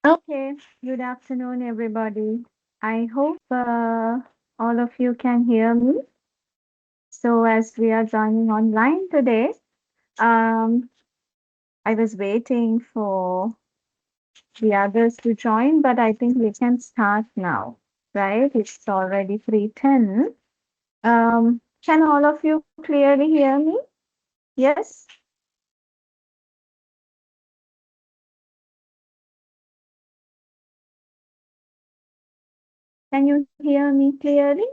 Okay, good afternoon, everybody. I hope all of you can hear me. So, as we are joining online today, um, I was waiting for the others to join, but I think we can start now, right? It's already 3:10. Can all of you clearly hear me? Yes? Can you hear me clearly?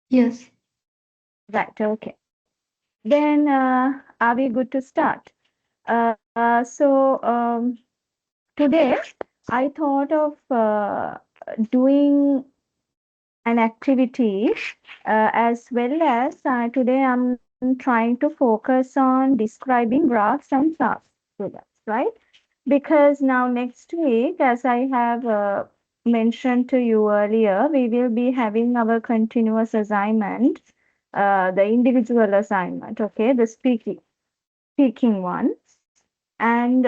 Yes, Right, okay. Then are we good to start? So today I thought of doing an activity as well as today I'm trying to focus on describing graphs and charts with us, right? Because now next week, as I have mentioned to you earlier, we will be having our continuous assignment, the individual assignment, okay, the speaking one. And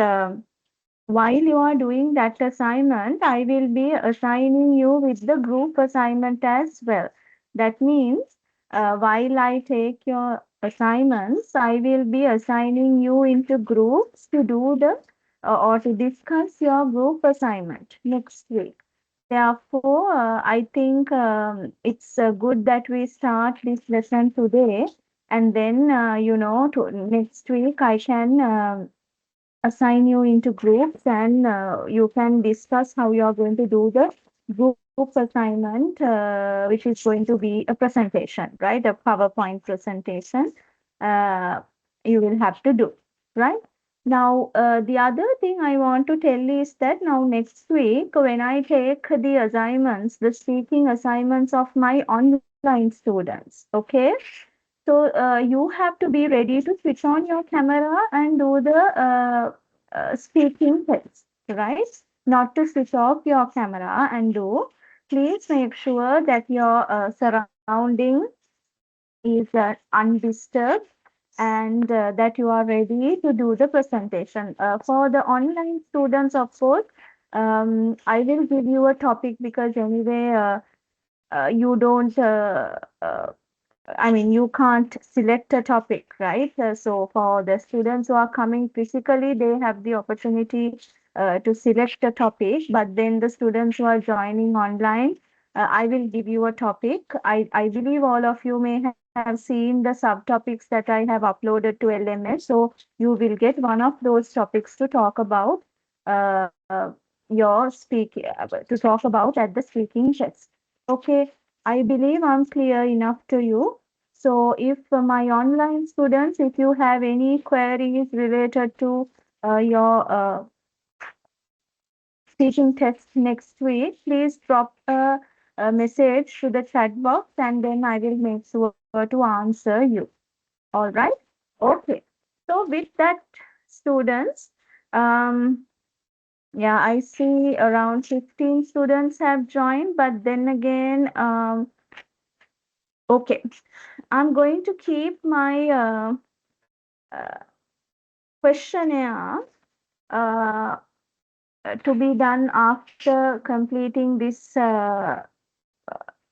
while you are doing that assignment, I will be assigning you with the group assignment as well. That means while I take your assignments, I will be assigning you into groups to do the or to discuss your group assignment next week. Therefore, I think it's good that we start this lesson today, and then next week I can assign you into groups and you can discuss how you are going to do the group assignment, which is going to be a presentation, right? A PowerPoint presentation you will have to do, right? Now, the other thing I want to tell is that now next week, when I take the assignments, the speaking assignments of my online students, okay? So you have to be ready to switch on your camera and do the speaking test, right? Not to switch off your camera and do. Please make sure that your surrounding is undisturbed and that you are ready to do the presentation. For the online students, of course, I will give you a topic because anyway, you don't I mean, you can't select a topic, right? So for the students who are coming physically, they have the opportunity to select a topic. But then the students who are joining online, I will give you a topic. I believe all of you may have seen the subtopics that I have uploaded to LMS. So you will get one of those topics to talk about uh, your to talk about at the speaking test. Okay, I believe I'm clear enough to you. So if my online students, if you have any queries related to your speaking test next week, please drop a message to the chat box and then I will make sure to answer you. All right? Okay. So with that, students, um, yeah, I see around 15 students have joined, but then again, okay, I'm going to keep my uh, questionnaire uh, to be done after completing this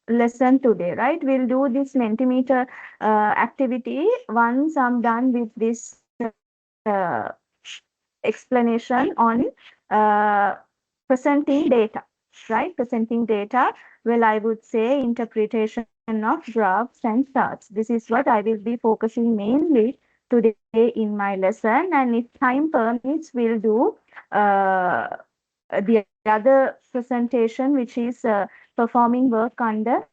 lesson today, right? We'll do this Mentimeter activity once I'm done with this explanation on uh, presenting data, right? Presenting data. Well, I would say interpretation of graphs and charts. This is what I will be focusing mainly today in my lesson. And if time permits, we'll do uh, the other presentation, which is performing work under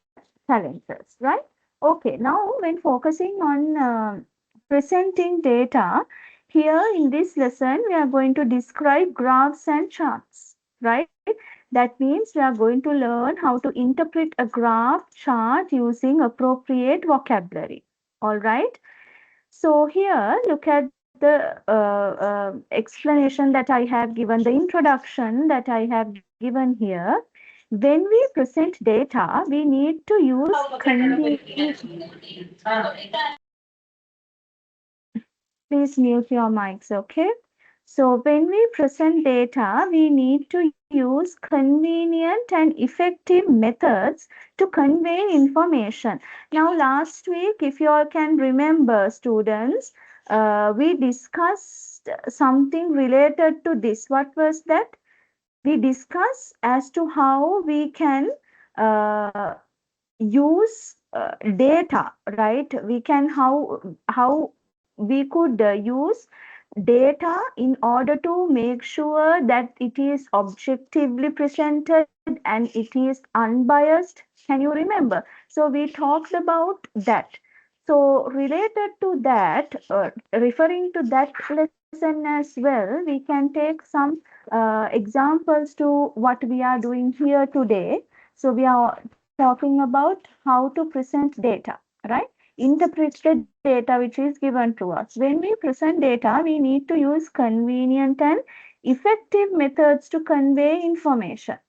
challenges, right? Okay, now when focusing on presenting data, here in this lesson, we are going to describe graphs and charts, right? That means we are going to learn how to interpret a graph chart using appropriate vocabulary. All right. So here, look at the explanation that I have given, the introduction that I have given here. When we present data, we need to use please mute your mics, okay? So when we present data, we need to use convenient and effective methods to convey information. Now, last week, if you all can remember, students, we discussed something related to this. What was that? We discussed as to how we can uh, use data, right? We can how we could use data in order to make sure that it is objectively presented and it is unbiased. Can you remember? So we talked about that. So related to that, referring to that lesson as well, we can take some examples to what we are doing here today. So we are talking about how to present data, right? Interpret the data which is given to us. When we present data, we need to use convenient and effective methods to convey information.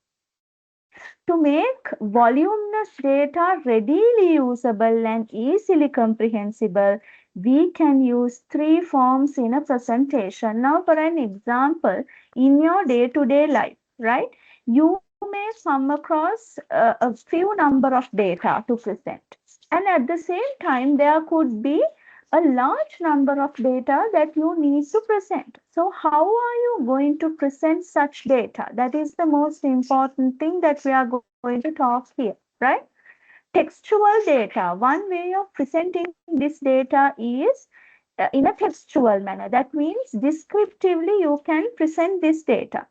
To make voluminous data readily usable and easily comprehensible, we can use three forms in a presentation. Now, for an example, in your day-to-day life, right, you may come across a few number of data to present. And at the same time, there could be a large number of data that you need to present. So, how are you going to present such data? That is the most important thing that we are going to talk here, right? Textual data. One way of presenting this data is in a textual manner. That means descriptively you can present this data.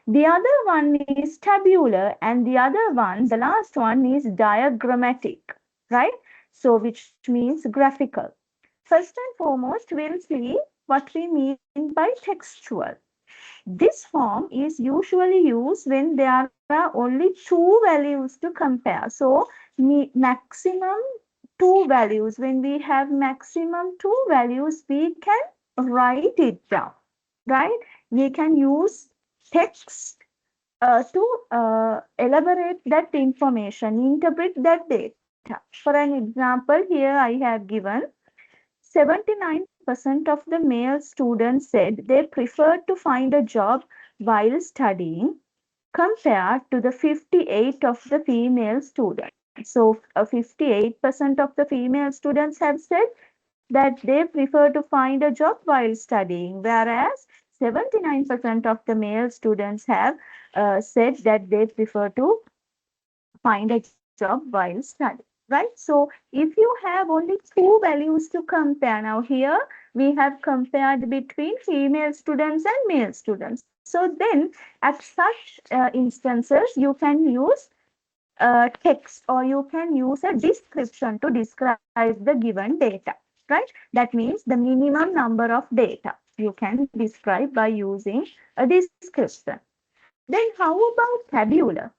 The other one is tabular, and the other one, the last one, is diagrammatic, right? So, which means graphical. First and foremost, we'll see what we mean by textual. This form is usually used when there are only two values to compare. So, maximum two values. When we have maximum two values, we can write it down, right? We can use text to elaborate that information, interpret that data. For an example, here I have given 79% of the male students said they preferred to find a job while studying compared to the 58 of the female students. So, 58% of the female students have said that they prefer to find a job while studying, whereas 79% of the male students have said that they prefer to find a job while studying, right? So if you have only two values to compare, now here we have compared between female students and male students. So then at such instances, you can use text, or you can use a description to describe the given data, right? That means the minimum number of data you can describe by using a description. Then how about tabular?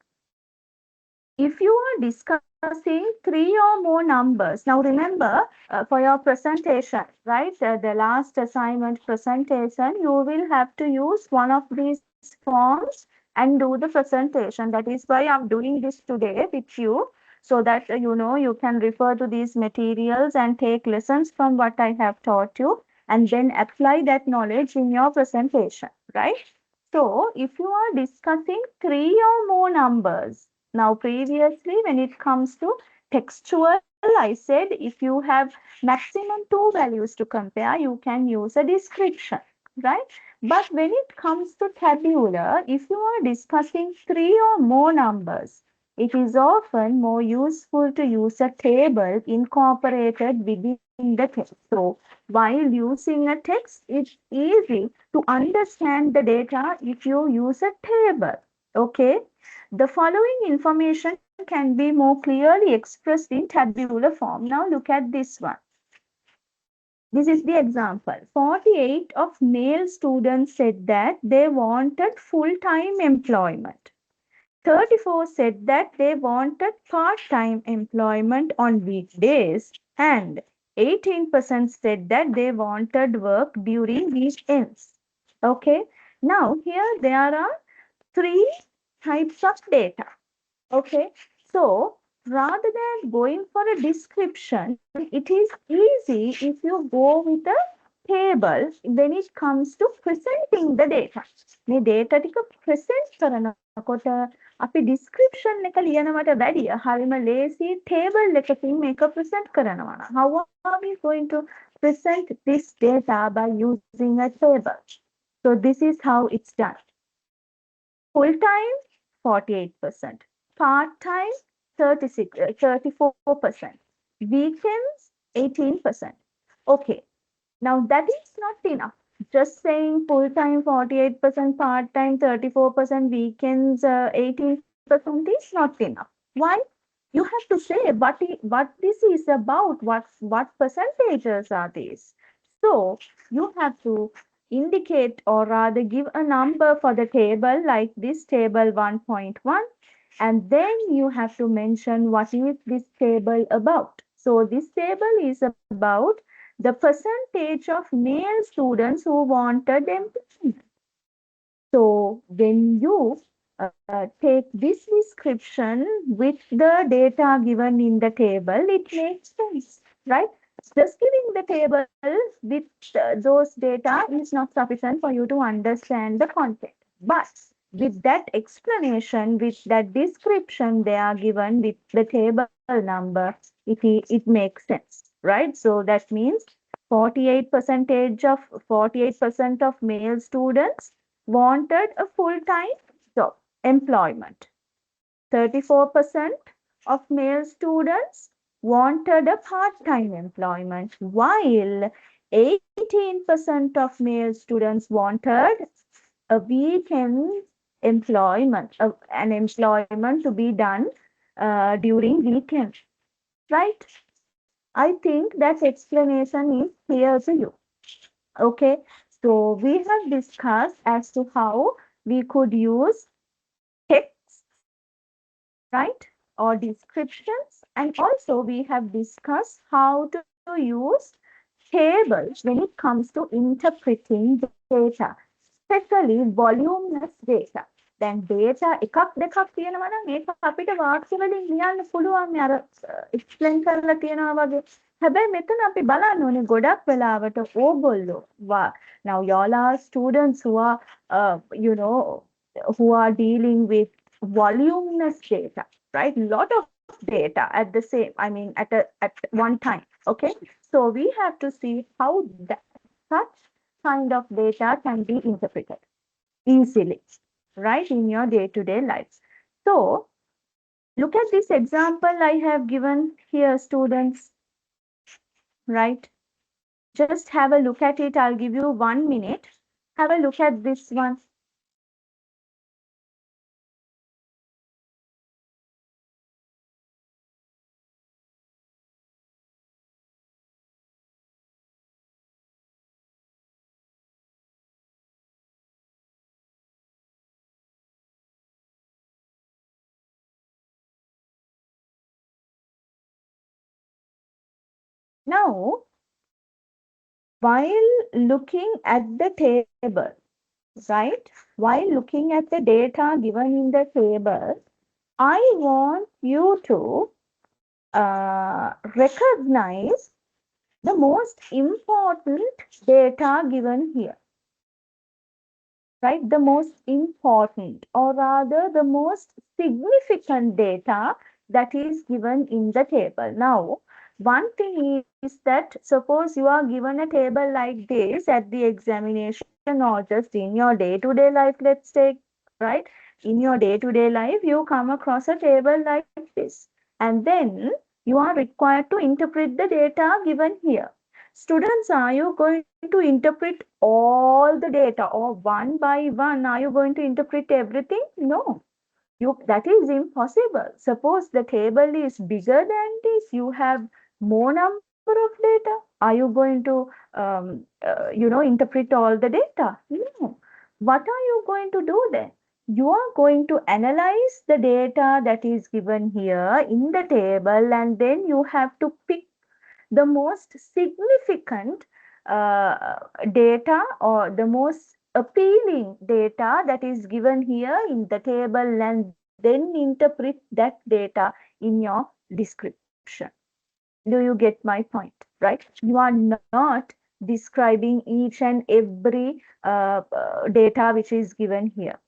If you are discussing three or more numbers, now remember, for your presentation, right, the last assignment presentation, you will have to use one of these forms and do the presentation. That is why I'm doing this today with you, so that you know you can refer to these materials and take lessons from what I have taught you, and then apply that knowledge in your presentation, right? So, if you are discussing three or more numbers, now previously when it comes to textual, I said if you have maximum two values to compare, you can use a description, right? But when it comes to tabular, if you are discussing three or more numbers, it is often more useful to use a table incorporated within the text. So, while using a text, it's easy to understand the data if you use a table. Okay. The following information can be more clearly expressed in tabular form. Now look at this one. This is the example. 48 of male students said that they wanted full-time employment. 34 said that they wanted part-time employment on weekdays, and 18% said that they wanted work during weekends. Okay. Now here there are three types of data. Okay. So rather than going for a description, it is easy if you go with a table when it comes to presenting the data. මේ data ටික present කරනකොට අපි description එක ලියනවට වැඩිය හරිම ලේසි table එකකින් මේක present කරනවා නම් how are we going to present this data by using a table? So this is how it's done. Full time 48%, part time 34%, weekends 18%. Okay, now that is not enough. Just saying full time 48%, part time 34%, weekends 18% is not enough. Why? You have to say what this is about. What percentages are these? So you have to indicate or rather give a number for the table like this table 1.1, and then you have to mention what is this table about. So this table is about the percentage of male students who wanted employment. So when you take this description with the data given in the table, it makes sense, right? Just giving the table with those data is not sufficient for you to understand the content. But with that explanation, with that description they are given with the table number, it makes sense, right? So that means 48% of male students wanted a full-time job employment. 34% of male students wanted a part-time employment, while 18% of male students wanted a weekend employment, an employment to be done during weekend, right? I think that explanation is clear to you. Okay, so we have discussed as to how we could use text, right, or descriptions, and also we have discussed how to use tables when it comes to interpreting data, especially voluminous data. දැන් data එකක් දෙකක් තියෙනවා නම් මේක අපිට වාක්‍ය වලින් ලියන්න පුළුවන් මේ අර explain කරලා තියෙනවා වගේ. හැබැයි මෙතන අපි බලන්න ඕනේ ගොඩක් වෙලාවට ඕගොල්ලෝ now y'all are students who are who are dealing with voluminous data, right? Lot of data at the same, I mean at one time. Okay, so we have to see how that such kind of data can be interpreted easily, right, in your day-to-day lives. So look at this example I have given here, students, right? Just have a look at it. I'll give you 1 minute. Have a look at this one. Now, while looking at the table, right? While looking at the data given in the table, I want you to recognize the most important data given here, right? The most important, or rather the most significant data that is given in the table. Now, one thing is that suppose you are given a table like this at the examination or just in your day-to-day life, let's take, right? In your day-to-day life, you come across a table like this, and then you are required to interpret the data given here. Students, are you going to interpret all the data or one by one? Are you going to interpret everything? No. That is impossible. Suppose the table is bigger than this, you have more number of data. Are you going to interpret all the data? No. What are you going to do then? You are going to analyze the data that is given here in the table, and then you have to pick the most significant data or the most appealing data that is given here in the table, and then interpret that data in your description. Do you get my point, right? You are not describing each and every data which is given here.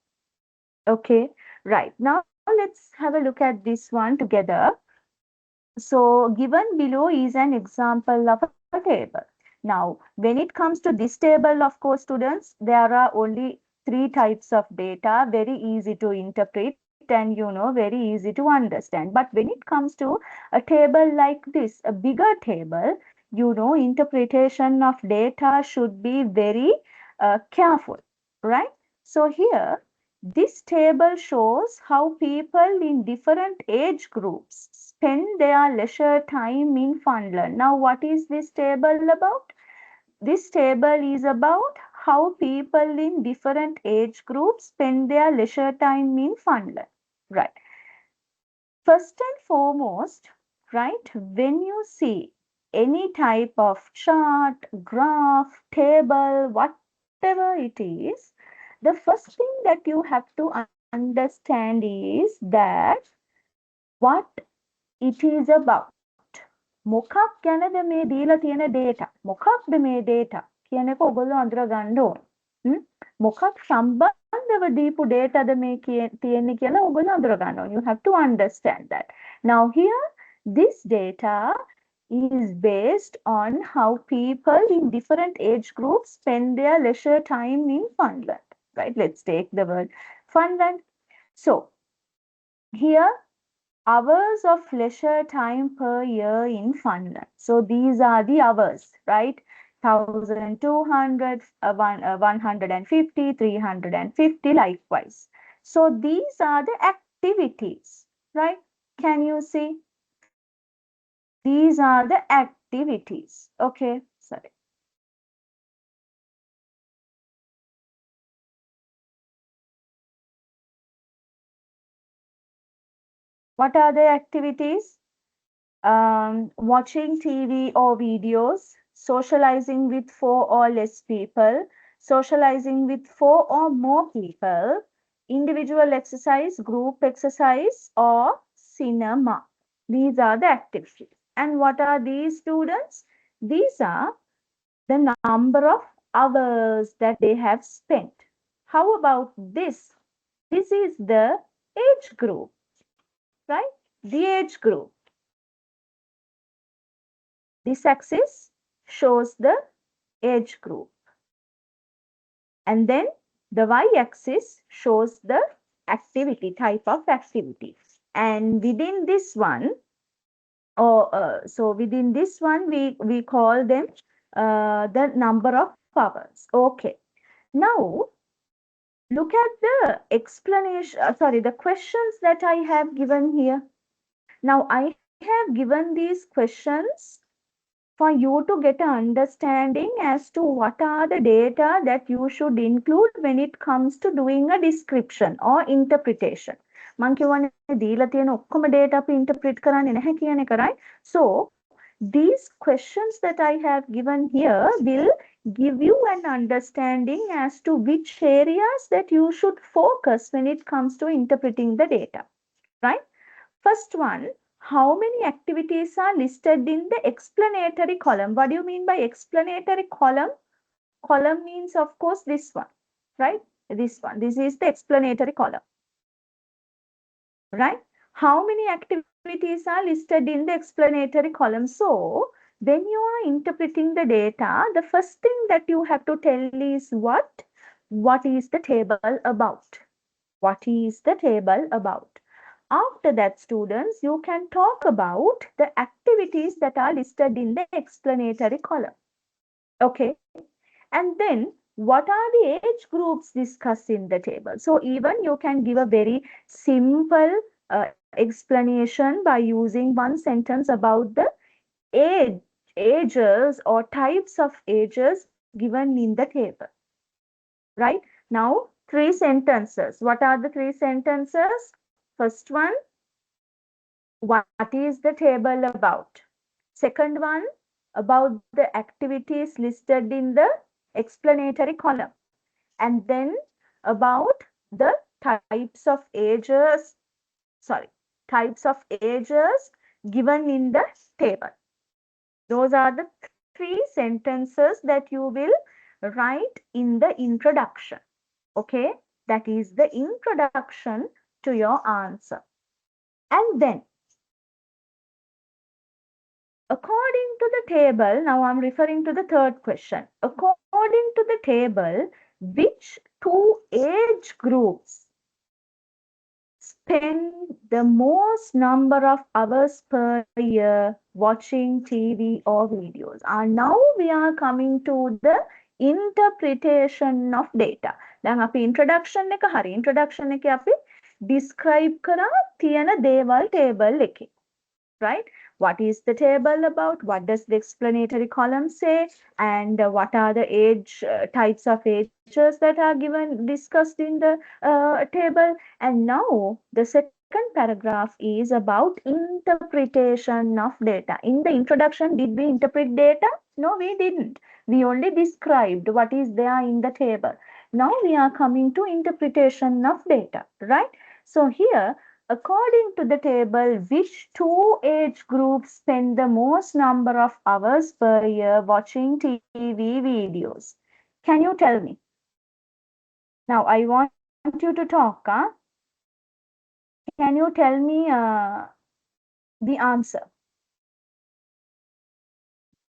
Okay, right. Now let's have a look at this one together. So given below is an example of a table. Now, when it comes to this table, of course, students, there are only three types of data, very easy to interpret and, very easy to understand. But when it comes to a table like this, a bigger table, interpretation of data should be very careful, right? So here, this table shows how people in different age groups spend their leisure time in Finland. Now, what is this table about? This table is about how people in different age groups spend their leisure time in Finland. Right. First and foremost, right, when you see any type of chart, graph, table, whatever it is, the first thing that you have to understand is that what it is about. මොකක් ගැනද මේ දීලා තියෙන data? මොකක්ද මේ data කියන එක ඔයගොල්ලෝ අඳුර ගන්න ඕන. මොකක් සම්බන්ධව දීපු dataද මේ තියෙන්නේ කියලා ඔයගොල්ලෝ අඳුර ගන්න ඕන. You have to understand that. Now here, this data is based on how people in different age groups spend their leisure time in Finland. Right? Let's take the word Finland. So here, hours of leisure time per year in Finland. So these are the hours, right? 1,200, 150, 350, likewise. So these are the activities, right? Can you see? These are the activities. Okay, sorry. What are the activities? Watching TV or videos, socializing with four or less people, socializing with four or more people, individual exercise, group exercise, or cinema. These are the activities. And what are these, students? These are the number of hours that they have spent. How about this? This is the age group, right? The age group. This axis shows the age group. And then the y-axis shows the activity, type of activity. And within this one, within this one, we call them the number of hours. Okay. Now, look at the explanation, the questions that I have given here. Now, I have given these questions for you to get an understanding as to what are the data that you should include when it comes to doing a description or interpretation. මං කියවනේ දීලා තියෙන ඔක්කොම data අපි interpret කරන්නේ නැහැ කියන එක, right? So these questions that I have given here will give you an understanding as to which areas that you should focus when it comes to interpreting the data, right? First one, how many activities are listed in the explanatory column? What do you mean by explanatory column? Column means, of course, this one, right? This one. This is the explanatory column, right? How many activities are listed in the explanatory column? So, when you are interpreting the data, the first thing that you have to tell is what? What is the table about? What is the table about? After that, students, you can talk about the activities that are listed in the explanatory column. Okay. And then, what are the age groups discussed in the table? So, even you can give a very simple explanation by using one sentence about the ages or types of ages given in the table. Right? Now, three sentences. What are the three sentences? First one, what is the table about? Second one, about the activities listed in the explanatory column. And then about the types of ages given in the table. Those are the three sentences that you will write in the introduction. Okay, that is the introduction to your answer. And then, according to the table, now I'm referring to the third question. According to the table, which two age groups spend the most number of hours per year watching TV or videos? And now we are coming to the interpretation of data. දැන් අපි introduction එක හරි introduction එකේ අපි describe කරා තියෙන දේවල් table එකේ. Right? What is the table about? What does the explanatory column say? And what are the age types of ages that are given discussed in the table? And now the second paragraph is about interpretation of data. In the introduction, did we interpret data? No, we didn't. We only described what is there in the table. Now we are coming to interpretation of data, right? So here, according to the table, which two age groups spend the most number of hours per year watching TV videos? Can you tell me? Now, I want you to talk. Huh? Can you tell me the answer?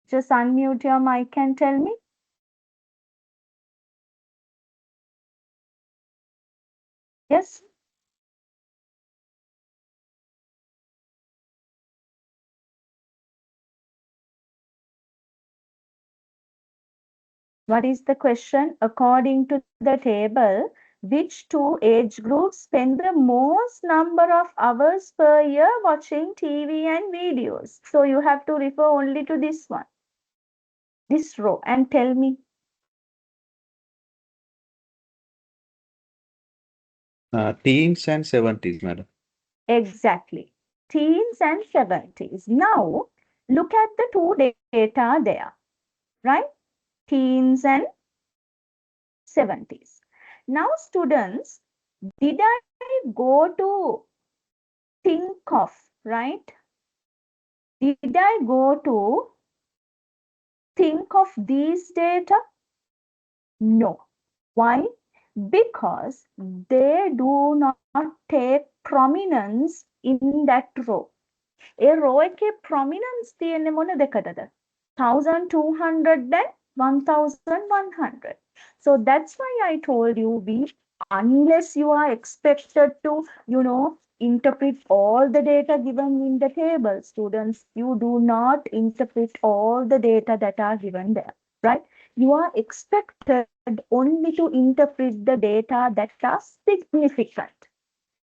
Just unmute your mic and tell me. Yes? What is the question? According to the table, which two age groups spend the most number of hours per year watching TV and videos? So you have to refer only to this one, this row, and tell me. Teens and 70s, madam. Exactly. Teens and 70s. Now, look at the two data there, right? Teens and 70s. Now, students, did I go to think of, right? Did I go to think of these data? No. Why? Because they do not take prominence in that row. A row එකේ prominence තියෙන්නේ මොන දෙකටද? 1200 and 1100. So that's why I told you, unless you are expected to, interpret all the data given in the table, students, you do not interpret all the data that are given there, right? You are expected only to interpret the data that are significant.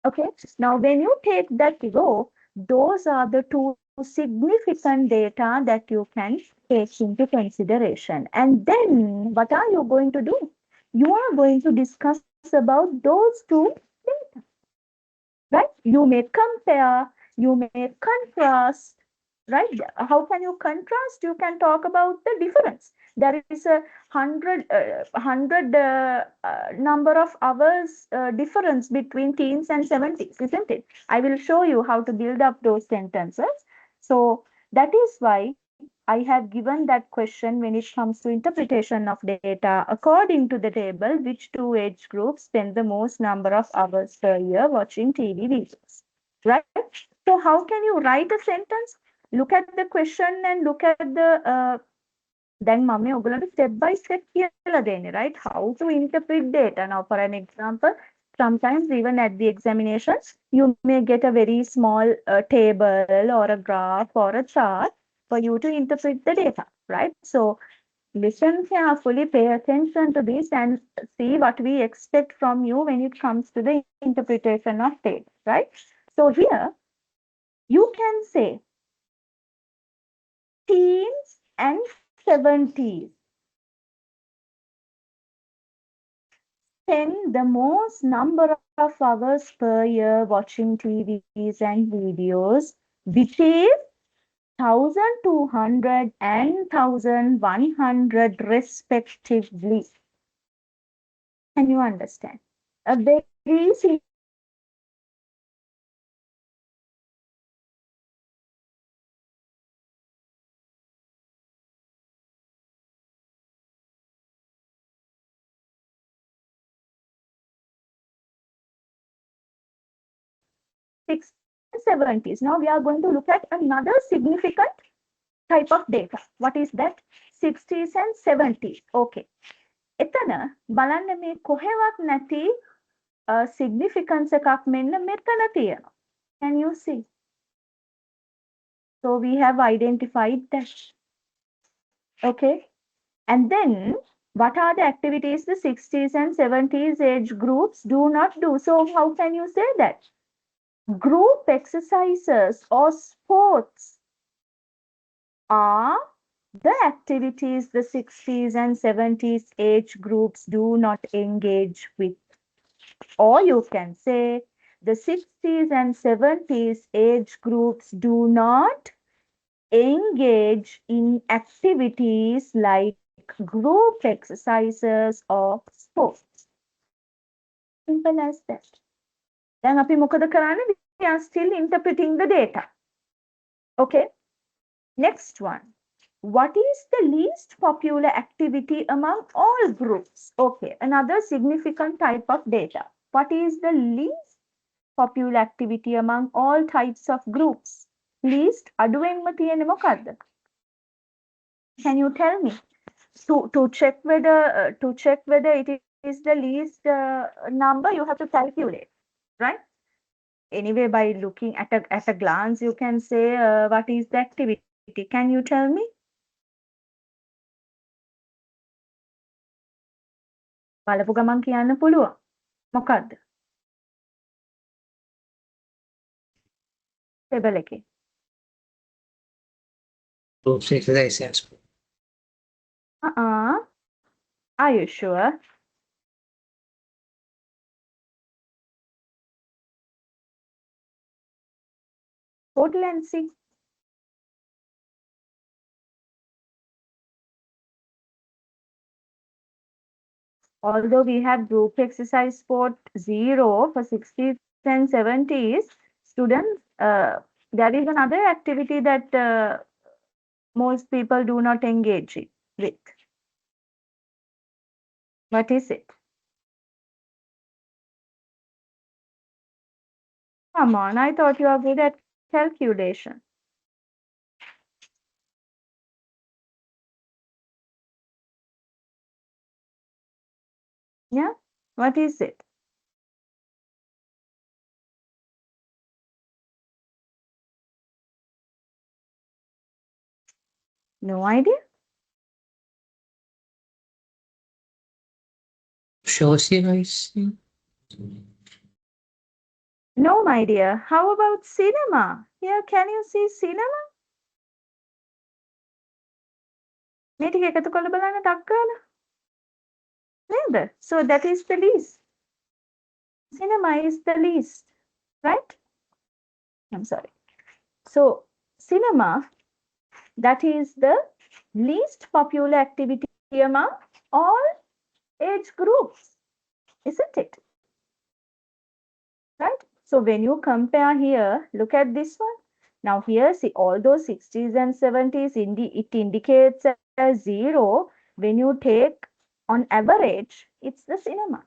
Okay, now when you take that row, those are the two significant data that you can take into consideration. And then what are you going to do? You are going to discuss about those two data, right? You may compare, you may contrast, right? How can you contrast? You can talk about the difference. There is a hundred number of hours difference between teens and 70s, isn't it? I will show you how to build up those sentences. So that is why I have given that question when it comes to interpretation of data. According to the table, which two age groups spend the most number of hours per year watching TV videos, right? So how can you write a sentence? Look at the question and look at the then mummy ඔයගොල්ලන්ට step by step කියලා දෙන්නේ, right? How to interpret data. Now, for an example, sometimes even at the examinations, you may get a very small table or a graph or a chart for you to interpret the data, right? So listen carefully, pay attention to this and see what we expect from you when it comes to the interpretation of data, right? So here you can say teens and 70s spend the most number of hours per year watching TVs and videos, which is 1200 and 1100 respectively. Can you understand? A very simple 60s and 70s. Now we are going to look at another significant type of data. What is that? 60s and 70s. Okay. එතන බලන්න මේ කොහෙවත් නැති significance එකක් මෙන්න මෙතන තියෙනවා. Can you see? So we have identified that. Okay. And then what are the activities the 60s and 70s age groups do not do? So how can you say that? Group exercises or sports are the activities the 60s and 70s age groups do not engage with. Or you can say the 60s and 70s age groups do not engage in activities like group exercises or sports. Simple as that. Then අපි මොකද කරන්නේ? We are still interpreting the data. Okay. Next one. What is the least popular activity among all groups? Okay, another significant type of data. What is the least popular activity among all types of groups? Least අඩුවෙන්ම තියෙන්නේ මොකද්ද? Can you tell me? To check whether it is the least number, you have to calculate, right? Anyway, by looking at a glance, you can say what is the activity. Can you tell me? බලපු ගමන් කියන්න පුළුවන්. මොකද්ද? Table එකේ. Group exercises. Are you sure? Total and see. Although we have group exercise sport 0 for 60s and 70s, students, there is another activity that most people do not engage with. What is it? Come on, I thought you are good at calculation. Yeah, what is it? No idea? Socializing. No idea. How about cinema? Here, can you see cinema? මේ ටික එකතු කරලා බලන්න ටක් ගාලා. නේද? So that is the least. Cinema is the least, right? I'm sorry. So cinema, that is the least popular activity among all age groups, isn't it? Right? So when you compare here, look at this one. Now here, see all those 60s and 70s, it indicates as 0. When you take on average, it's the cinema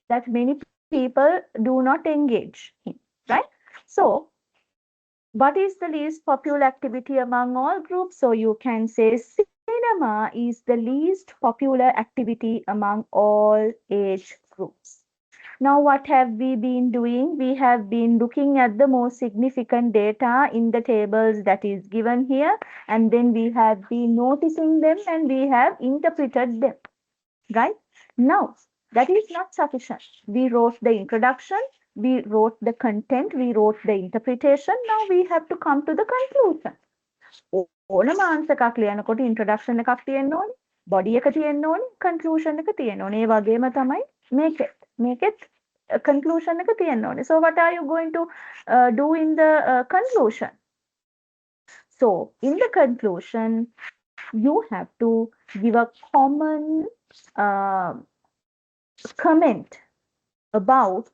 that many people do not engage in, right? So what is the least popular activity among all groups? So you can say cinema is the least popular activity among all age groups. Now, what have we been doing? We have been looking at the most significant data in the tables that is given here, and then we have been noticing them and we have interpreted them, right? Now, that is not sufficient. We wrote the introduction, we wrote the content, we wrote the interpretation. Now we have to come to the conclusion. ඕනම answer එකක් ලියනකොට introduction එකක් තියෙන්න ඕනේ, body එක තියෙන්න ඕනේ, conclusion එක තියෙන්න ඕනේ. ඒ වගේම තමයි make it conclusion එක තියෙන්න ඕනේ. So what are you going to do in the conclusion? So in the conclusion, you have to give a common comment about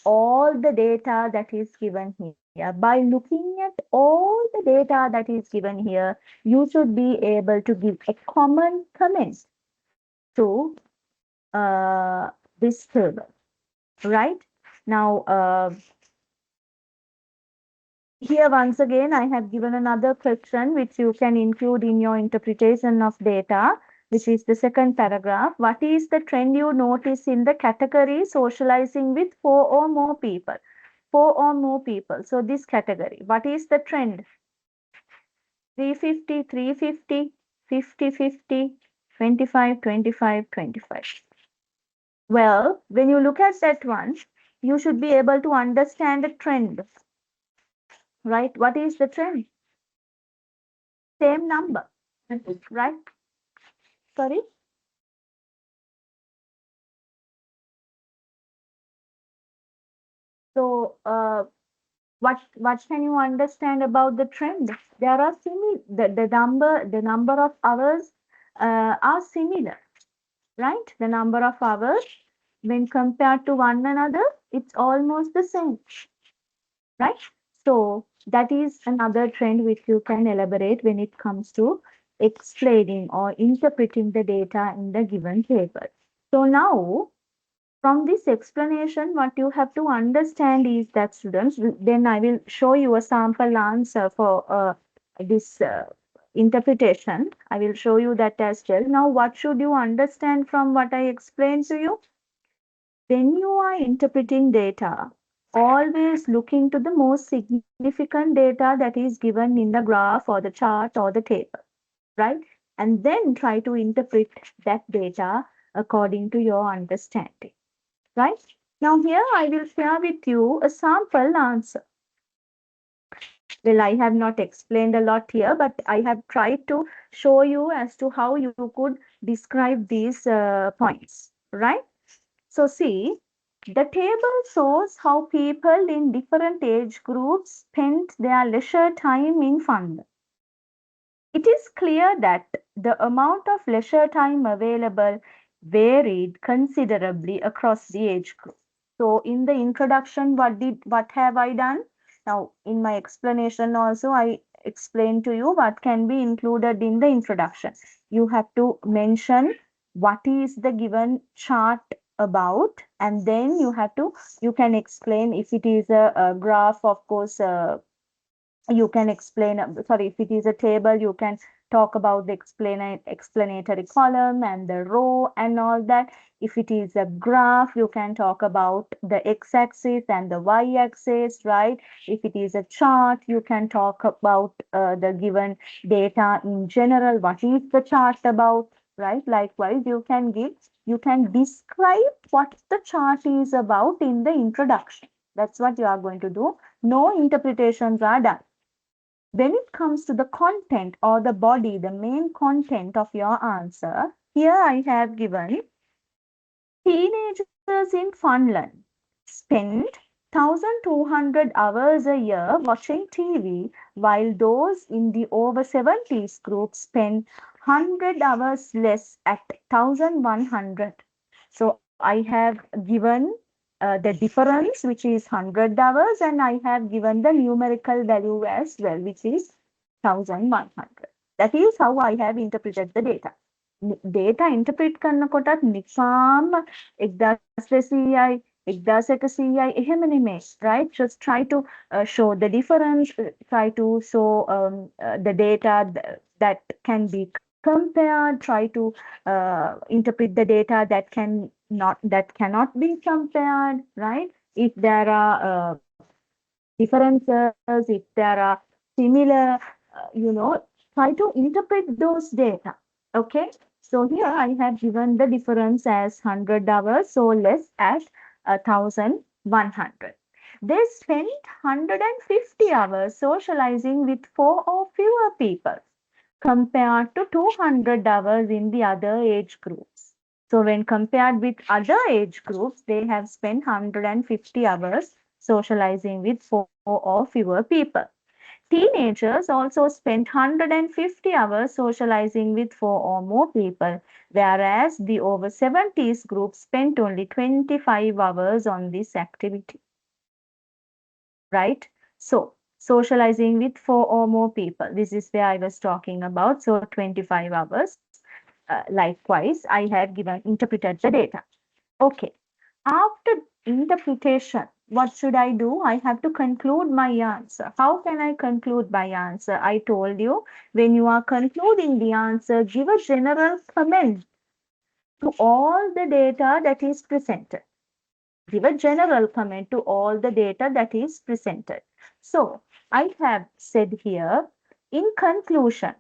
all the data that is given here. By looking at all the data that is given here, you should be able to give a common comment to this table, right? Now, Here, once again, I have given another question which you can include in your interpretation of data, which is the second paragraph. What is the trend you notice in the category socializing with four or more people? Four or more people. So, this category, what is the trend? 350, 350, 50, 50, 25, 25, 25. Well, when you look at that one, you should be able to understand the trend, right? What is the trend? Same number, right? Sorry. So, what can you understand about the trend? There are similar. The number of hours are similar, right? The number of hours when compared to one another, it's almost the same, right? So that is another trend which you can elaborate when it comes to explaining or interpreting the data in the given table. So now from this explanation, what you have to understand is that students, then I will show you a sample answer for this interpretation. I will show you that as well. Now, what should you understand from what I explained to you? When you are interpreting data, always look into the most significant data that is given in the graph or the chart or the table, right? And then try to interpret that data according to your understanding, right? Now here I will share with you a sample answer. Well, I have not explained a lot here, but I have tried to show you as to how you could describe these points, right? So see, the table shows how people in different age groups spend their leisure time in fun. It is clear that the amount of leisure time available varied considerably across the age group. So in the introduction, what have I done? Now in my explanation also I explained to you what can be included in the introduction. You have to mention what is the given chart about, and then you can explain if it is a graph, of course. You can explain, sorry, if it is a table, you can talk about the explanatory column and the row and all that. If it is a graph, you can talk about the x-axis and the y-axis, right? If it is a chart, you can talk about the given data in general. What is the chart about, right? Likewise, you can describe what the chart is about in the introduction. That's what you are going to do. No interpretations are done. When it comes to the content or the body, the main content of your answer, here I have given teenagers in Finland spend 1,200 hours a year watching TV, while those in the over 70s group spend 100 hours less at 1,100. So I have given the difference, which is 100 hours, and I have given the numerical value as well, which is 1,100. That is how I have interpreted the data. Data interpret කරනකොටත් නිසාම 1200යි 1100යි එහෙම නෙමෙයි, right? Just try to show the difference, try to show the data that can be compared, try to interpret the data that cannot be compared, right? If there are differences, if there are similar, try to interpret those data. Okay, so here I have given the difference as 100 hours, so less at 1,100. They spent 150 hours socializing with four or fewer people compared to 200 hours in the other age groups. So when compared with other age groups, they have spent 150 hours socializing with four or fewer people. Teenagers also spent 150 hours socializing with four or more people, whereas the over 70s group spent only 25 hours on this activity, right? So, socializing with four or more people, this is where I was talking about. So, 25 hours. Likewise, I have given interpreted the data. Okay. After interpretation, what should I do? I have to conclude my answer. How can I conclude my answer? I told you, when you are concluding the answer, give a general comment to all the data that is presented. Give a general comment to all the data that is presented. So I have said here, in conclusion,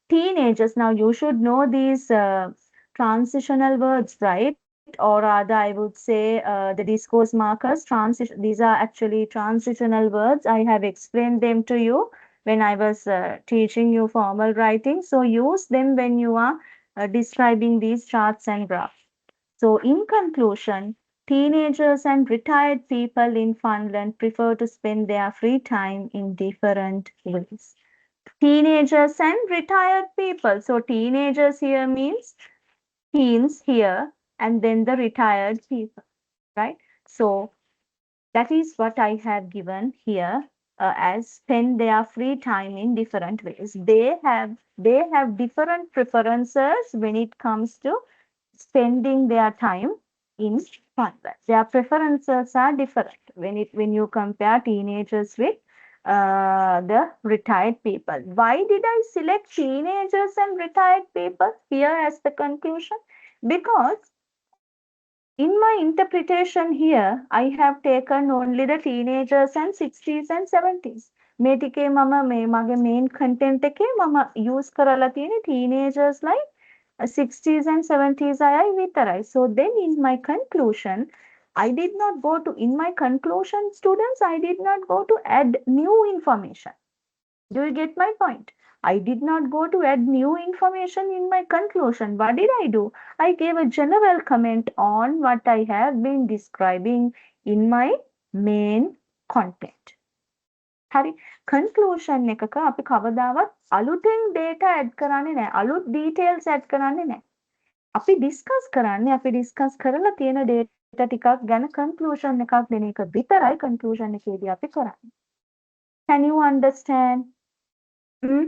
teenagers, now you should know these transitional words, right? Or rather, I would say the discourse markers, transition, these are actually transitional words. I have explained them to you when I was teaching you formal writing. So use them when you are describing these charts and graphs. So, in conclusion, teenagers and retired people in Finland prefer to spend their free time in different ways. Teenagers and retired people. So, teenagers here means teens here, and then the retired people, right? So, that is what I have given here as spend their free time in different ways. They have different preferences when it comes to spending their time in Finland. Their preferences are different when you compare teenagers with the retired people. Why did I select teenagers and retired people here as the conclusion? Because in my interpretation here, I have taken only the teenagers and 60s and 70s. මේ ටිකේ මම මගේ main content එකේ මම use කරලා තියෙන්නේ teenagers like 60s and 70s අයයි විතරයි. So then in my conclusion, I did not go to, in my conclusion, students, I did not go to add new information. Do you get my point? I did not go to add new information in my conclusion. What did I do? I gave a general comment on what I have been describing in my main content. හරි conclusion එකක අපි කවදාවත් අලුතෙන් data add කරන්නේ නැහැ. අලුත් details add කරන්නේ නැහැ. අපි discuss කරන්නේ අපි discuss කරලා තියෙන data ටිකක් ගැන conclusion එකක් දෙන එක විතරයි conclusion එකේදී අපි කරන්නේ. Can you understand? Hmm?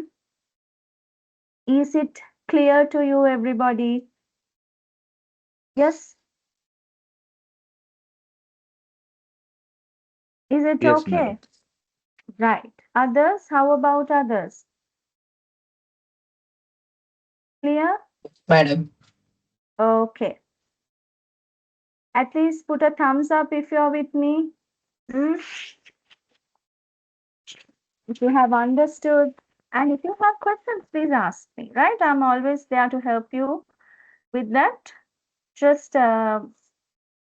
Is it clear to you, everybody? Yes? Is it Yes, okay? madam. Right. Others? How about others? Clear? Madam. Okay. At least put a thumbs up if you're with me. Hmm? If you have understood. And if you have questions, please ask me, right? I'm always there to help you with that. Just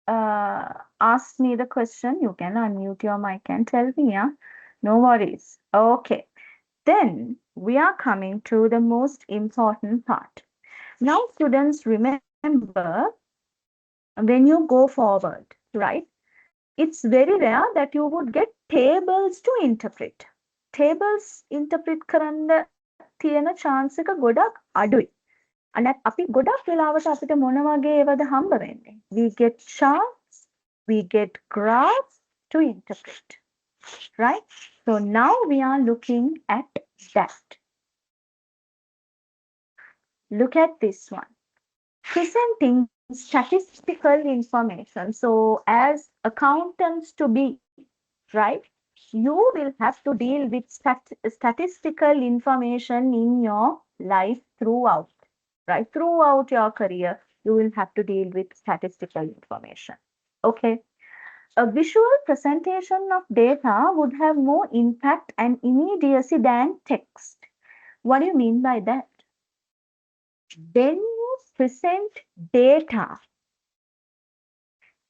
ask me the question. You can unmute your mic and tell me, yeah? No worries. Okay. Then we are coming to the most important part. Now, students, remember when you go forward, right? It's very rare that you would get tables to interpret. Tables interpret කරන්න තියෙන chance එක ගොඩක් අඩුයි. And අපි ගොඩක් වෙලාවට අපිට මොන වගේ ඒවද හම්බ වෙන්නේ? We get charts, we get graphs to interpret, right? So now we are looking at that. Look at this one. Presenting statistical information. So as accountants to be, right, you will have to deal with statistical information in your life throughout, right? Throughout your career, you will have to deal with statistical information. Okay. A visual presentation of data would have more impact and immediacy than text. What do you mean by that? When you present data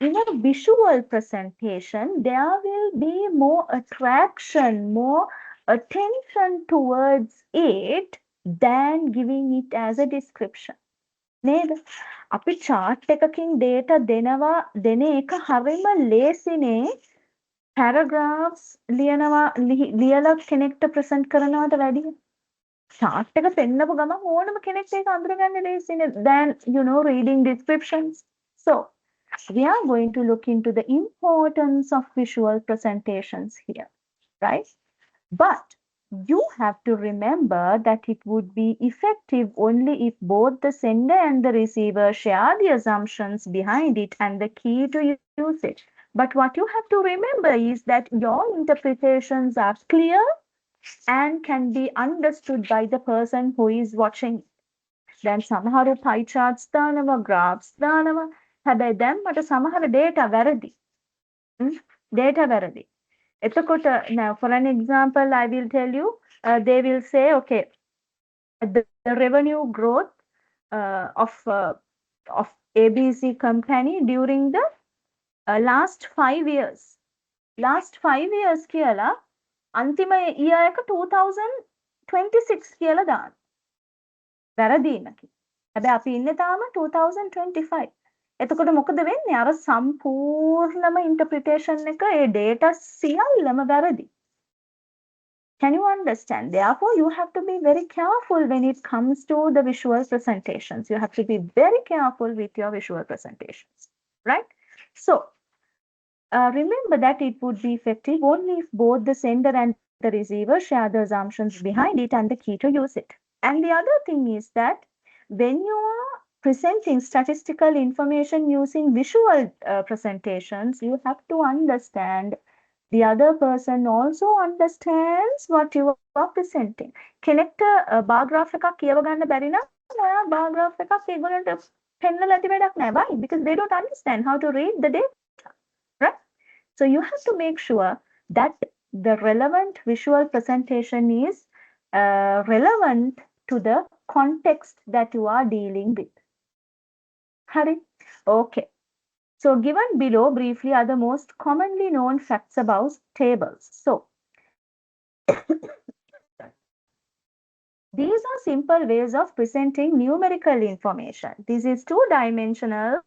in a visual presentation, there will be more attraction, more attention towards it than giving it as a description. නේද? අපි chart එකකින් data දෙනවා දෙන එක හරිම ලේසිනේ. paragraphs ලියනවා ලියලා කෙනෙක්ට present කරනවට වැඩිය. chart එක පෙන්නපු ගමන් ඕනම කෙනෙක්ට ඒක අඳුරගන්න ලේසිනේ than reading descriptions. So we are going to look into the importance of visual presentations here, right? But you have to remember that it would be effective only if both the sender and the receiver share the assumptions behind it and the key to use it. But what you have to remember is that your interpretations are clear and can be understood by the person who is watching. දැන් සමහරු pie charts දානවා, graphs දානවා. හැබැයි දැන් මට සමහර data වැරදි. Data වැරදි. එතකොට, now for an example, I will tell you, they will say, okay, the revenue growth of ABC company during the last 5 years. Last 5 years කියලා අන්තිම year එක 2026 කියලා දාන්න. වැරදීමකි. හැබැයි අපි ඉන්නේ තාම 2025. එතකොට මොකද වෙන්නේ? අර සම්පූර්ණම interpretation එක ඒ data සියල්ලම වැරදි. Can you understand? Therefore, you have to be very careful when it comes to the visual presentations. You have to be very careful with your visual presentations, right? So, remember that it would be effective only if both the sender and the receiver share the assumptions behind it and the key to use it. And the other thing is that when you are presenting statistical information using visual presentations, you have to understand the other person also understands what you are presenting. කෙනෙක්ට bar graph එකක් කියව ගන්න බැරි නම් ඔයා bar graph එකක් ඒගොල්ලන්ට පෙන්නලා ඇති වැඩක් නැහැ. Why? Because they don't understand how to read the data, right? So you have to make sure that the relevant visual presentation is relevant to the context that you are dealing with. Hari? Okay. So given below briefly are the most commonly known facts about tables. So these are simple ways of presenting numerical information. This is two-dimensional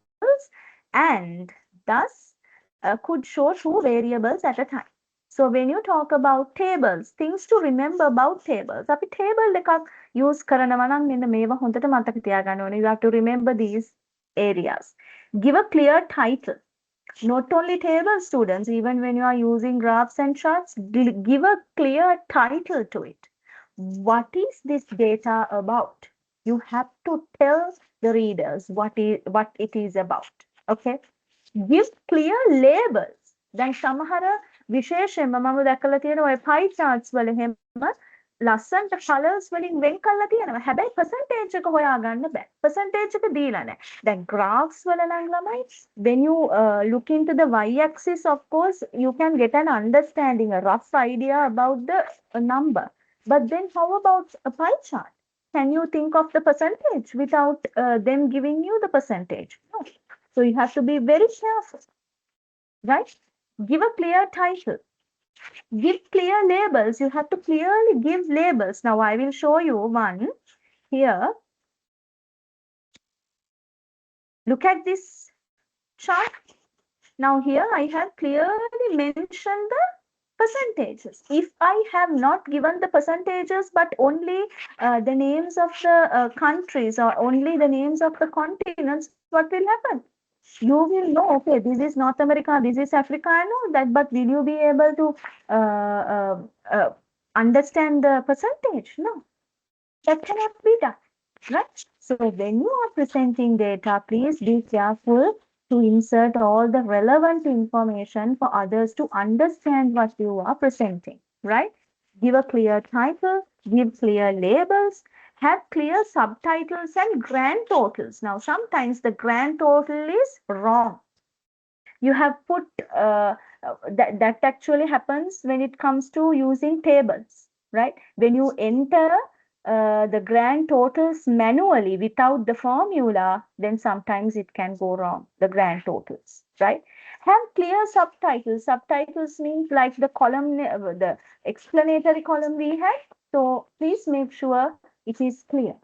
and thus could show two variables at a time. So when you talk about tables, things to remember about tables. අපි table එකක් use කරනවා නම් මෙන්න මේවා හොඳට මතක තියාගන්න ඕනේ. You have to remember these areas. Give a clear title. Not only table students, even when you are using graphs and charts, give a clear title to it. What is this data about? You have to tell the readers what it is about. Okay? Give clear labels. දැන් සමහර විශේෂයෙන්ම මම දැකලා තියෙන ඔය pie charts වල හැම ලස්සන්ට colors වලින් වෙන් කරලා තියෙනවා. හැබැයි percentage එක හොයාගන්න බෑ. percentage එක දීලා නැහැ. දැන් graphs වල නම් ළමයි, when you look into the y-axis, of course, you can get an understanding, a rough idea about the number. But then how about a pie chart? Can you think of the percentage without them giving you the percentage? No. So you have to be very careful, right? Give a clear title. Give clear labels. You have to clearly give labels. Now I will show you one here. Look at this chart. Now here I have clearly mentioned the percentages. If I have not given the percentages but only the names of the countries or only the names of the continents, what will happen? You will know, okay, this is North America, this is Africa, I know that, but will you be able to understand the percentage? No, that cannot be done, right? So when you are presenting data, please be careful to insert all the relevant information for others to understand what you are presenting, right? Give a clear title, give clear labels, have clear subtitles and grand totals. Now, sometimes the grand total is wrong. You have put, that actually happens when it comes to using tables, right? When you enter the grand totals manually without the formula, then sometimes it can go wrong, the grand totals, right? Have clear subtitles. Subtitles means like the column, the explanatory column we had. So please make sure it is clear.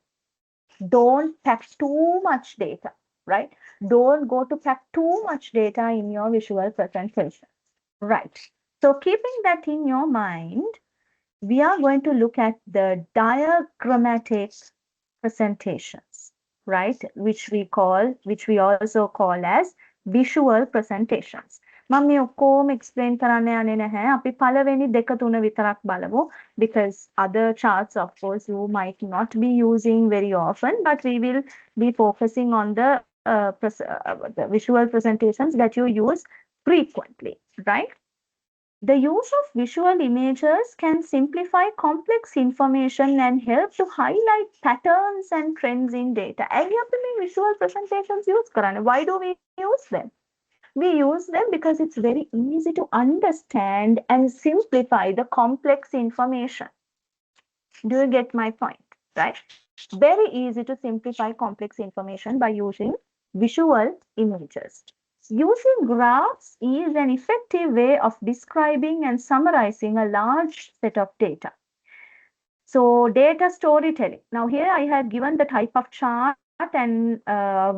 Don't pack too much data, right? Don't go to pack too much data in your visual presentation, right? So keeping that in your mind, we are going to look at the diagrammatic presentations, right? Which we also call as visual presentations. මම මේ ඔක්කොම explain කරන්න යන්නේ නැහැ. අපි පළවෙනි දෙක තුන විතරක් බලමු, because other charts, of course, you might not be using very often, but we will be focusing on the visual presentations that you use frequently, right? The use of visual images can simplify complex information and help to highlight patterns and trends in data. And you have to make visual presentations use Karan. Why do we use them? We use them because it's very easy to understand and simplify the complex information. Do you get my point? Right? Very easy to simplify complex information by using visual images. Using graphs is an effective way of describing and summarizing a large set of data. So data storytelling. Now here I have given the type of chart and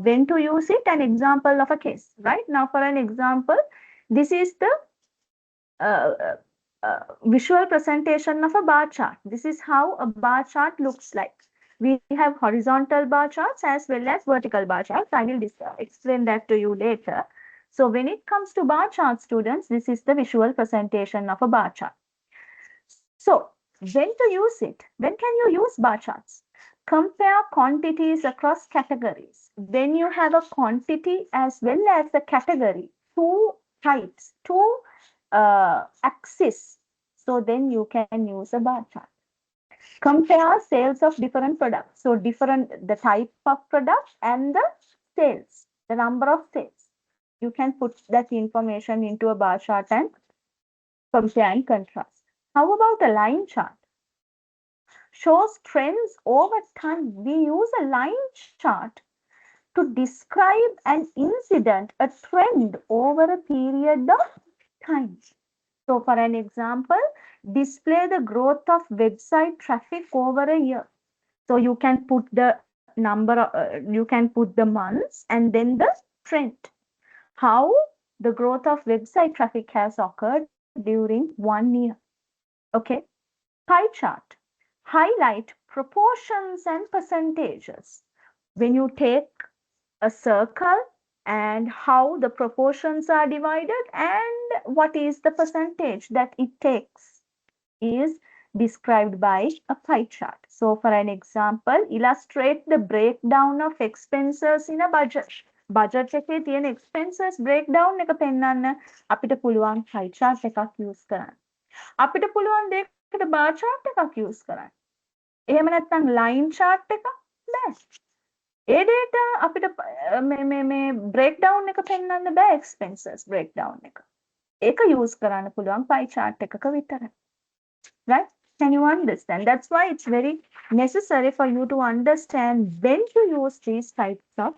when to use it, an example of a case, right? Now for an example, this is the uh, visual presentation of a bar chart. This is how a bar chart looks like. We have horizontal bar charts as well as vertical bar charts. I will explain that to you later. So when it comes to bar chart, students, this is the visual presentation of a bar chart. So when to use it? When can you use bar charts? Compare quantities across categories. When you have a quantity as well as a category, two types, two axis, so then you can use a bar chart. Compare sales of different products. So different the type of product and the sales, the number of sales. You can put that information into a bar chart and compare and contrast. How about a line chart? Shows trends over time. We use a line chart to describe an incident, a trend over a period of time. So, for an example, display the growth of website traffic over a year. So, you can put the number, you can put the months and then the trend. How the growth of website traffic has occurred during 1 year. Okay. Pie chart. Highlight proportions and percentages. When you take a circle and how the proportions are divided and what is the percentage that it takes is described by a pie chart. So for an example, illustrate the breakdown of expenses in a budget. Budget එකේ තියෙන expenses breakdown එක පෙන්වන්න අපිට පුළුවන් pie chart එකක් use කරන්න. අපිට පුළුවන් දෙයකට bar chart එකක් use කරන්න. එහෙම නැත්නම් line chart එකක් බෑ. ඒ data අපිට මේ breakdown එක පෙන්වන්න බෑ expenses breakdown එක. ඒක use කරන්න පුළුවන් pie chart එකක විතරයි. Right? Can you understand? That's why it's very necessary for you to understand when to use these types of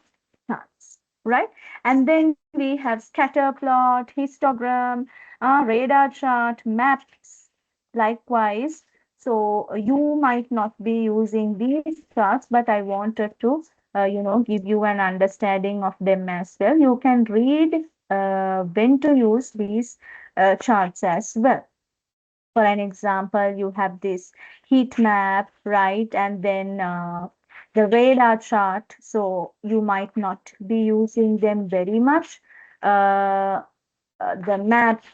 charts, right? And then we have scatter plot, histogram, radar chart, maps, likewise. So you might not be using these charts, but I wanted to, give you an understanding of them as well. You can read when to use these charts as well. For an example, you have this heat map, right? And then the radar chart. So you might not be using them very much. The map,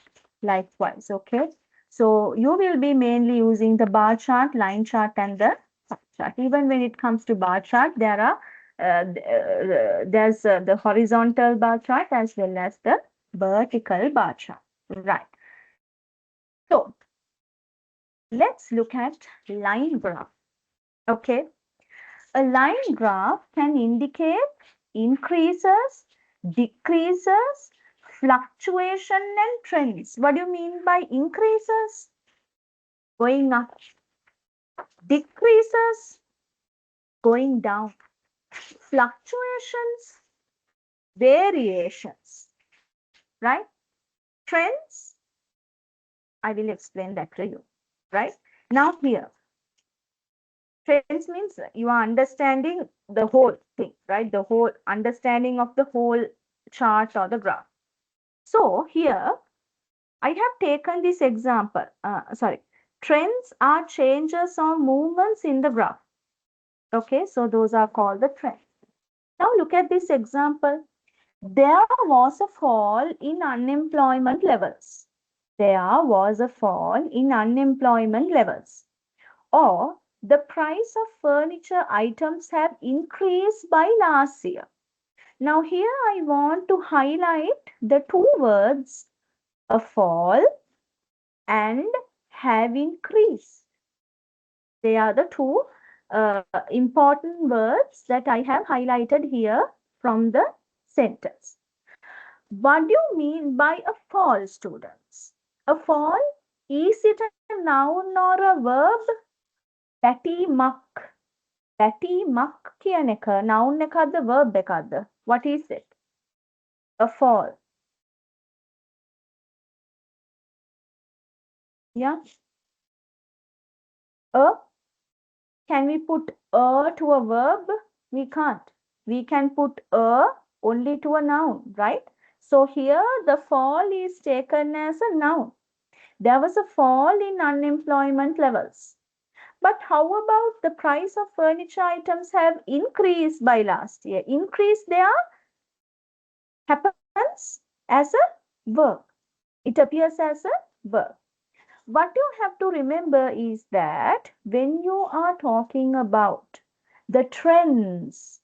likewise, okay? So you will be mainly using the bar chart, line chart, and the pie chart. Even when it comes to bar chart, there's the horizontal bar chart as well as the vertical bar chart, right? So let's look at line graph. Okay. A line graph can indicate increases, decreases, fluctuation and trends. What do you mean by increases? Going up. Decreases, going down. Fluctuations, variations. Right? Trends, I will explain that to you. Right? Now here, trends means you are understanding the whole thing, right? The whole understanding of the whole chart or the graph. So here I have taken this example. Trends are changes or movements in the graph. Okay, so those are called the trends. Now look at this example. There was a fall in unemployment levels. There was a fall in unemployment levels. Or the price of furniture items have increased by last year. Now here I want to highlight the two words, a fall and have increased. They are the two important words that I have highlighted here from the sentence. What do you mean by a fall, students? A fall, is it a noun or a verb? Batty muck. Batty muck කියන එක noun එකක්ද verb එකක්ද? What is it? A fall. Yeah. A, can we put a to a verb? We can't. We can put a only to a noun, right? So here the fall is taken as a noun. There was a fall in unemployment levels. But how about the price of furniture items have increased by last year? Increase there happens as a verb. It appears as a verb. What you have to remember is that when you are talking about the trends,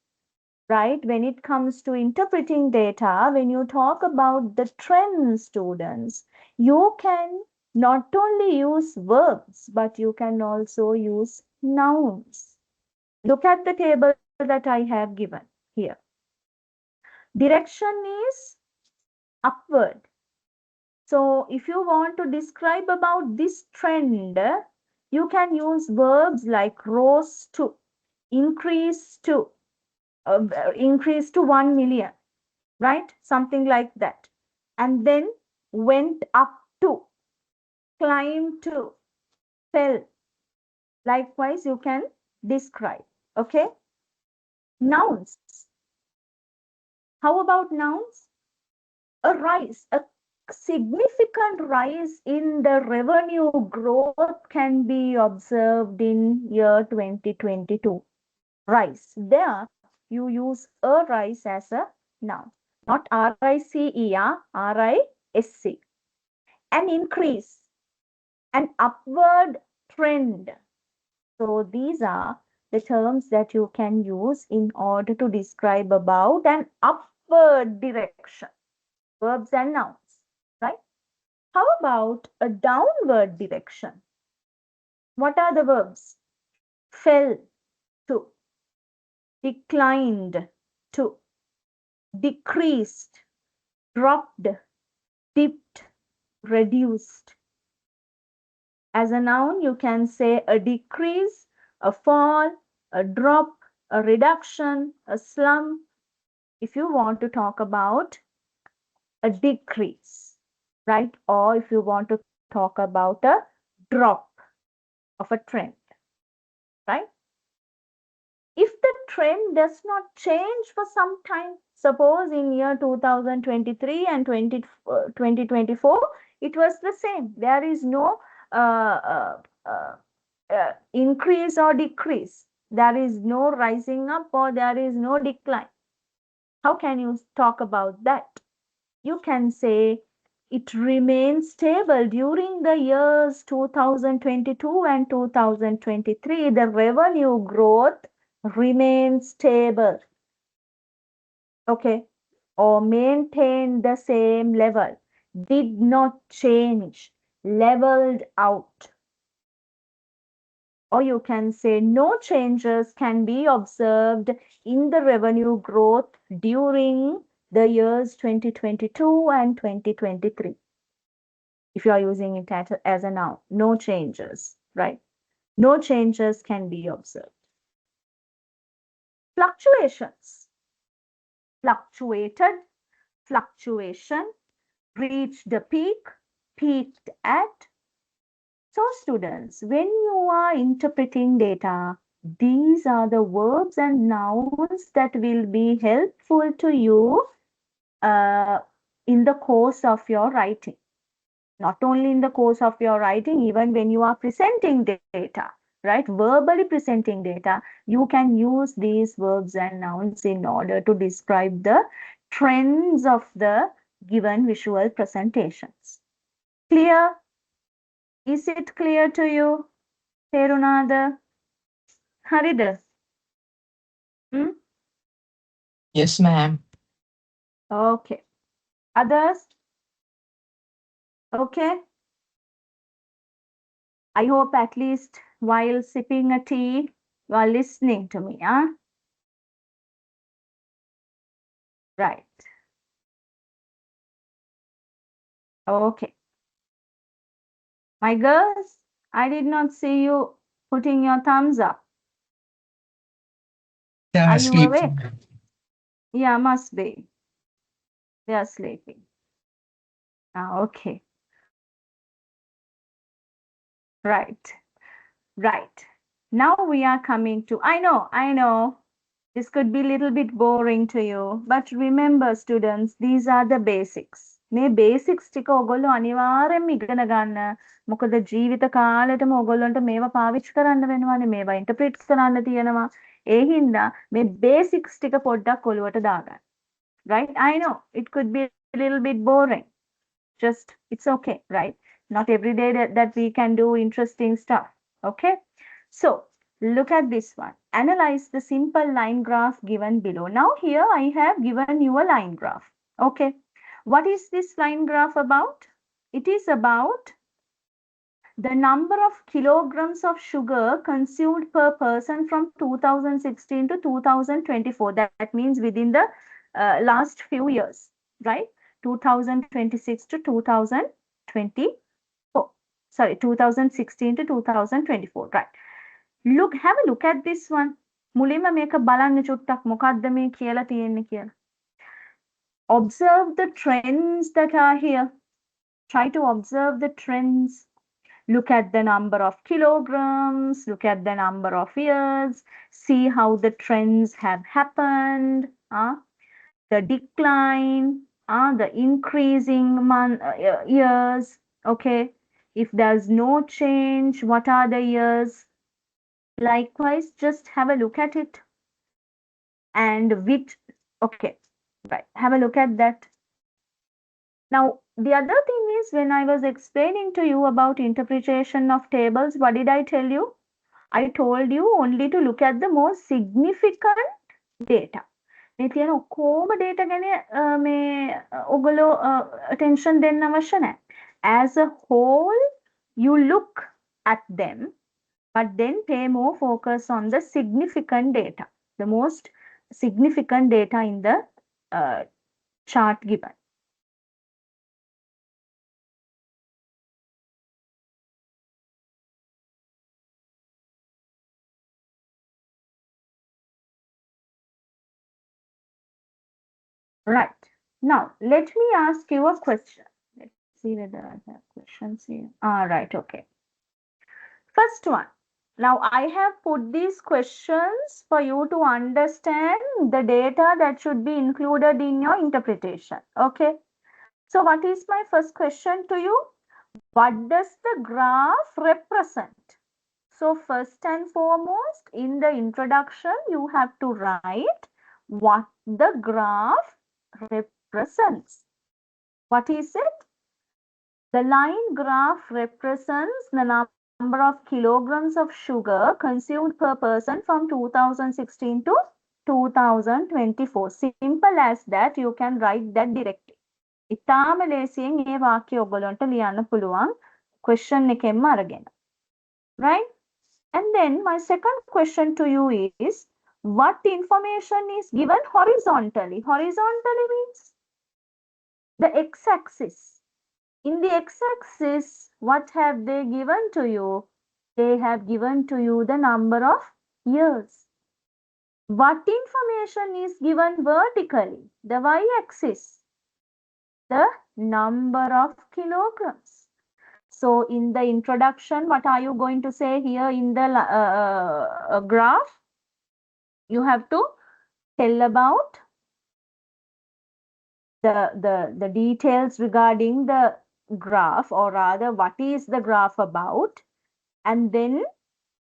right, when it comes to interpreting data, when you talk about the trends, students, you can not only use verbs, but you can also use nouns. Look at the table that I have given here. Direction is upward. So if you want to describe about this trend, you can use verbs like rose to, increase to, increase to 1 million, right? Something like that. And then went up to, climbed to, fell. Likewise, you can describe. Okay. Nouns. How about nouns? A rise, a significant rise in the revenue growth can be observed in year 2022. Rise. There, you use a rise as a noun, not R-I-C-E-R, R-I-S-C. An increase, an upward trend. So these are the terms that you can use in order to describe about an upward direction. Verbs and nouns, right? How about a downward direction? What are the verbs? Fell to, declined to, decreased, dropped, dipped, reduced. As a noun, you can say a decrease, a fall, a drop, a reduction, a slump. If you want to talk about a decrease, right? Or if you want to talk about a drop of a trend, right? If the trend does not change for some time, suppose in year 2023 and 2024, it was the same. There is no increase or decrease. There is no rising up or there is no decline. How can you talk about that? You can say it remains stable during the years 2022 and 2023. The revenue growth remains stable. Okay. Or maintained the same level. Did not change. Leveled out. Or you can say no changes can be observed in the revenue growth during the years 2022 and 2023. If you are using it as a noun, no changes, right? No changes can be observed. Fluctuations. Fluctuated, fluctuation, reached the peak, peaked at. So students, when you are interpreting data, these are the verbs and nouns that will be helpful to you in the course of your writing. Not only in the course of your writing, even when you are presenting data, right? Verbally presenting data, you can use these verbs and nouns in order to describe the trends of the given visual presentations. Clear? Is it clear to you? Terunada? Harida? Hmm? Yes, ma'am. Okay. Others? Okay. I hope at least while sipping a tea, you are listening to me, huh? Right. Okay. My girls, I did not see you putting your thumbs up. They Are are you awake? sleeping. Yeah, must be. They are sleeping. Ah, okay. Right. Right. Now we are coming to, I know, this could be a little bit boring to you, but remember, students, these are the basics. මේ basics ටික ඔයගොල්ලෝ අනිවාර්යෙන්ම ඉගෙන ගන්න. මොකද ජීවිත කාලෙටම ඔයගොල්ලන්ට මේවා පාවිච්චි කරන්න වෙනවානේ. මේවා ඉන්ටර්ප්‍රිට් කරන්න තියෙනවා. ඒ හින්දා මේ බේසික්ස් ටික පොඩ්ඩක් ඔලුවට දාගන්න. Right? I know it could be a little bit boring. Just it's okay, right? Not every day that we can do interesting stuff. Okay, so look at this one. Analyze the simple line graph given below. Now here I have given you a line graph. Okay, what is this line graph about? It is about the number of kilograms of sugar consumed per person from 2016 to 2024. That means within the last few years, right? 2026 to 2024. Sorry, 2016 to 2024, right? Look, have a look at this one. මුලින්ම මේක බලන්න චුට්ටක් මොකක්ද මේ කියලා තියෙන්නේ කියලා. Observe the trends that are here. Try to observe the trends. Look at the number of kilograms, look at the number of years, see how the trends have happened, the decline, the increasing years, okay? If there's no change, what are the years? Likewise, just have a look at it. And which, okay, right, have a look at that. Now, the other thing is when I was explaining to you about interpretation of tables, what did I tell you? I told you only to look at the most significant data. මේ තියෙන ඔක්කොම data ගැන මේ ඔයගොල්ලෝ attention දෙන්න අවශ්‍ය නැහැ. As a whole, you look at them, but then pay more focus on the significant data, the most significant data in the chart given. Right. Now, let me ask you a question. Let's see whether I have questions here. Right, okay. First one. Now, I have put these questions for you to understand the data that should be included in your interpretation. Okay. So, what is my first question to you? What does the graph represent? So, first and foremost, in the introduction, you have to write what the graph represents. What is it? The line graph represents the number of kilograms of sugar consumed per person from 2016 to 2024. Simple as that, you can write that directly. ඉතාම ලේසියෙන් මේ වාක්‍ය ඔයගොල්ලන්ට ලියන්න පුළුවන් question එකෙන්ම අරගෙන. Right? And then my second question to you is, what information is given horizontally? Horizontally means the x-axis. In the x-axis, what have they given to you? They have given to you the number of years. What information is given vertically? The y-axis. The number of kilograms. So in the introduction, what are you going to say here in the graph? You have to tell about the details regarding the graph, or rather what is the graph about, and then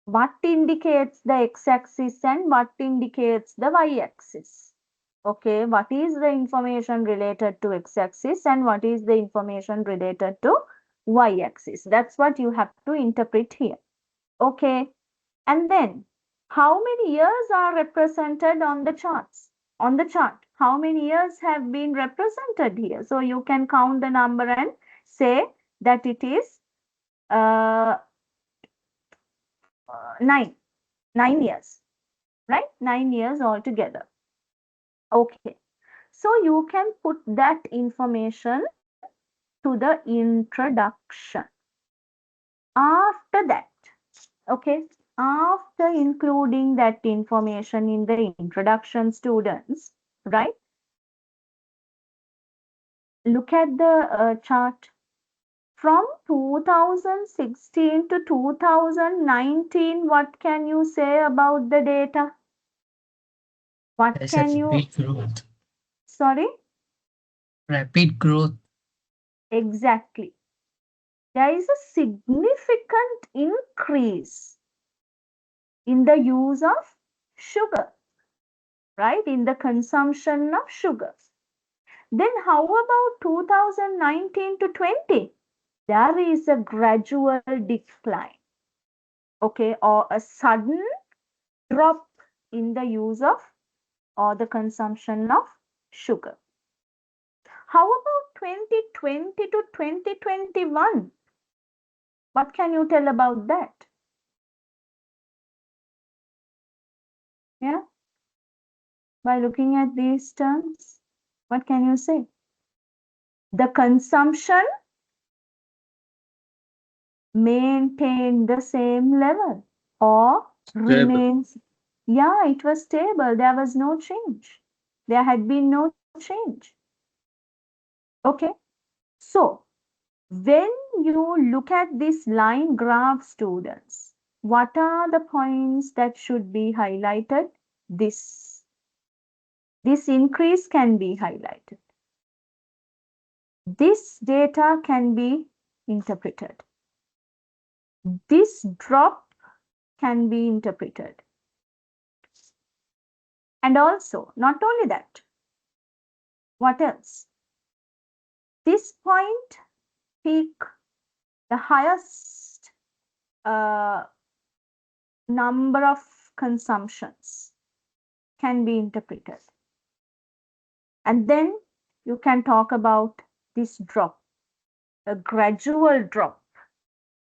what indicates the x-axis and what indicates the y-axis. Okay, what is the information related to x-axis and what is the information related to y-axis? That's what you have to interpret here. Okay, and then how many years are represented on the charts? on the chart. How many years have been represented here? So you can count the number and say that it is uh, 9 years, right? 9 years altogether. Okay. So you can put that information to the introduction. After that, okay, after including that information in the introduction, students, right? Look at the chart. From 2016 to 2019, what can you say about the data? What There's a can you, rapid growth. sorry? Rapid growth. Exactly. There is a significant increase in the use of sugar, right? In the consumption of sugar. Then how about 2019 to 20? There is a gradual decline, okay, or a sudden drop in the use of or the consumption of sugar. How about 2020 to 2021? What can you tell about that? Yeah, by looking at these terms, what can you say? The consumption maintained the same level or Stable. remains. Yeah, it was stable. There was no change. There had been no change. Okay. So when you look at this line graph, students, what are the points that should be highlighted? This increase can be highlighted. This data can be interpreted. This drop can be interpreted. And also, not only that, what else? This point peak, the highest number of consumptions can be interpreted. And then you can talk about this drop, a gradual drop,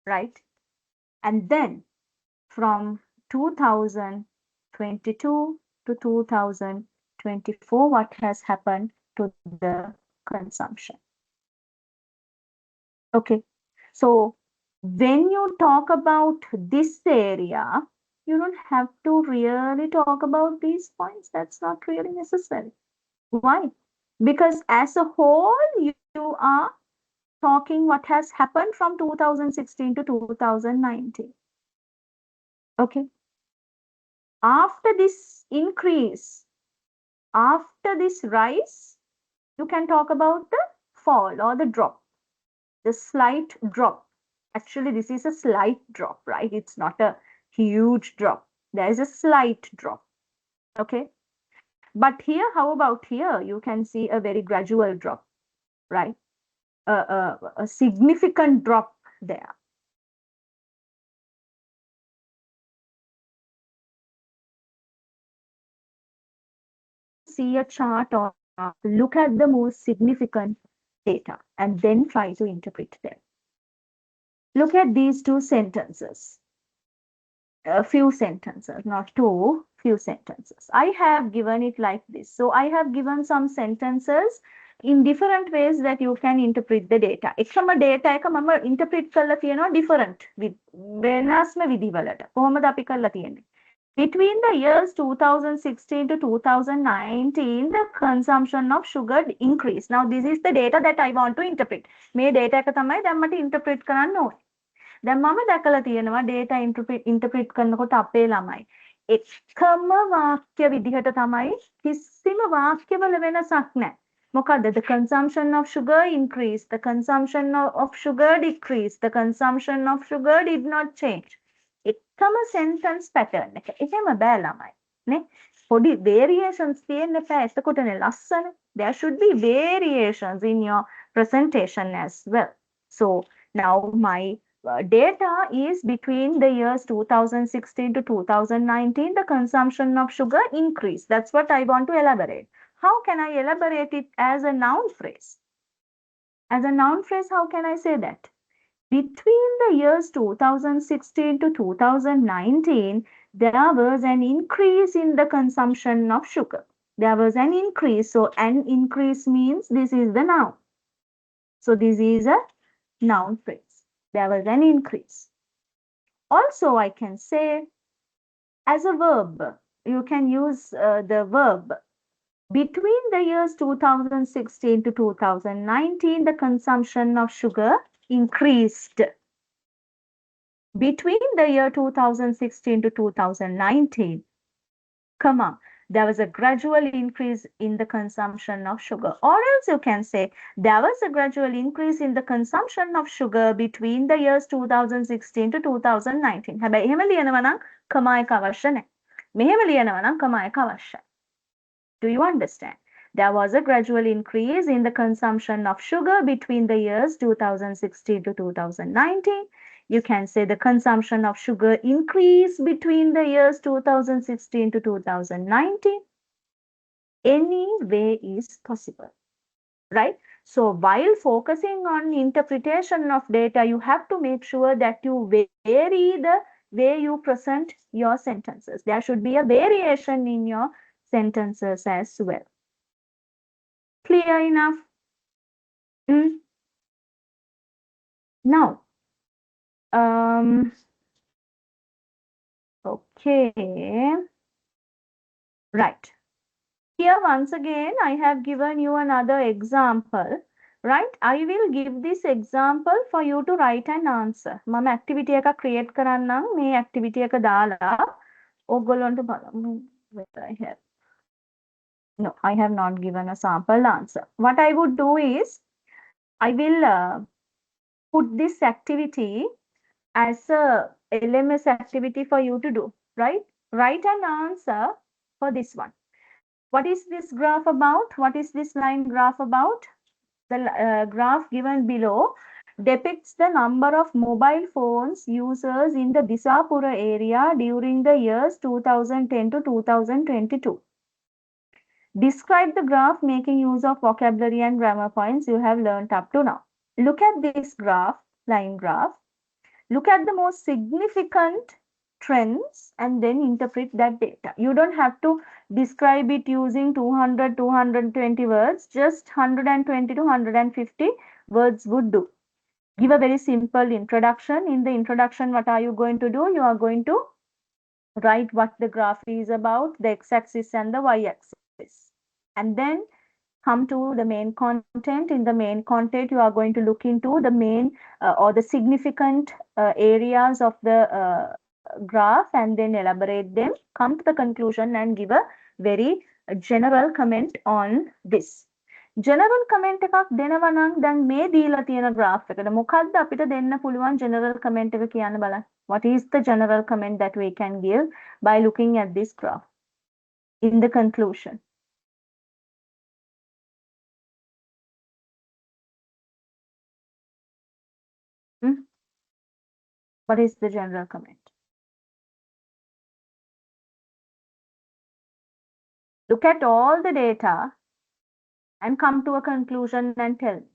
right? And then from 2022 to 2024, what has happened to the consumption? Okay, so when you talk about this area, you don't have to really talk about these points. That's not really necessary. Why? Because as a whole, you are talking what has happened from 2016 to 2019. Okay. After this increase, after this rise, you can talk about the fall or the drop, the slight drop. Actually, this is a slight drop, right? It's not a huge drop. There is a slight drop. Okay. But here, how about here? You can see a very gradual drop, right? A significant drop there. See a chart or look at the most significant data and then try to interpret them. Look at these two sentences, a few sentences, not two, few sentences. I have given it like this. So I have given some sentences in different ways that you can interpret the data. එකම data එක මම interpret කරලා තියෙනවා different වෙනස්ම විදිවලට. කොහොමද අපි කරලා තියෙන්නේ? Between the years 2016 to 2019, the consumption of sugar increased. Now, this is the data that I want to interpret. මේ data එක තමයි දැන් මට interpret කරන්න ඕනේ. දැන් මම දැකලා තියෙනවා data interpret කරනකොට අපේ ළමයි එකම වාක්‍ය විදිහට තමයි කිසිම වාක්‍යවල වෙනසක් නැහැ. මොකද්ද? The consumption of sugar increased, the consumption of sugar decreased, the consumption of sugar did not change. එකම sentence pattern එක. එහෙම බෑ ළමයි. නේ? පොඩි variations තියෙන්න එපා. එතකොටනේ ලස්සන. There should be variations in your presentation as well. So now my data is between the years 2016 to 2019, the consumption of sugar increased. That's what I want to elaborate. How can I elaborate it as a noun phrase? As a noun phrase, how can I say that? Between the years 2016 to 2019, there was an increase in the consumption of sugar. There was an increase. So, an increase means this is the noun. So, this is a noun phrase. There was an increase. Also, I can say as a verb, you can use the verb. Between the years 2016 to 2019, the consumption of sugar increased. Between the year 2016 to 2019, comma, there was a gradual increase in the consumption of sugar. Or else you can say there was a gradual increase in the consumption of sugar between the years 2016 to 2019. හැබැයි එහෙම ලියනවා නම් කමා එක අවශ්‍ය නැහැ. මෙහෙම ලියනවා නම් කමා එක අවශ්‍යයි. Do you understand? There was a gradual increase in the consumption of sugar between the years 2016 to 2019. You can say the consumption of sugar increased between the years 2016 to 2019. Any way is possible, right? So while focusing on interpretation of data, you have to make sure that you vary the way you present your sentences. There should be a variation in your sentences as well. Clear enough? Now, okay, right. Here once again, I have given you another example, right? I will give this example for you to write an answer. මම activity එක create කරන්නම්. මේ activity එක දාලා ඔයගොල්ලන්ට බලමු whether I have. No, I have not given a sample answer. What I would do is, I will put this activity as a LMS activity for you to do, right? Write an answer for this one. What is this graph about? What is this line graph about? The graph given below depicts the number of mobile phones users in the Disapura area during the years 2010 to 2022. Describe the graph making use of vocabulary and grammar points you have learned up to now. Look at this graph, line graph. Look at the most significant trends and then interpret that data. You don't have to describe it using 200, 220 words. Just 120 to 150 words would do. Give a very simple introduction. In the introduction, what are you going to do? You are going to write what the graph is about, the x-axis and the y-axis. And then come to the main content. In the main content, you are going to look into the main or the significant areas of the graph and then elaborate them, come to the conclusion and give a very general comment on this. General comment එකක් දෙනවා නම් දැන් මේ දීලා තියෙන graph එකට මොකද්ද අපිට දෙන්න පුළුවන් general comment එක කියන්න බලන්න. What is the general comment that we can give by looking at this graph in the conclusion? What is the general comment? Look at all the data and come to a conclusion and tell me.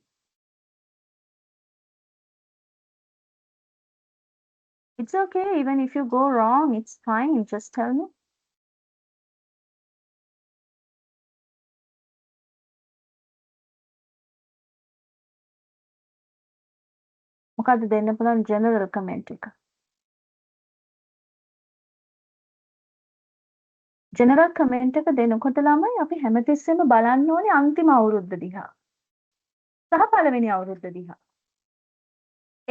It's okay, even if you go wrong, it's fine, just tell me. මොකද්ද දෙන්න පුළුවන් general comment එක? general comment එක දෙනකොට ළමයි අපි හැමතිස්සෙම බලන්න ඕනේ අන්තිම අවුරුද්ද දිහා. සහ පළවෙනි අවුරුද්ද දිහා.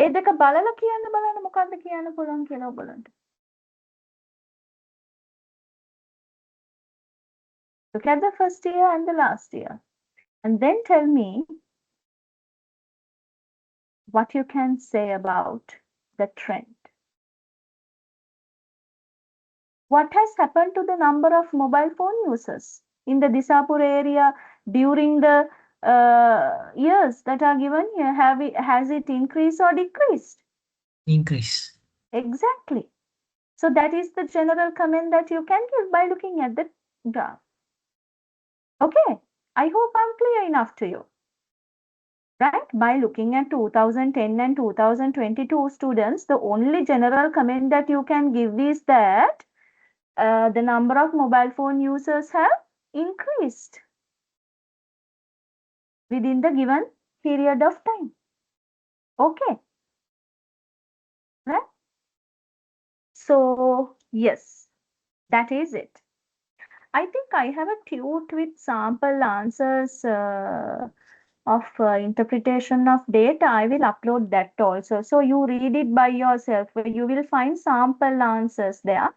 ඒ දෙක බලලා කියන්න බලන්න මොකද්ද කියන්න පුළුවන් කියලා ඔයගොල්ලන්ට. Look at the first year and the last year. And then tell me what you can say about the trend. What has happened to the number of mobile phone users in the Disapur area during the years that are given here? Has it increased or decreased? Increase. Exactly. So that is the general comment that you can give by looking at the graph. Okay, I hope I'm clear enough to you. Right? By looking at 2010 and 2022 students, the only general comment that you can give is that the number of mobile phone users have increased within the given period of time. Okay, right? So, yes, that is it. I think I have a tute with sample answers of interpretation of data. I will upload that also. So you read it by yourself. You will find sample answers there.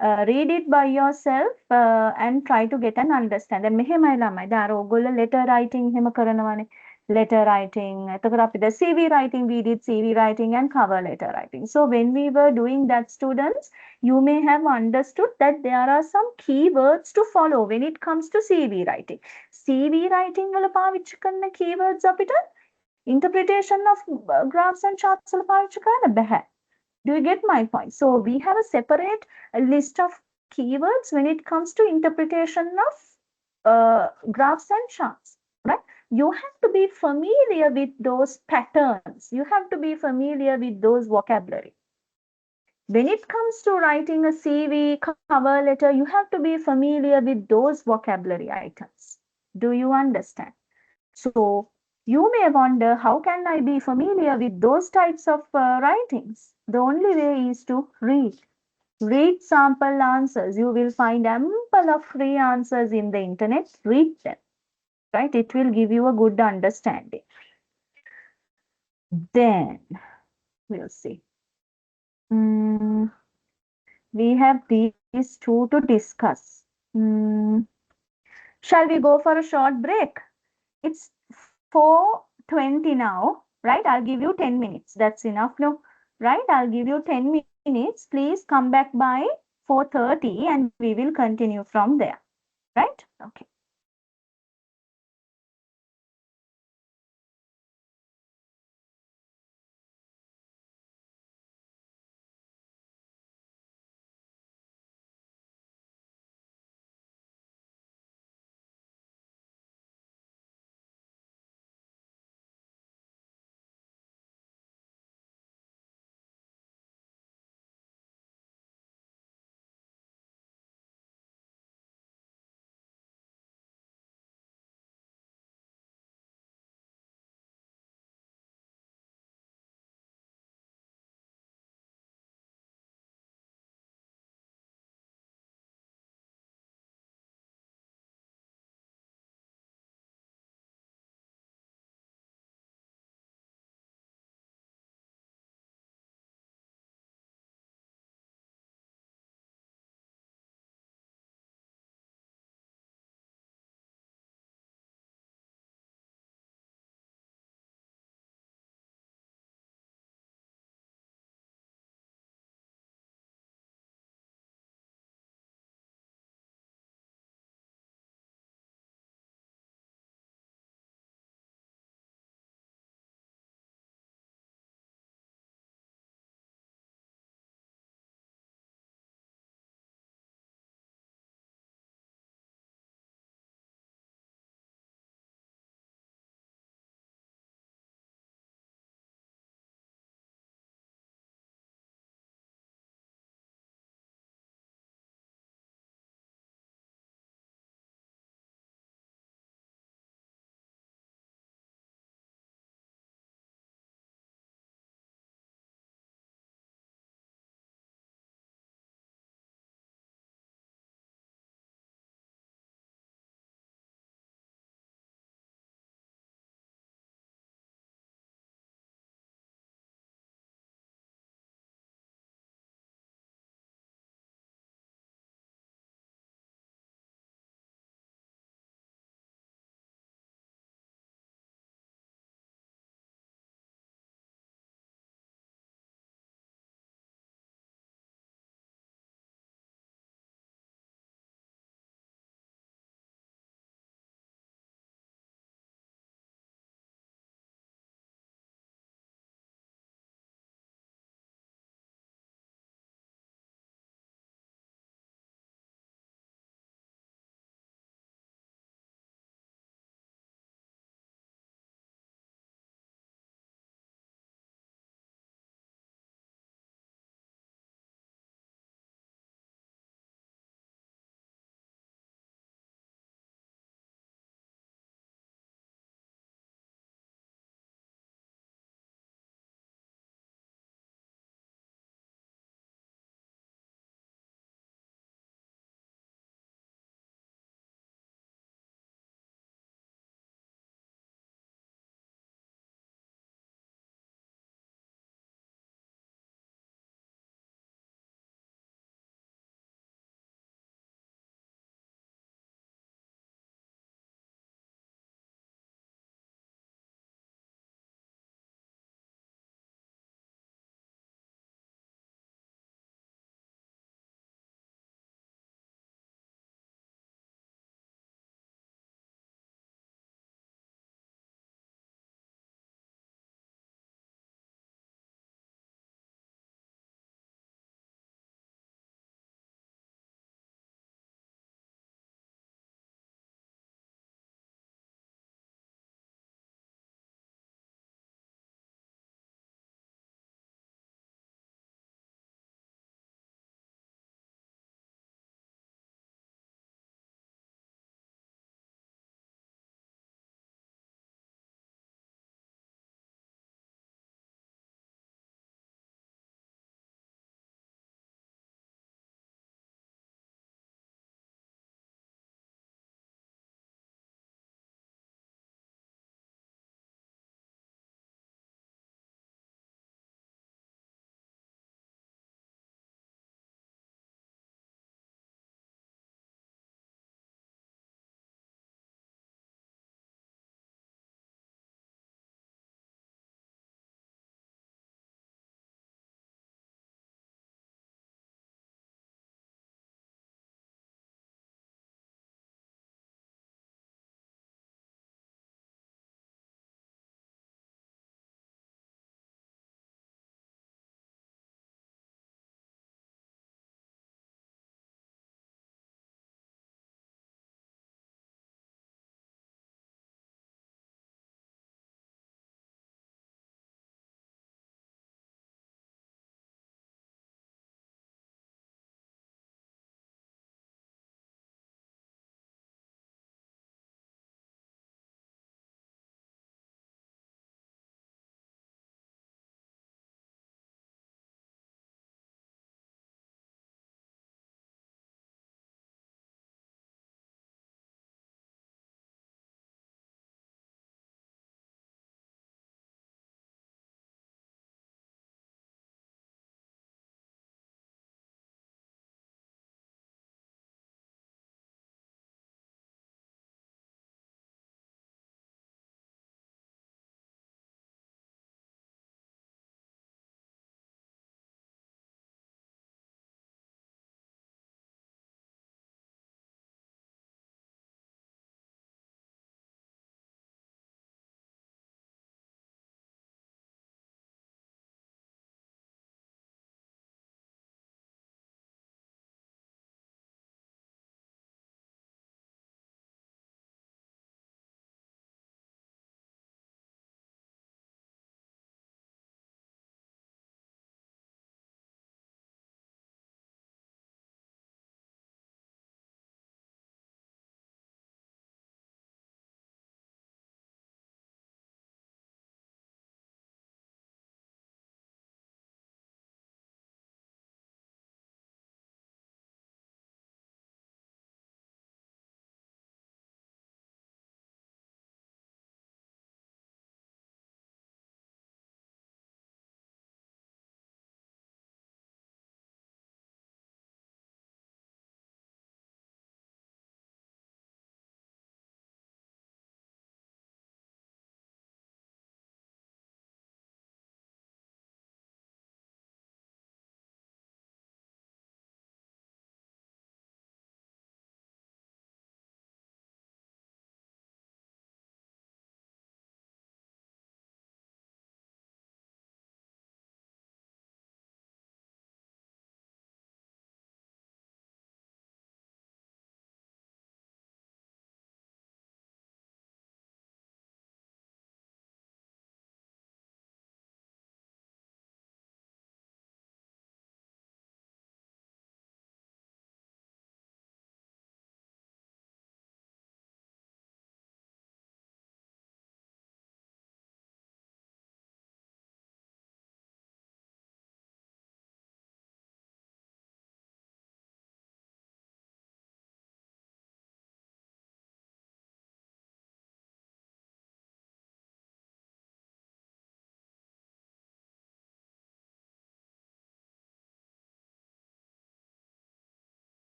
Read it by yourself and try to get an understanding. මෙහෙමයි ළමයි. දැන් අර ඕගොල්ලෝ letter writing එහෙම කරනවානේ. Letter writing. එතකොට අපි ද CV writing, we did CV writing and cover letter writing. So when we were doing that, students, you may have understood that there are some keywords to follow when it comes to CV writing. CV writing වල පාවිච්චි කරන keywords අපිට interpretation of graphs and charts වල පාවිච්චි කරන්න බෑ. Do you get my point? So we have a separate list of keywords when it comes to interpretation of graphs and charts, right? You have to be familiar with those patterns. You have to be familiar with those vocabulary. When it comes to writing a CV, cover letter, you have to be familiar with those vocabulary items. Do you understand? So you may wonder, how can I be familiar with those types of writings? The only way is to read. Read sample answers. You will find ample of free answers in the internet. Read them, right? It will give you a good understanding. Then we'll see. We have these two to discuss. Shall we go for a short break? It's 4:20 now, right? I'll give you 10 minutes. That's enough, no? Right? I'll give you 10 minutes. Please come back by 4:30 and we will continue from there. Right? Okay.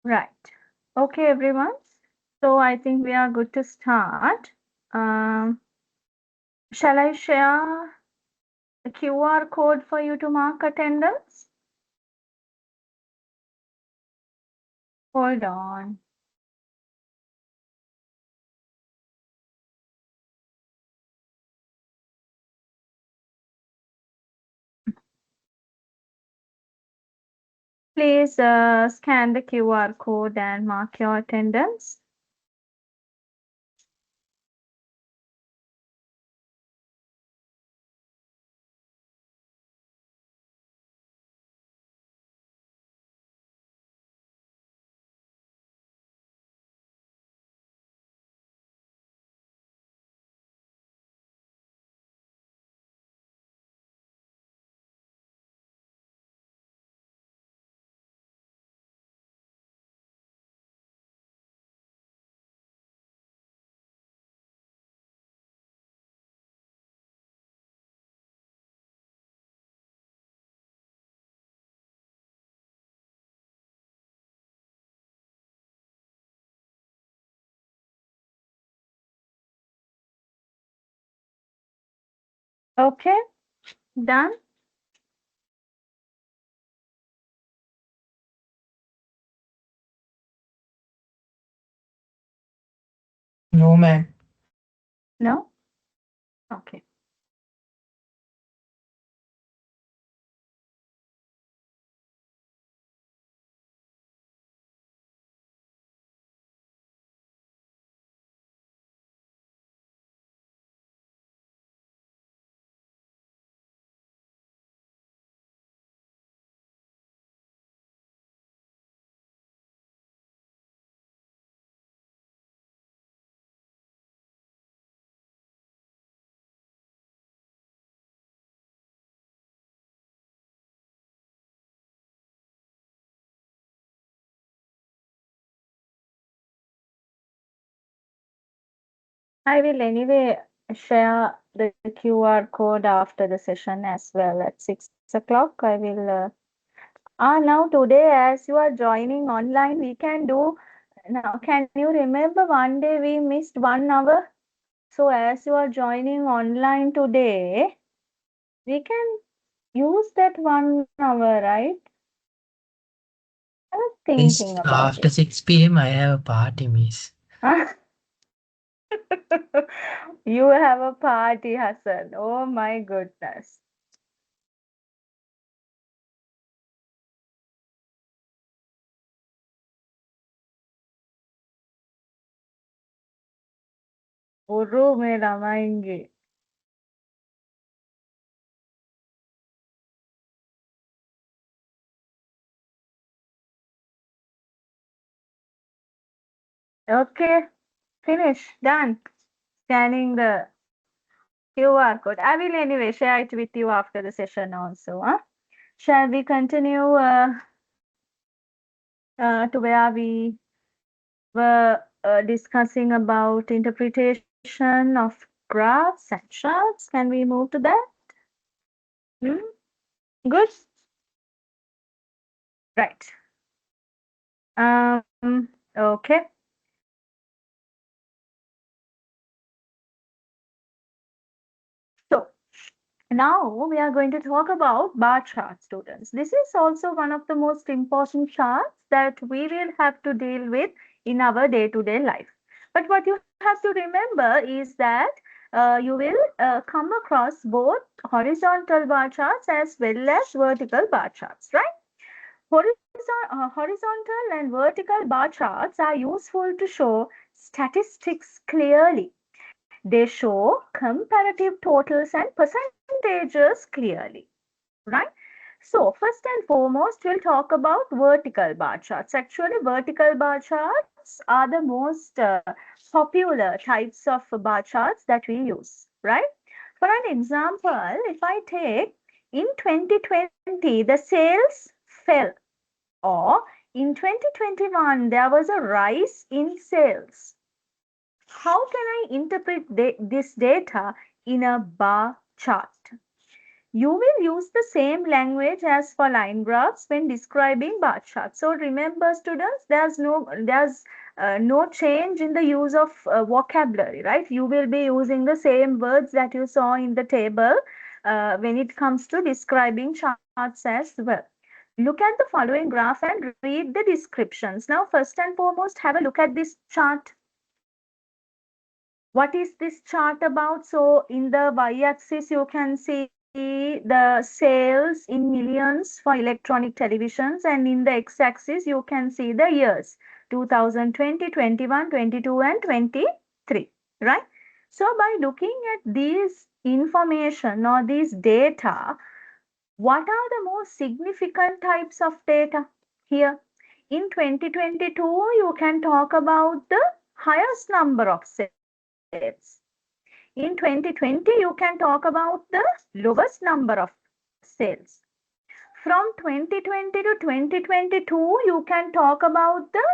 Right. Okay, everyone. So I think we are good to start. Um, shall I share the QR code for you to mark attendance? Hold on. Please scan the QR code and mark your attendance. Okay, done. No, ma'am. No? Okay. I will anyway share the QR code after the session as well at 6 o'clock. I will. Now today, as you are joining online, we can do. Now, can you remember one day we missed 1 hour? So, as you are joining online today, we can use that 1 hour, right? I was thinking Miss, about after it. 6 p.m. I have a party, miss. You have a party, Hassan. Oh my goodness. गुरु में रमाएंगे. Okay, finish, done. Scanning the QR code. I will anyway share it with you after the session also. Huh? Shall we continue to where we were discussing about interpretation of graphs and charts? Can we move to that? Hmm? Good. Right. Okay. So now we are going to talk about bar chart, students. This is also one of the most important charts that we will have to deal with in our day-to-day life. But what you have to remember is that you will come across both horizontal bar charts as well as vertical bar charts, right? Horizontal and vertical bar charts are useful to show statistics clearly. They show comparative totals and percentages clearly, right? So, first and foremost, we'll talk about vertical bar charts. Actually, vertical bar charts are the most popular types of bar charts that we use, right? For an example, if I take in 2020, the sales fell, or in 2021, there was a rise in sales. How can I interpret this data in a bar chart? you will use the same language as for line graphs when describing bar charts. So remember, students, there's no change in the use of vocabulary, right? You will be using the same words that you saw in the table when it comes to describing charts as well. Look at the following graph and read the descriptions. Now, first and foremost, have a look at this chart. What is this chart about? So in the y-axis, you can see the sales in millions for electronic televisions, and in the x-axis, you can see the years 2020, 21, 22, and 23, right? So by looking at these information or these data, what are the most significant types of data here? In 2022, you can talk about the highest number of sales. In 2020, you can talk about the lowest number of sales. From 2020 to 2022, you can talk about the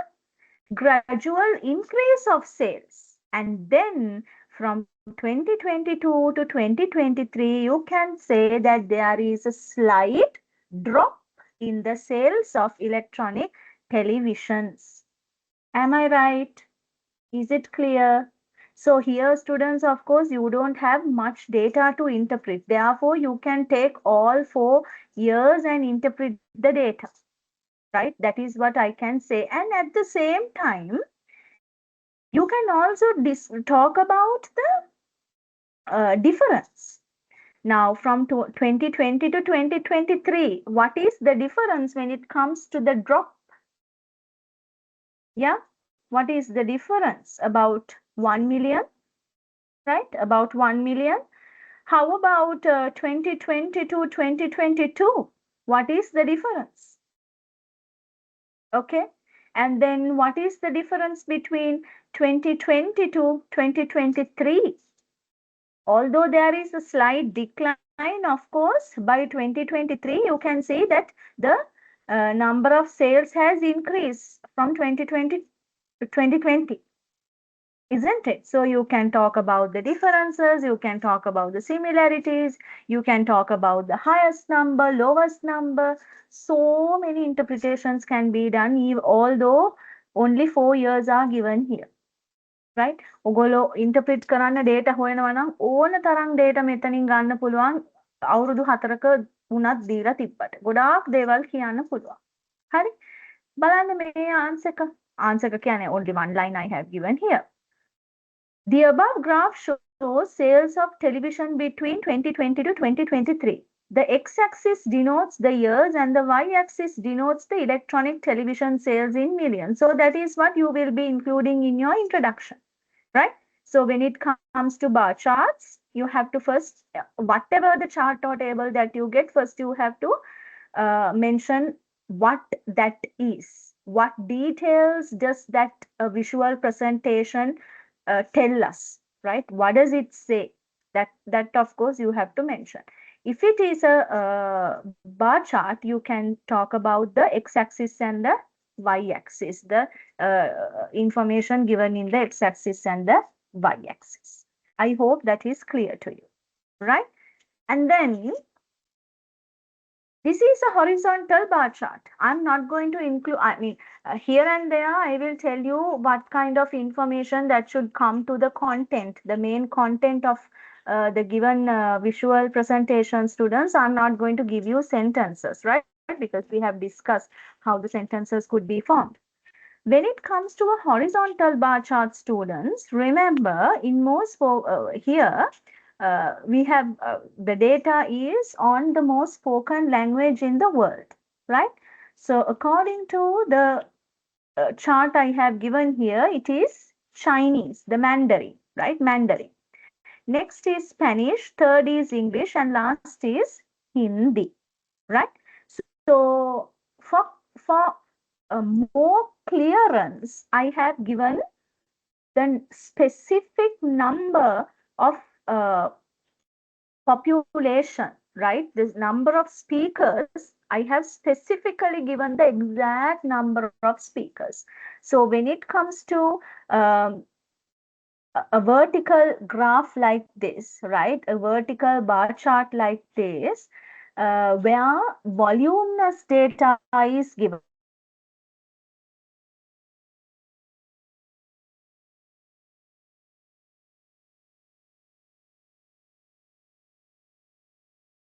gradual increase of sales. And then from 2022 to 2023, you can say that there is a slight drop in the sales of electronic televisions. Am I right? Is it clear? So here, students, of course, you don't have much data to interpret. Therefore, you can take all 4 years and interpret the data, right? That is what I can say. And at the same time, you can also talk about the difference. Now, from 2020 to 2023, what is the difference when it comes to the drop? Yeah, what is the difference? About 1 million, right? About 1 million. How about 2020 to 2022? What is the difference? Okay. And then what is the difference between 2020 to 2023? Although there is a slight decline, of course, by 2023, you can see that the number of sales has increased from 2020 to 2020. Isn't it? So you can talk about the differences, you can talk about the similarities, you can talk about the highest number, lowest number. So many interpretations can be done, although only 4 years are given here. right? ඔගොල්ලෝ interpret කරන්න data හොයනවා නම් ඕන තරම් data මෙතනින් ගන්න පුළුවන් අවුරුදු 4ක වුණත් දීලා තිබ්බට. ගොඩාක් දේවල් කියන්න පුළුවන්. හරි? බලන්න මේ answer එක කියන්නේ only one line I have given here. The above graph shows sales of television between 2020 to 2023. The x-axis denotes the years and the y-axis denotes the electronic television sales in millions. So that is what you will be including in your introduction, right? So when it comes to bar charts, you have to first, whatever the chart or table that you get, first you have to mention what that is. What details does that visual presentation tell us, right? What does it say? That of course you have to mention. If it is a bar chart, you can talk about the x-axis and the y-axis, the information given in the x-axis and the y-axis. I hope that is clear to you, right? And then this is a horizontal bar chart. I'm not going to include, here and there, I will tell you what kind of information that should come to the content, the main content of the given visual presentation. Students, I'm not going to give you sentences, right? Because we have discussed how the sentences could be formed. When it comes to a horizontal bar chart, students, remember in most here, we have the data is on the most spoken language in the world, right? So according to the chart I have given here, it is Chinese, the Mandarin, right? Mandarin. Next is Spanish, third is English, and last is Hindi, right? So for more clearance, I have given the specific number of population, right? This number of speakers, I have specifically given the exact number of speakers. So when it comes to a vertical graph like this, right? A vertical bar chart like this, where voluminous data is given.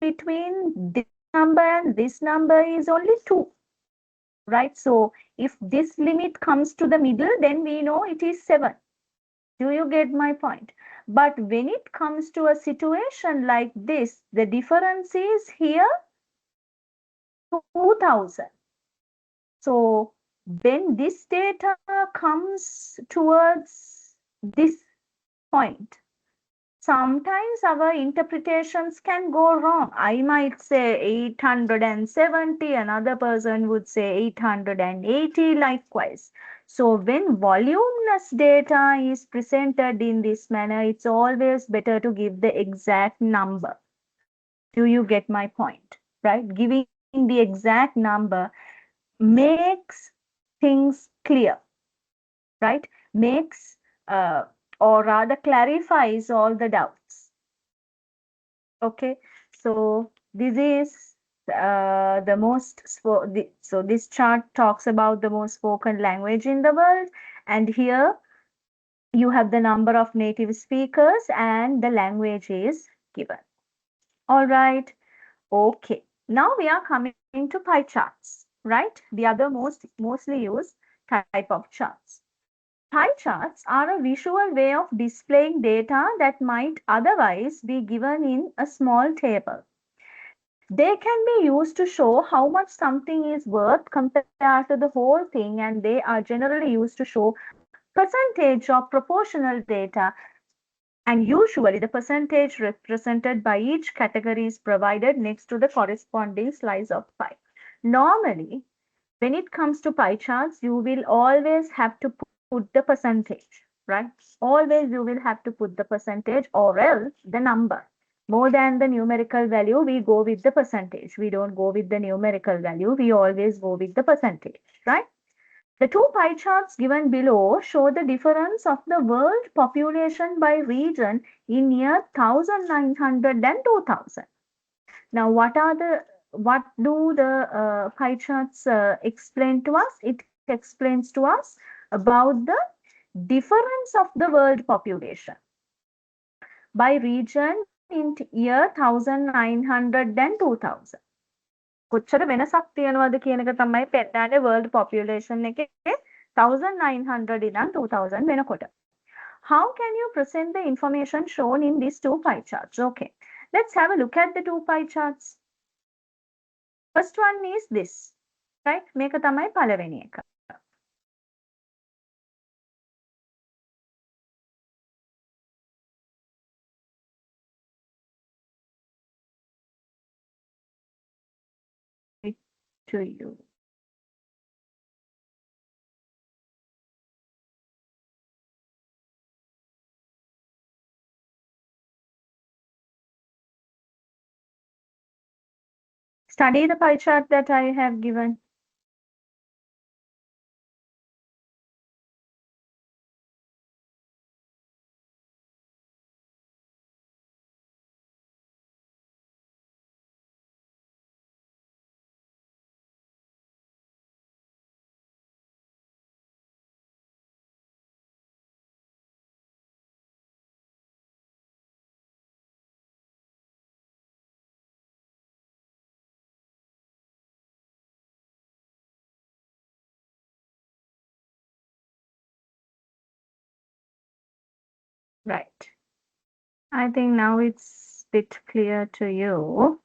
Between this number and this number is only 2, right? So if this limit comes to the middle, then we know it is 7. Do you get my point? But when it comes to a situation like this, the difference is here 2000. So when this data comes towards this point, sometimes our interpretations can go wrong. I might say 870, another person would say 880, likewise. So when voluminous data is presented in this manner, it's always better to give the exact number. Do you get my point? Right? Giving the exact number makes things clear, right? Makes or rather clarifies all the doubts. Okay, so this is the so this chart talks about the most spoken language in the world, and here you have the number of native speakers and the language is given. All right, okay. Now we are coming to pie charts, right? The other mostly used type of charts. Pie charts are a visual way of displaying data that might otherwise be given in a small table. They can be used to show how much something is worth compared to the whole thing, and they are generally used to show percentage or proportional data, and usually the percentage represented by each category is provided next to the corresponding slice of pie. Normally, when it comes to pie charts, you will always have to put the percentage, right? Always you will have to put the percentage or else the number. More than the numerical value, we go with the percentage. We don't go with the numerical value. We always go with the percentage, right? The two pie charts given below show the difference of the world population by region in year 1900 and 2000. Now, what do the pie charts explain to us? It explains to us about the difference of the world population by region in year 1900 and 2000. කොච්චර වෙනසක් තියෙනවද කියන එක තමයි පෙන්නන්නේ world population එකේ 1900 ඉඳන් 2000 වෙනකොට. How can you present the information shown in these two pie charts? Okay, let's have a look at the two pie charts. First one is this, right? මේක තමයි පළවෙනි එක. To you. Study the pie chart that I have given. Right. I think now it's a bit clear to you.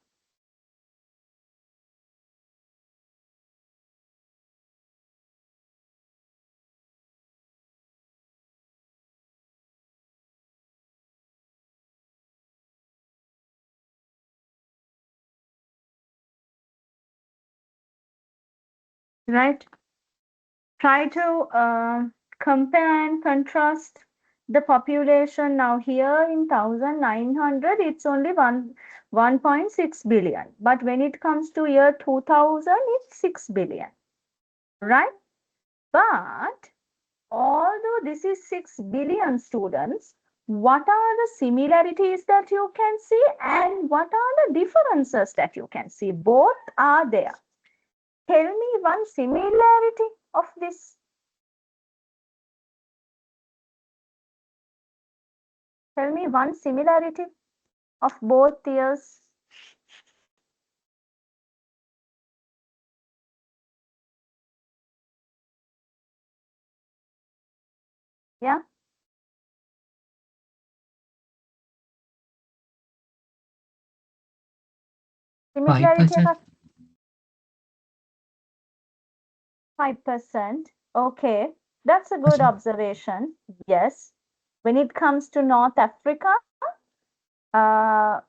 Right? Try to compare and contrast the population now here in 1900, it's only 1.6 billion. But when it comes to year 2000, it's 6 billion, right? But although this is 6 billion students, what are the similarities that you can see and what are the differences that you can see? Both are there. Tell me one similarity of this. Tell me one similarity of both years. Yeah. Similarity 5%. 5%. Okay, that's a good observation. Yes. When it comes to North Africa, uh,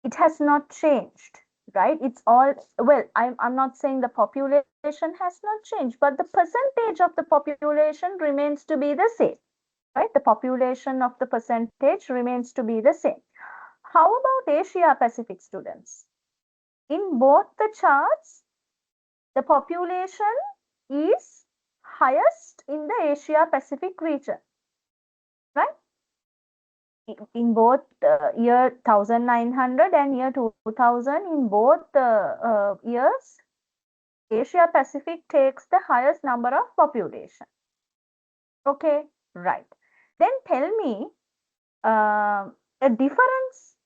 it has not changed, right? It's all, well, I'm not saying the population has not changed, but the percentage of the population remains to be the same, right? The population of the percentage remains to be the same. How about Asia Pacific students? In both the charts, the population is highest in the Asia Pacific region, right? In both year 1900 and year 2000, in both years, Asia Pacific takes the highest number of population. Okay, right. Then tell me a difference.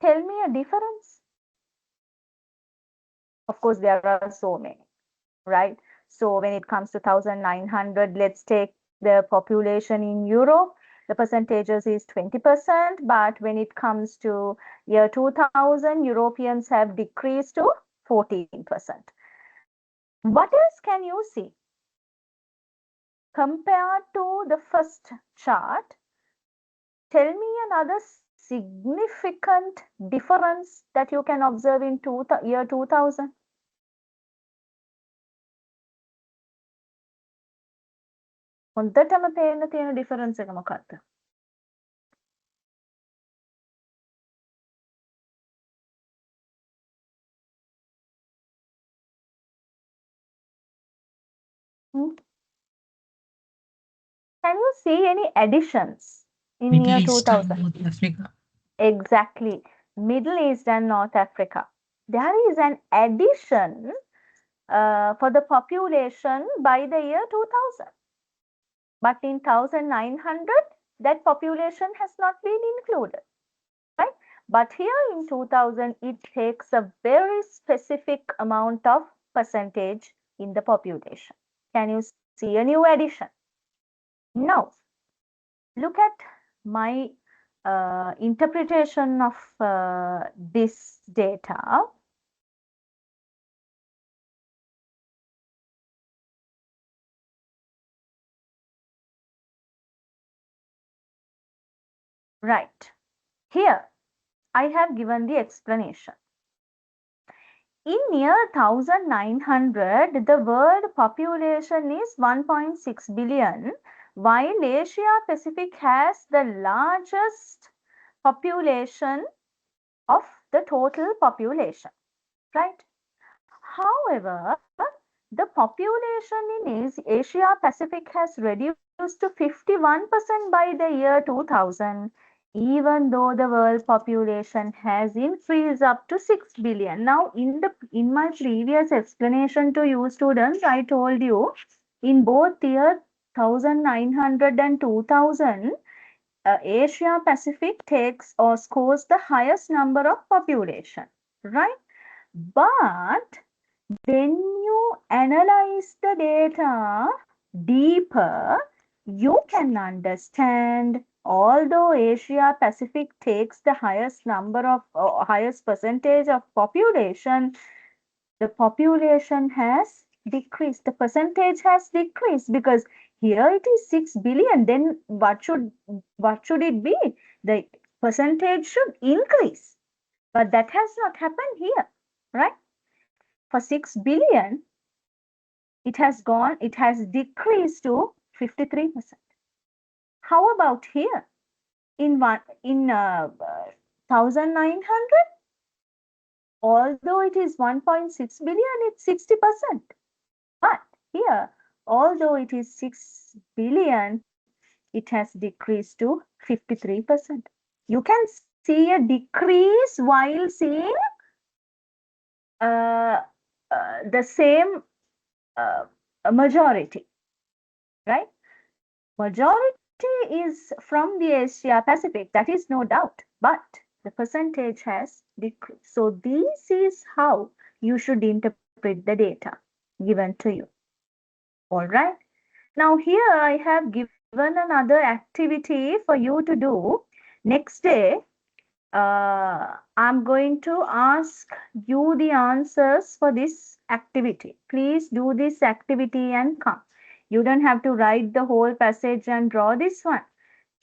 Tell me a difference. Of course, there are so many, right? So when it comes to 1900, let's take the population in Europe. The percentages is 20%, but when it comes to year 2000, Europeans have decreased to 14%. What else can you see? Compared to the first chart, tell me another significant difference that you can observe in year 2000. හොඳටම පේන්න තියෙන difference එක මොකක්ද? Hmm? Can you see any additions in Middle year East and 2000? North Africa. Exactly. Middle East and North Africa. There is an addition for the population by the year 2000. But in 1900, that population has not been included, right? But here in 2000, it takes a very specific amount of percentage in the population. Can you see a new addition? Now, look at my interpretation of this data. Right. Here, I have given the explanation. In year 1900, the world population is 1.6 billion, while Asia Pacific has the largest population of the total population, right? However, the population in Asia Pacific has reduced to 51% by the year 2000, even though the world population has increased up to 6 billion. Now, in my previous explanation to you students, I told you in both year 1900 and 2000, Asia Pacific takes or scores the highest number of population, right? But when you analyze the data deeper, you can understand although Asia Pacific takes the highest number of highest percentage of population, the population has decreased. The percentage has decreased because here it is 6 billion. Then what should it be? The percentage should increase. But that has not happened here, right? For 6 billion, it has decreased to 53%. How about here? In 1900, although it is 1.6 billion, it's 60%. But here, although it is 6 billion, it has decreased to 53%. You can see a decrease while seeing uh, the same uh, majority, right? Majority is from the Asia Pacific, that is no doubt, but the percentage has decreased. So this is how you should interpret the data given to you. All right. Now here I have given another activity for you to do. Next day, I'm going to ask you the answers for this activity. Please do this activity and come. You don't have to write the whole passage and draw this one.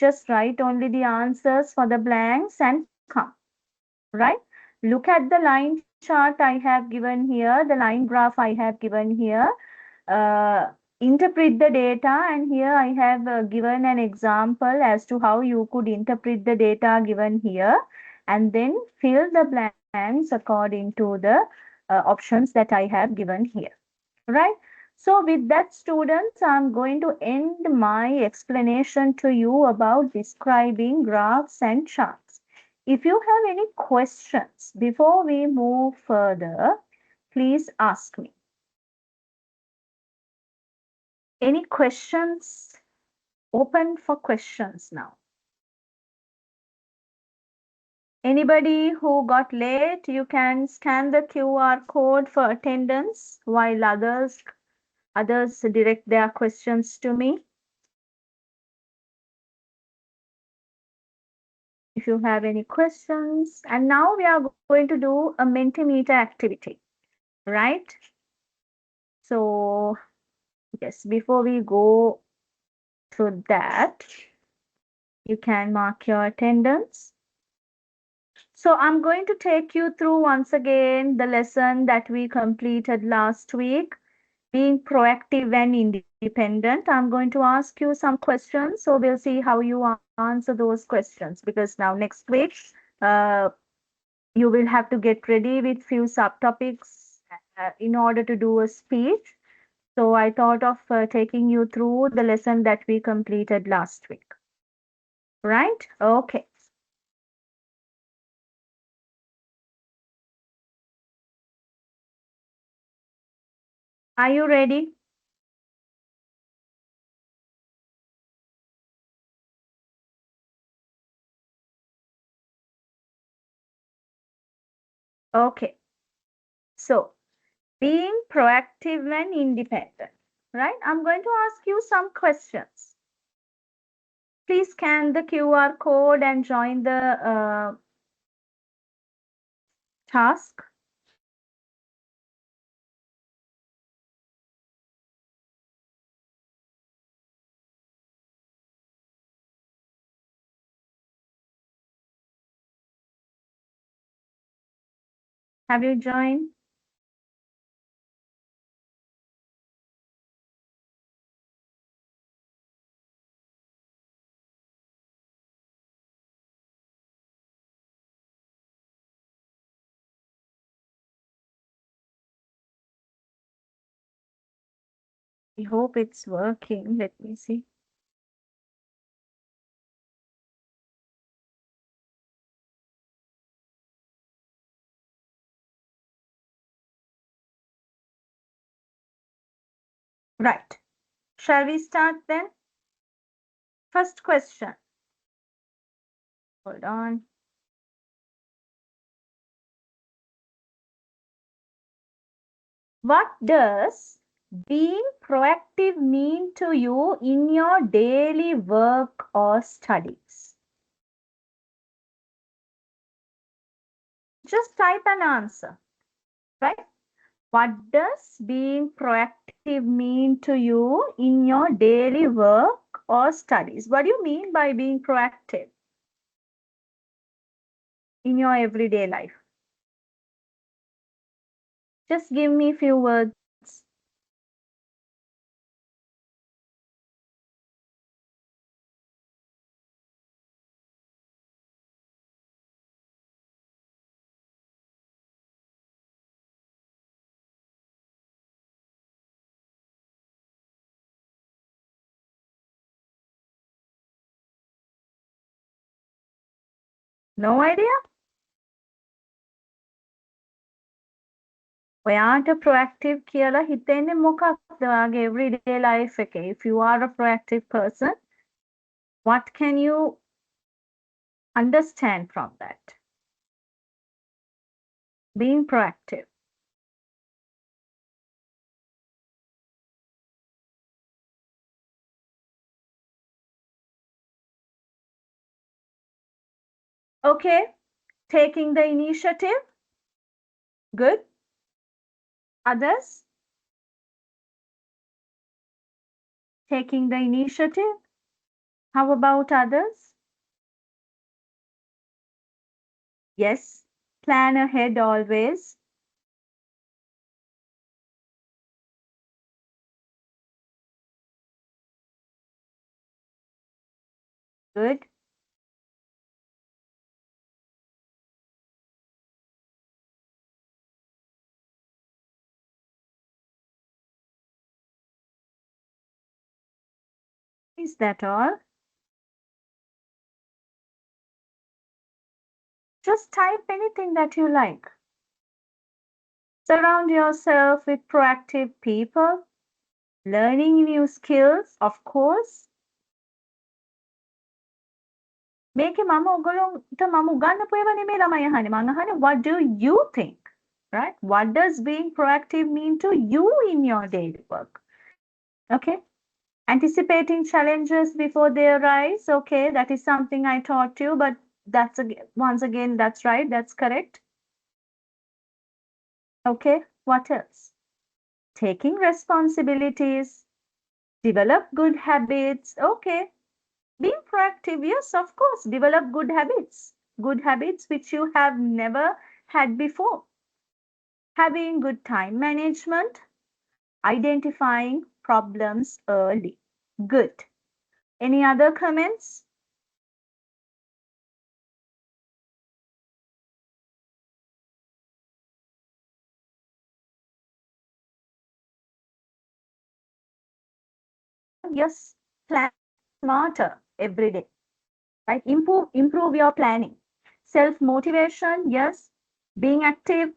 Just write only the answers for the blanks and come. Right? Look at the line chart I have given here, the line graph I have given here. Uh, Interpret the data, and here I have given an example as to how you could interpret the data given here, and then fill the blanks according to the options that I have given here, right? So with that, students, I'm going to end my explanation to you about describing graphs and charts. If you have any questions before we move further, please ask me. Any questions? Open for questions now. Anybody who got late, you can scan the QR code for attendance while others direct their questions to me. If you have any questions. And now we are going to do a Mentimeter activity, right? So yes, before we go to that, you can mark your attendance. So I'm going to take you through once again the lesson that we completed last week, being proactive and independent. I'm going to ask you some questions. So we'll see how you answer those questions, because now next week, uh, you will have to get ready with few subtopics in order to do a speech. So I thought of taking you through the lesson that we completed last week. Right? Okay. Are you ready? Okay. So being proactive and independent, right? I'm going to ask you some questions. Please scan the QR code and join the task. Have you joined? I hope it's working. Let me see. Right. Shall we start then? First question. Hold on. What does being proactive mean to you in your daily work or studies? Just type an answer, right? What does being proactive mean to you in your daily work or studies? What do you mean by being proactive in your everyday life? Just give me a few words. No idea? ඔයාට proactive කියලා හිතෙන්නේ මොකක්ද ඔයාගේ everyday life එකේ? If you are a proactive person, what can you understand from that? Being proactive. Okay, taking the initiative. Good. Others? Taking the initiative. How about others? Yes, plan ahead always. Good. Is that all? Just type anything that you like. Surround yourself with proactive people, learning new skills, of course. මේකේ මම ඔයගොල්ලන්ට මම උගන්වපු ඒවා නෙමෙයි ළමයි අහන්නේ. මම අහන්නේ what do you think? Right? What does being proactive mean to you in your daily work? Okay? Anticipating challenges before they arise. Okay, that is something I taught you, but that's again, once again, that's right, that's correct. Okay, what else? Taking responsibilities, develop good habits. Okay, being proactive, yes, of course, develop good habits which you have never had before. Having good time management, identifying problems early. Good. Any other comments? Yes, plan smarter every day, right? Improve your planning. Self motivation, yes. Being active,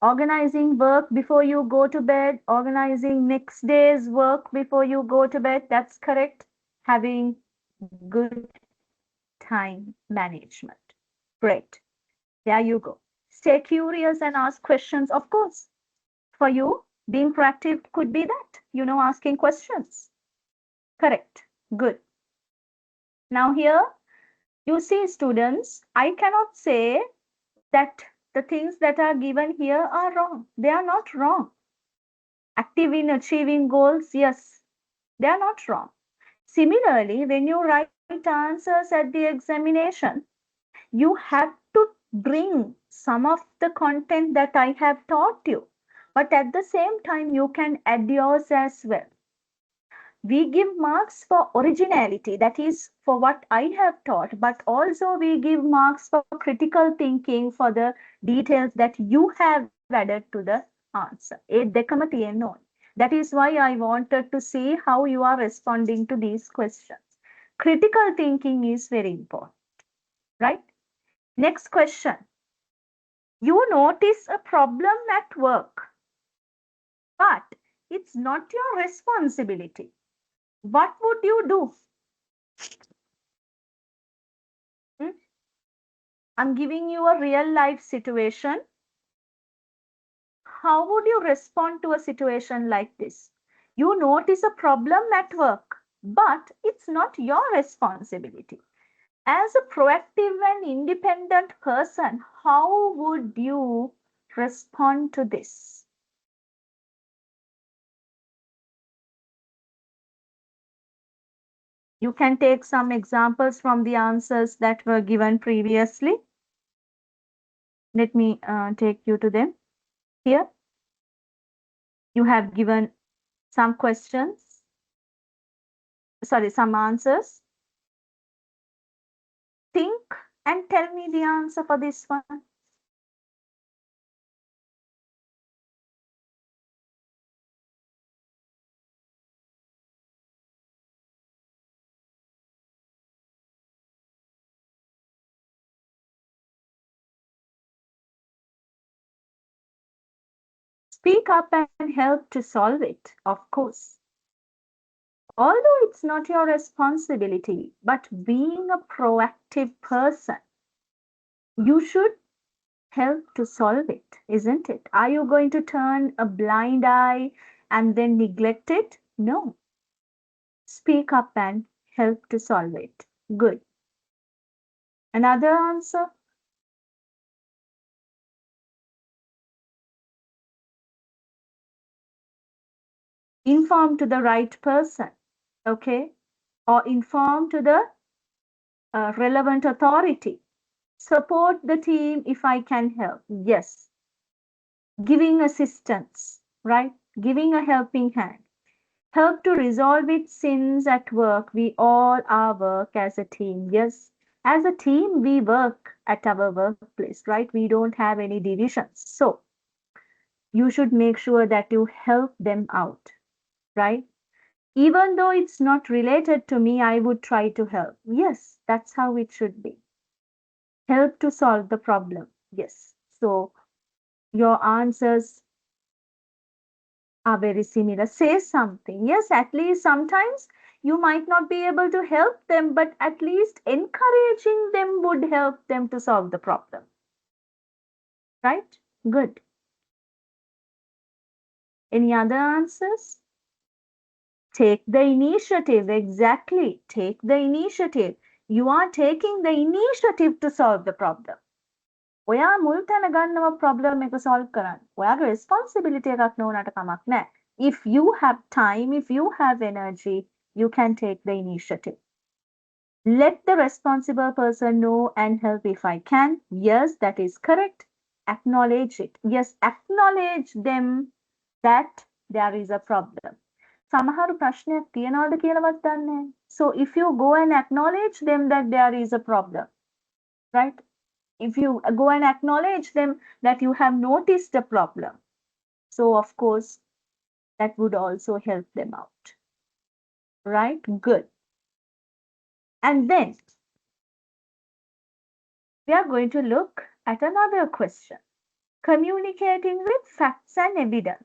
organizing work before you go to bed, organizing next day's work before you go to bed, that's correct. Having good time management. Great. There you go. Stay curious and ask questions, of course. For you, being proactive could be that, asking questions. Correct. Good. Now, here, you see, students, I cannot say that the things that are given here are wrong. They are not wrong. Active in achieving goals, yes, they are not wrong. Similarly, when you write answers at the examination, you have to bring some of the content that I have taught you. But at the same time, you can add yours as well. We give marks for originality, that is for what I have taught, but also we give marks for critical thinking, for the details that you have added to the answer. ඒ දෙකම තියෙන්න ඕනේ. That is why I wanted to see how you are responding to these questions. Critical thinking is very important, right? Next question. You notice a problem at work, but it's not your responsibility. What would you do? Hmm? I'm giving you a real life situation. How would you respond to a situation like this? You notice a problem at work, but it's not your responsibility. As a proactive and independent person, how would you respond to this? You can take some examples from the answers that were given previously. Let me take you to them. Here, you have given some questions, some answers. Think and tell me the answer for this one. Speak up and help to solve it, of course. Although it's not your responsibility, but being a proactive person, you should help to solve it, isn't it? Are you going to turn a blind eye and then neglect it? No. Speak up and help to solve it. Good. Another answer? Inform to the right person, okay? Or inform to the relevant authority. Support the team if I can help. Yes. Giving assistance, right? Giving a helping hand. Help to resolve its sins at work. We all are work as a team. Yes. As a team, we work at our workplace, right? We don't have any divisions. So you should make sure that you help them out, right? Even though it's not related to me, I would try to help. Yes, that's how it should be. Help to solve the problem. Yes. So your answers are very similar. Say something. Yes, at least sometimes you might not be able to help them, but at least encouraging them would help them to solve the problem. Right? Good. Any other answers? Take the initiative. Exactly. Take the initiative. You are taking the initiative to solve the problem. ඔයා මුල් තැන ගන්නවා problem එක solve කරන්න. ඔයාගේ responsibility එකක් නොවුනට කමක් නැහැ. If you have time, if you have energy, you can take the initiative. Let the responsible person know and help if I can. Yes, that is correct. Acknowledge it. Yes, acknowledge them that there is a problem. සමහරු ප්‍රශ්නයක් තියනවාද කියලාවත් දන්නේ නැහැ. So if you go and acknowledge them that there is a problem, right? If you go and acknowledge them that you have noticed a problem, so of course that would also help them out. Right? Good. And then we are going to look at another question. Communicating with facts and evidence.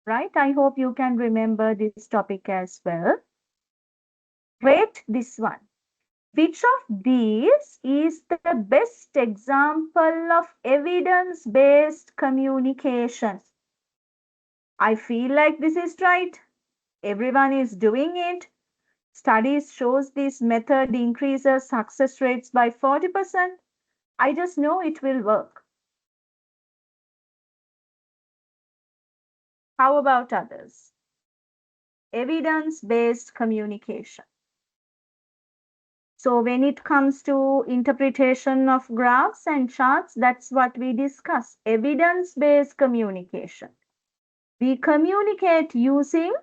Right? I hope you can remember this topic as well. Rate this one. Which of these is the best example of evidence-based communication? I feel like this is right. Everyone is doing it. Studies shows this method increases success rates by 40%. I just know it will work. How about others? Evidence-based communication. So when it comes to interpretation of graphs and charts, that's what we discuss. Evidence-based communication. We communicate using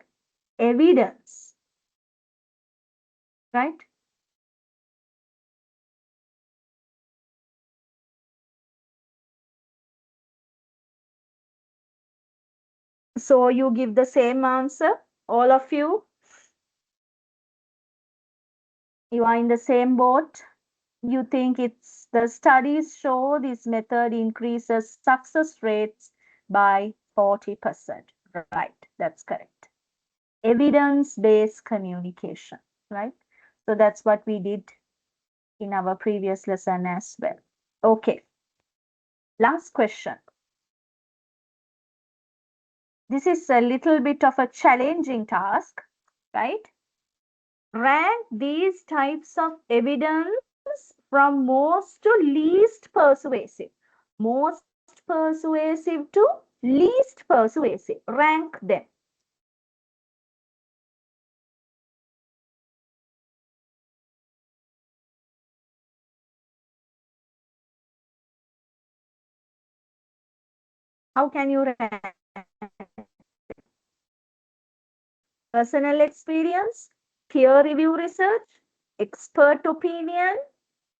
evidence, right? So you give the same answer, all of you. You are in the same boat. You think it's the studies show this method increases success rates by 40%. Right, that's correct. Evidence-based communication, right? So that's what we did in our previous lesson as well. Okay, last question. This is a little bit of a challenging task, right? Rank these types of evidence from most to least persuasive. Most persuasive to least persuasive. Rank them. How can you rank? Personal experience, peer review research, expert opinion,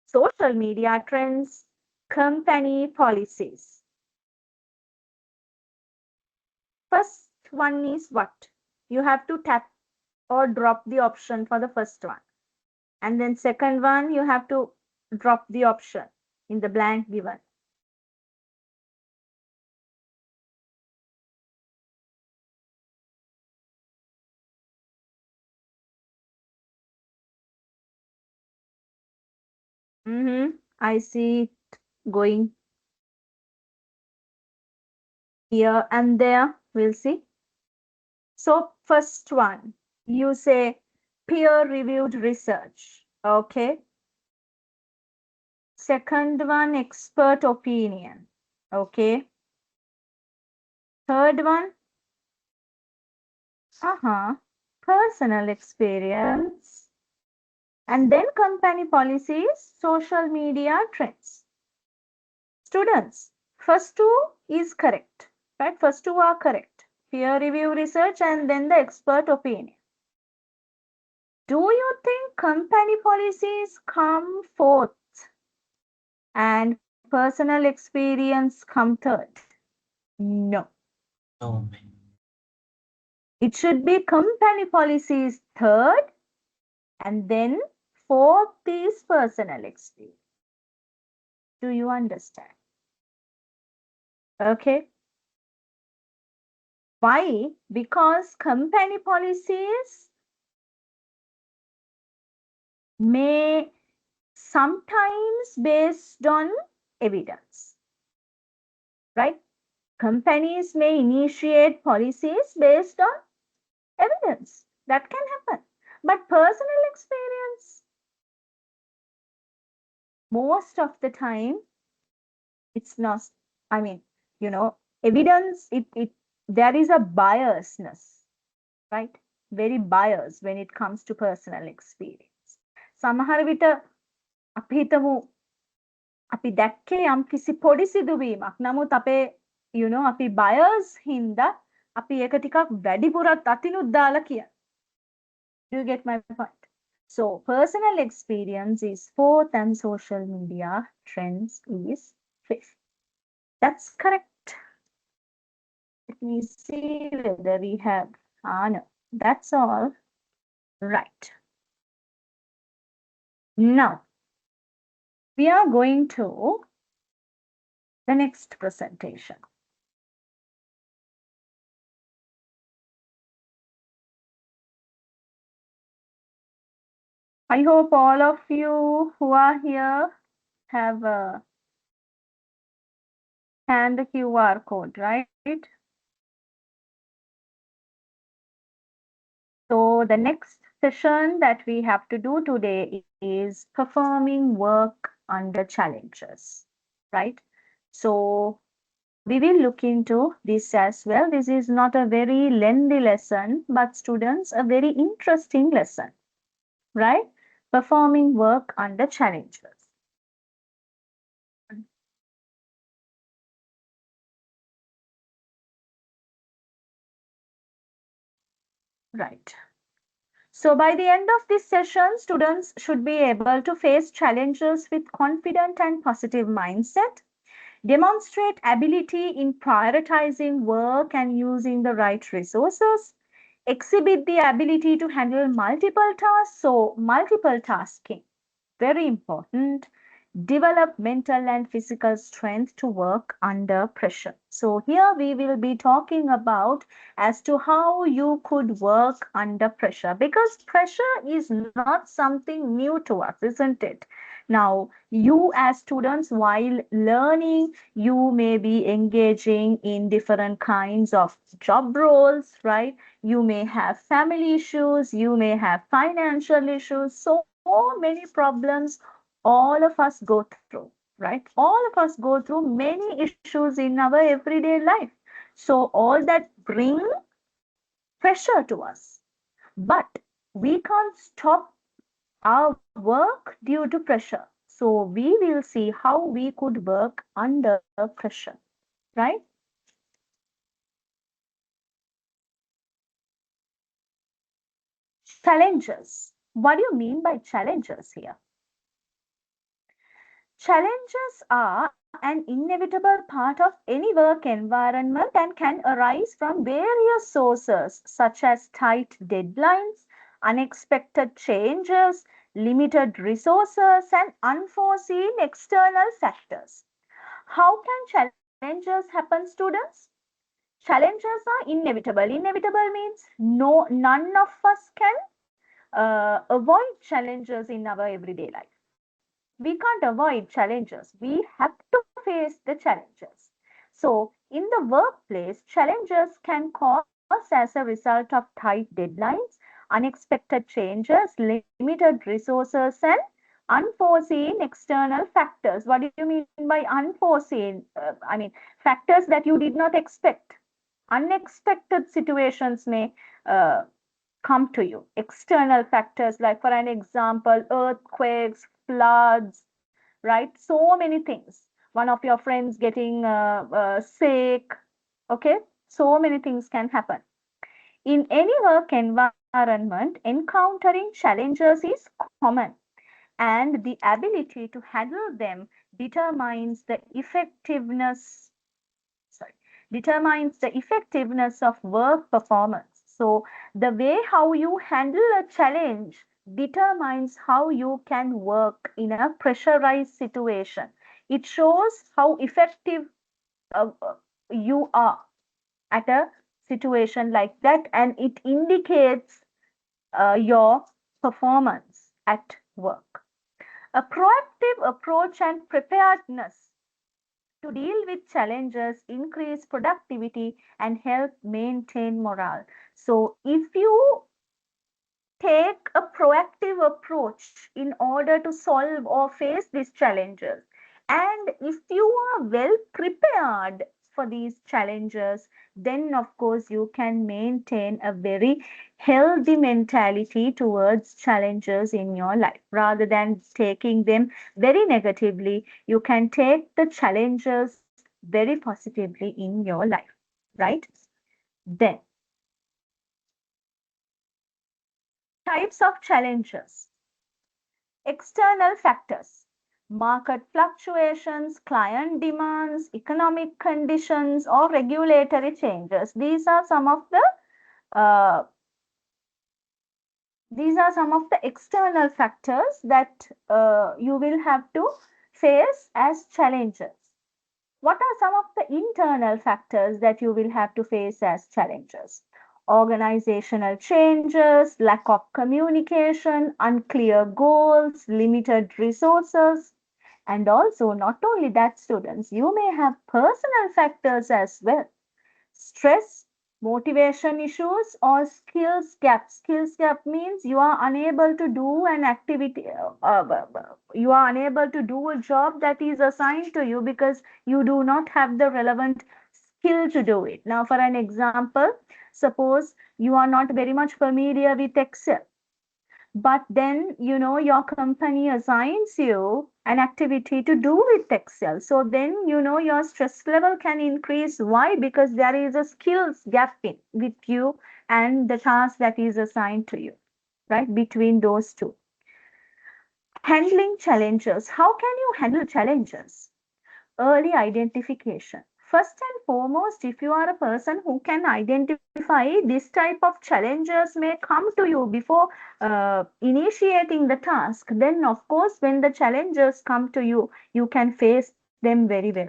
social media trends, company policies. First one is what? You have to tap or drop the option for the first one. And then second one, you have to drop the option in the blank given. I see it going here and there. We'll see. So, first one, you say peer-reviewed research. Okay. Second one, expert opinion. Okay. Third one, personal experience. And then company policies, social media trends. Students, first two is correct, right? First two are correct. Peer review research and then the expert opinion. Do you think company policies come fourth and personal experience come third? No. No, ma'am. It should be company policies third and then fourth is personal experience. Do you understand? Okay. Why? Because company policies may sometimes based on evidence, right? Companies may initiate policies based on evidence. That can happen. But personal experience, most of the time, it's not, I mean, evidence, there is a biasness, right? Very biased when it comes to personal experience. සමහර විට අපි හිතමු අපි දැක්කේ යම් කිසි පොඩි සිදුවීමක්. නමුත් අපේ අපි බයර්ස් හින්දා අපි ඒක ටිකක් වැඩිපුරත් අතිනුත් දාලා කියන. Do you get my point? So personal experience is fourth and social media trends is fifth. That's correct. Let me see whether we have. No, that's all right. Now we are going to the next presentation. I hope all of you who are here have scanned the QR code, right? So the next session that we have to do today is performing work under challenges, right? So we will look into this as well. This is not a very lengthy lesson, but students, a very interesting lesson, right? Performing work under challenges. Right. So by the end of this session, students should be able to face challenges with confident and positive mindset, demonstrate ability in prioritizing work and using the right resources, exhibit the ability to handle multiple tasks, so multiple tasking, very important, develop mental and physical strength to work under pressure. So here we will be talking about as to how you could work under pressure, because pressure is not something new to us, isn't it? Now, you as students, while learning, you may be engaging in different kinds of job roles, right? You may have family issues, you may have financial issues, so many problems all of us go through, right? All of us go through many issues in our everyday life. So all that bring pressure to us. But we can't stop our work due to pressure. So we will see how we could work under pressure, right? Challenges. What do you mean by challenges here? Challenges are an inevitable part of any work environment and can arise from various sources such as tight deadlines, unexpected changes, limited resources, and unforeseen external factors. How can challenges happen, students? Challenges are inevitable. Inevitable means none of us can avoid challenges in our everyday life. We can't avoid challenges. We have to face the challenges. So, in the workplace, challenges can cause as a result of tight deadlines, unexpected changes, limited resources, and unforeseen external factors. What do you mean by unforeseen? Factors that you did not expect. Unexpected situations may come to you. External factors, like for an example, earthquakes, floods, right? So many things. One of your friends getting sick, okay? So many things can happen. In any work environment, encountering challenges is common, and the ability to handle them determines the effectiveness sorry, determines the effectiveness of work performance. So the way how you handle a challenge determines how you can work in a pressurized situation. It shows how effective you are at a situation like that, and it indicates your performance at work. A proactive approach and preparedness to deal with challenges, increase productivity, and help maintain morale. So, if you take a proactive approach in order to solve or face these challenges, and if you are well prepared for these challenges, then of course you can maintain a very healthy mentality towards challenges in your life. Rather than taking them very negatively, you can take the challenges very positively in your life, right? Then, types of challenges. External factors, market fluctuations, client demands, economic conditions, or regulatory changes. Uh, these are some of the external factors that you will have to face as challenges. What are some of the internal factors that you will have to face as challenges? Organizational changes, lack of communication, unclear goals, limited resources, and also not only that, students, you may have personal factors as well. Stress, motivation issues, or skills gap. Skills gap means you are unable to do an activity, you are unable to do a job that is assigned to you because you do not have the relevant skill to do it. Now, for an example, suppose you are not very much familiar with Excel, but then your company assigns you an activity to do with Excel. So then your stress level can increase. Why? Because there is a skills gap in with you and the task that is assigned to you, right? Between those two. Handling challenges. How can you handle challenges? Early identification. First and foremost, if you are a person who can identify this type of challenges may come to you before initiating the task, then of course, when the challenges come to you, you can face them very well.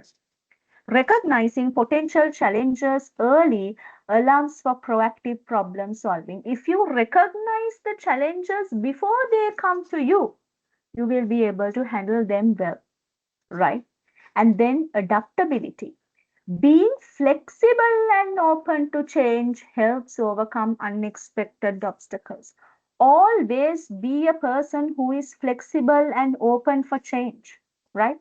Recognizing potential challenges early allows for proactive problem solving. If you recognize the challenges before they come to you will be able to handle them well, right? And then adaptability. Being flexible and open to change helps overcome unexpected obstacles. Always be a person who is flexible and open for change, right?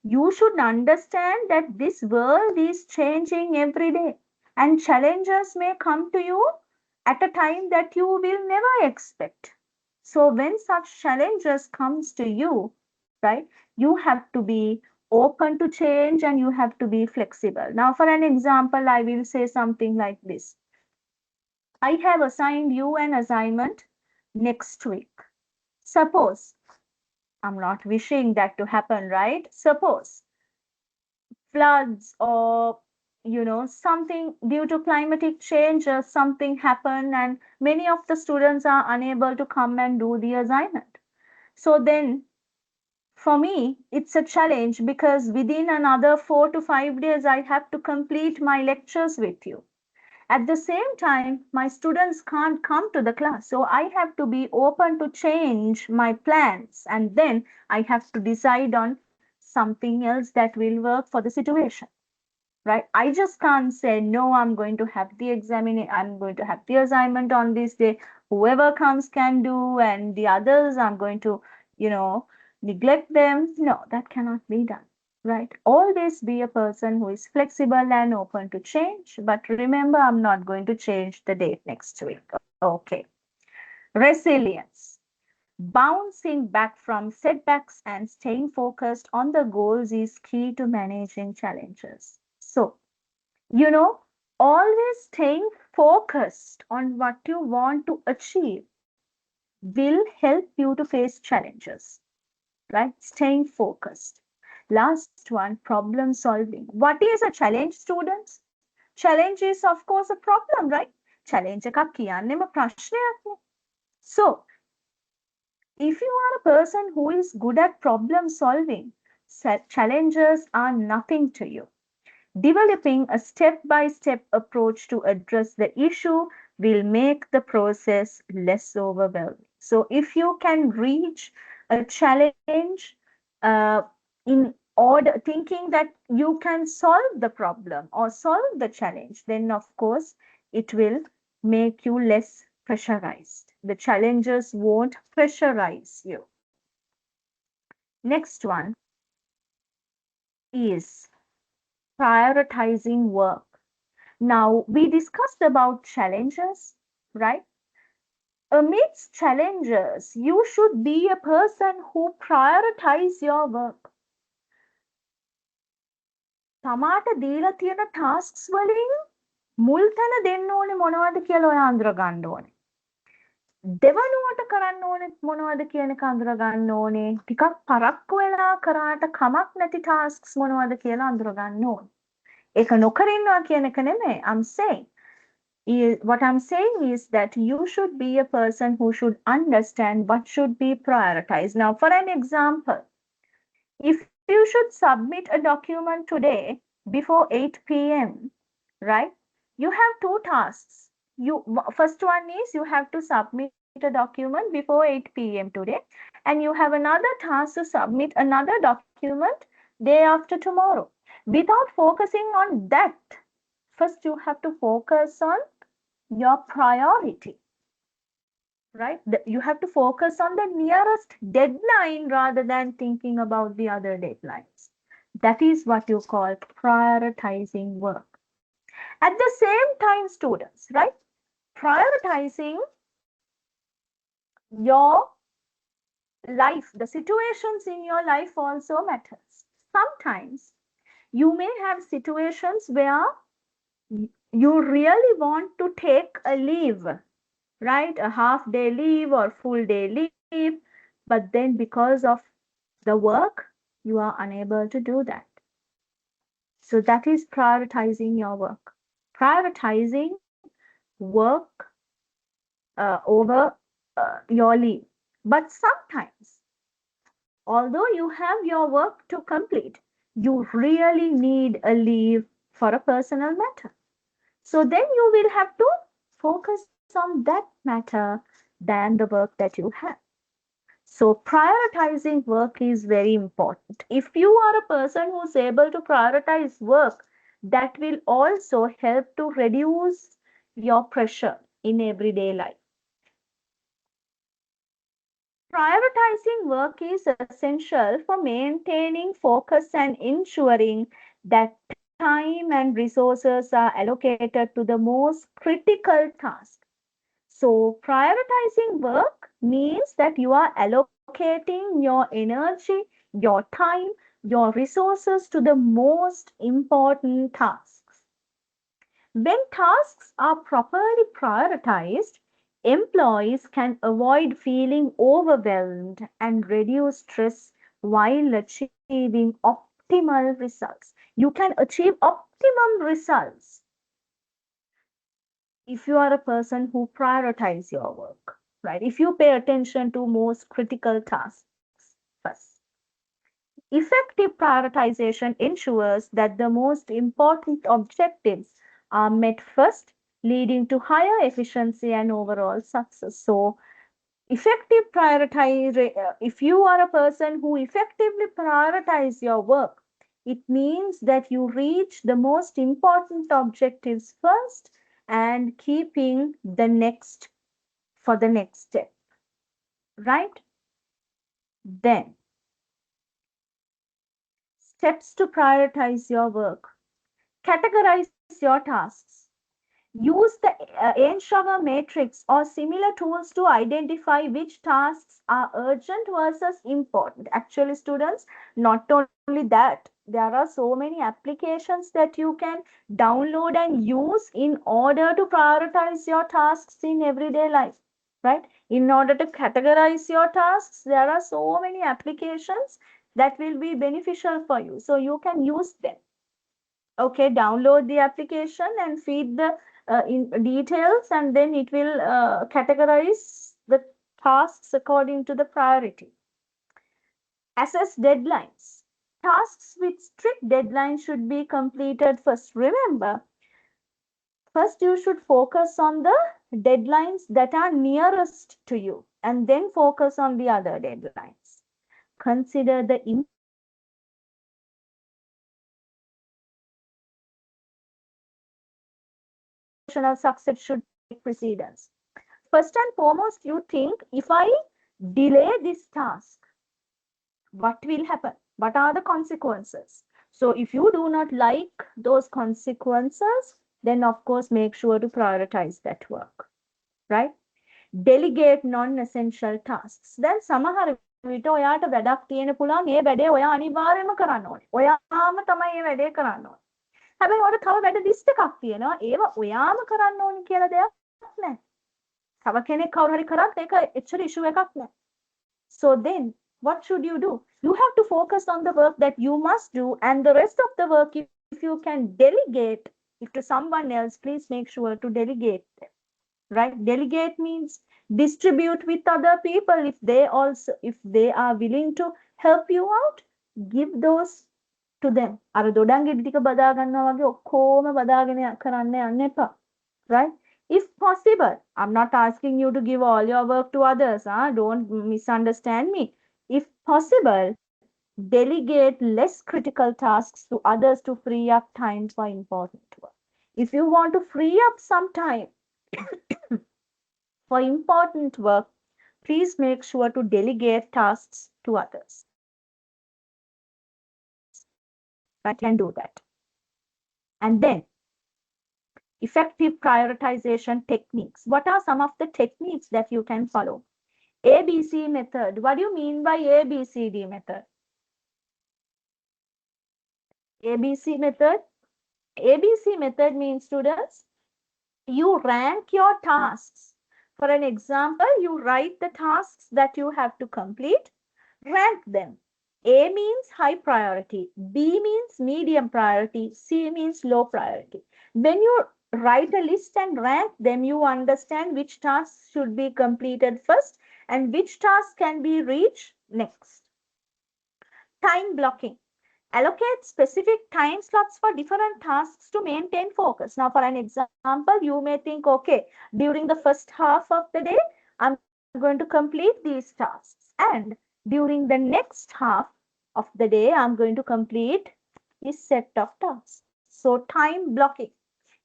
You should understand that this world is changing every day, and challenges may come to you at a time that you will never expect. So when such challenges comes to you, right, you have to be open to change and you have to be flexible. Now, for an example, I will say something like this. I have assigned you an assignment next week. Suppose, I'm not wishing that to happen, right? Suppose floods or something due to climatic change or something happen and many of the students are unable to come and do the assignment. So then for me, it's a challenge because within another 4 to 5 days, I have to complete my lectures with you. At the same time, my students can't come to the class, so I have to be open to change my plans, and then I have to decide on something else that will work for the situation, right? I just can't say, no, I'm going to have the assignment on this day. Whoever comes can do, and the others, I'm going to, you know, neglect them. No, that cannot be done, right? Always be a person who is flexible and open to change. But remember, I'm not going to change the date next week. Okay. Resilience. Bouncing back from setbacks and staying focused on the goals is key to managing challenges. So, you know, always staying focused on what you want to achieve will help you to face challenges, right? Staying focused. Last one, problem solving. What is a challenge, students? Challenge is, of course, a problem, right? Challenge එකක් කියන්නේම ප්‍රශ්නයක්නේ. So, if you are a person who is good at problem solving, challenges are nothing to you. Developing a step by step approach to address the issue will make the process less overwhelming. So, if you can reach a challenge uh, in order thinking that you can solve the problem or solve the challenge, then of course it will make you less pressurized. The challenges won't pressurize you. Next one is prioritizing work. Now, we discussed about challenges, right? Amidst challenges, you should be a person who prioritize your work. තමාට දීලා තියෙන tasks වලින් මුල් තැන දෙන්න ඕනේ මොනවද කියලා ඔයා අඳුර ගන්න ඕනේ. දෙවනුවට කරන්න ඕනේ මොනවද කියන එක අඳුර ගන්න ඕනේ. ටිකක් පරක්කු වෙලා කරාට කමක් නැති tasks මොනවද කියලා අඳුර ගන්න ඕනේ. ඒක නොකර ඉන්නවා කියන එක නෙමෙයි. What I'm saying is that you should be a person who should understand what should be prioritized. Now, for an example, if you should submit a document today before 8 p.m., right? You have two tasks. First one is you have to submit a document before 8 p.m. today, and you have another task to submit another document day after tomorrow. Without focusing on that, first you have to focus on your priority, right? You have to focus on the nearest deadline rather than thinking about the other deadlines. That is what you call prioritizing work. At the same time, students, right? Prioritizing your life, the situations in your life also matters. Sometimes you may have situations where you really want to take a leave, right? A half day leave or full day leave, but then because of the work, you are unable to do that. So that is prioritizing your work. Prioritizing work over your leave. But sometimes, although you have your work to complete, you really need a leave for a personal matter. So then you will have to focus on that matter than the work that you have. So prioritizing work is very important. If you are a person who's able to prioritize work, that will also help to reduce your pressure in everyday life. Prioritizing work is essential for maintaining focus and ensuring that time and resources are allocated to the most critical task. So, prioritizing work means that you are allocating your energy, your time, your resources to the most important tasks. When tasks are properly prioritized, employees can avoid feeling overwhelmed and reduce stress while achieving optimal results. You can achieve optimum results if you are a person who prioritize your work, right? If you pay attention to most critical tasks first. Effective prioritization ensures that the most important objectives are met first, leading to higher efficiency and overall success. So, effective prioritize, if you are a person who effectively prioritize your work, it means that you reach the most important objectives first and keeping the next for the next step, right? Then, steps to prioritize your work. Categorize your tasks. Use the Einshower matrix or similar tools to identify which tasks are urgent versus important. Actually, students, not only that, there are so many applications that you can download and use in order to prioritize your tasks in everyday life, right? In order to categorize your tasks, there are so many applications that will be beneficial for you. So you can use them. Okay, download the application and feed the in details, and then it will categorize the tasks according to the priority. Assess deadlines. Tasks with strict deadlines should be completed first. Remember, first you should focus on the deadlines that are nearest to you and then focus on the other deadlines. Consider the importance of completing tasks first. Emotional success should take precedence. First and foremost, you think, if I delay this task, what will happen? What are the consequences? So, if you do not like those consequences, then of course make sure to prioritize that work, right? Delegate non-essential tasks. දැන් සමහර විට ඔයාට වැඩක් තියෙන පුළුවන් ඒ වැඩේ ඔයා අනිවාර්යයෙන්ම කරන්න ඕනේ. ඔයාම තමයි ඒ වැඩේ කරන්න ඕනේ. හැබැයි ඔයාට තව වැඩ ලිස්ට් එකක් තියෙනවා. ඒව ඔයාම කරන්න ඕනේ කියලා දෙයක් නැහැ. තව කෙනෙක් කවුරු හරි කරත් ඒක එච්චර ඉෂුව එකක් නැහැ. So then, what should you do? You have to focus on the work that you must do, and the rest of the work, if you can delegate it to someone else, please make sure to delegate them, right? Delegate means distribute with other people. If they are willing to help you out, give those to them. අර දොඩම් ගෙඩි ටික බදා ගන්නවා වගේ ඔක්කොම බදාගෙන කරන්න යන්න එපා, right? If possible, I'm not asking you to give all your work to others. Don't misunderstand me. If possible, delegate less critical tasks to others to free up time for important work. If you want to free up some time for important work, please make sure to delegate tasks to others. Right? Can do that. And then, effective prioritization techniques. What are some of the techniques that you can follow? ABC method. What do you mean by ABCD method? ABC method. ABC method means, students, you rank your tasks. For an example, you write the tasks that you have to complete, rank them. A means high priority, B means medium priority, C means low priority. When you write a list and rank them, you understand which tasks should be completed first and which tasks can be reached next. Time blocking. Allocate specific time slots for different tasks to maintain focus. Now, for an example, you may think, okay, during the first half of the day, I'm going to complete these tasks. And during the next half of the day, I'm going to complete this set of tasks. So, time blocking.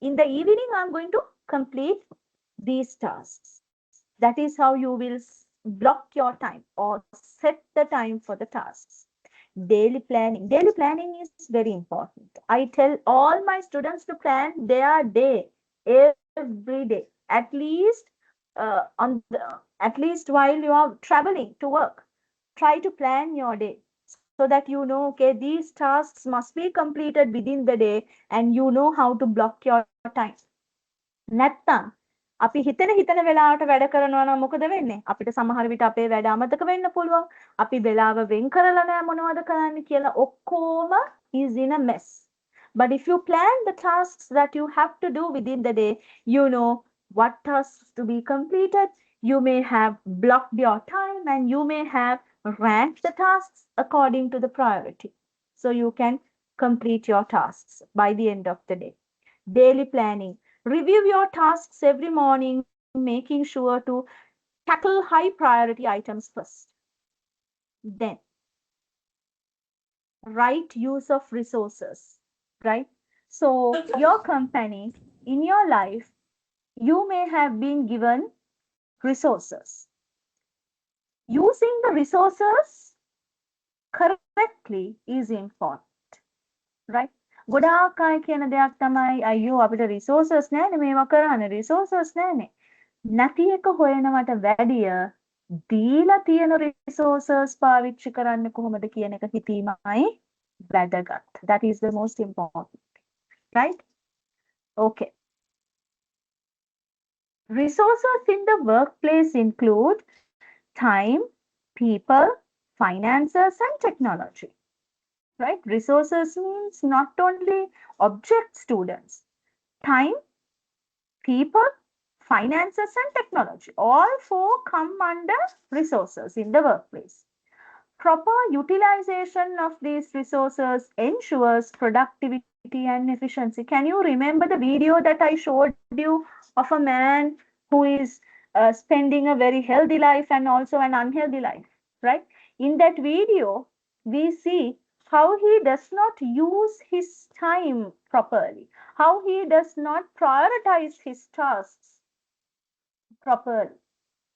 In the evening, I'm going to complete these tasks. That is how you will block your time or set the time for the tasks. Daily planning. Daily planning is very important. I tell all my students to plan their day every day, at least at least while you are traveling to work. Try to plan your day so that you know, okay, these tasks must be completed within the day, and you know how to block your time. නැත්තම් අපි හිතන වෙලාවට වැඩ කරනවා නම් මොකද වෙන්නේ? අපිට සමහර විට අපේ වැඩ අමතක වෙන්න පුළුවන්. අපි වෙලාව වෙන් කරලා නැහැ මොනවද කරන්න කියලා ඔක්කොම is in a mess. But if you plan the tasks that you have to do within the day, you know what tasks to be completed. You may have blocked your time and you may have ranked the tasks according to the priority. So you can complete your tasks by the end of the day. Daily planning. Review your tasks every morning, making sure to tackle high priority items first. Then, right use of resources, right? So, your company, in your life, you may have been given resources. Using the resources correctly is important, right? ගොඩාක් අය කියන දෙයක් තමයි අයියෝ අපිට resources නැහැනේ මේවා කරන්න resources නැහැනේ. නැති එක හොයනවට වැඩිය දීලා තියෙන resources පාවිච්චි කරන්න කොහොමද කියන එක හිතීමයි වැදගත්. That is the most important, right? Okay. Resources in the workplace include time, people, finances, and technology. Right? Resources means not only object students, time, people, finances, and technology. All four come under resources in the workplace. Proper utilization of these resources ensures productivity and efficiency. Can you remember the video that I showed you of a man who is spending a very healthy life and also an unhealthy life, right? In that video, we see how he does not use his time properly, how he does not prioritize his tasks properly.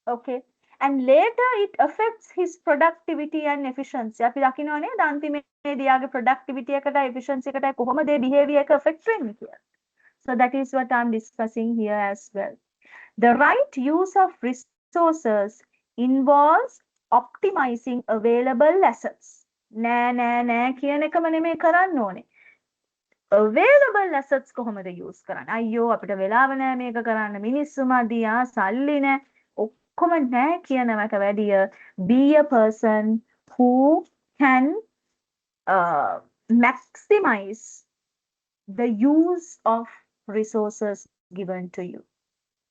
Okay. And later it affects his productivity and efficiency. අපි දකිනවා නේද අන්තිමේදී යාගේ productivity එකටයි efficiency එකටයි කොහොමද ඒ behavior එක affect වෙන්නේ කියලා. So that is what I'm discussing here as well. The right use of resources involves optimizing available assets. නෑ කියන එකම නෙමෙයි කරන්න ඕනේ. Available assets කොහොමද use කරන්නේ? අයියෝ අපිට වෙලාව නෑ මේක කරන්න. මිනිස්සු මදි සල්ලි නෑ. ඔක්කොම නෑ කියනවට වැඩිය be a person who can maximize the use of resources given to you,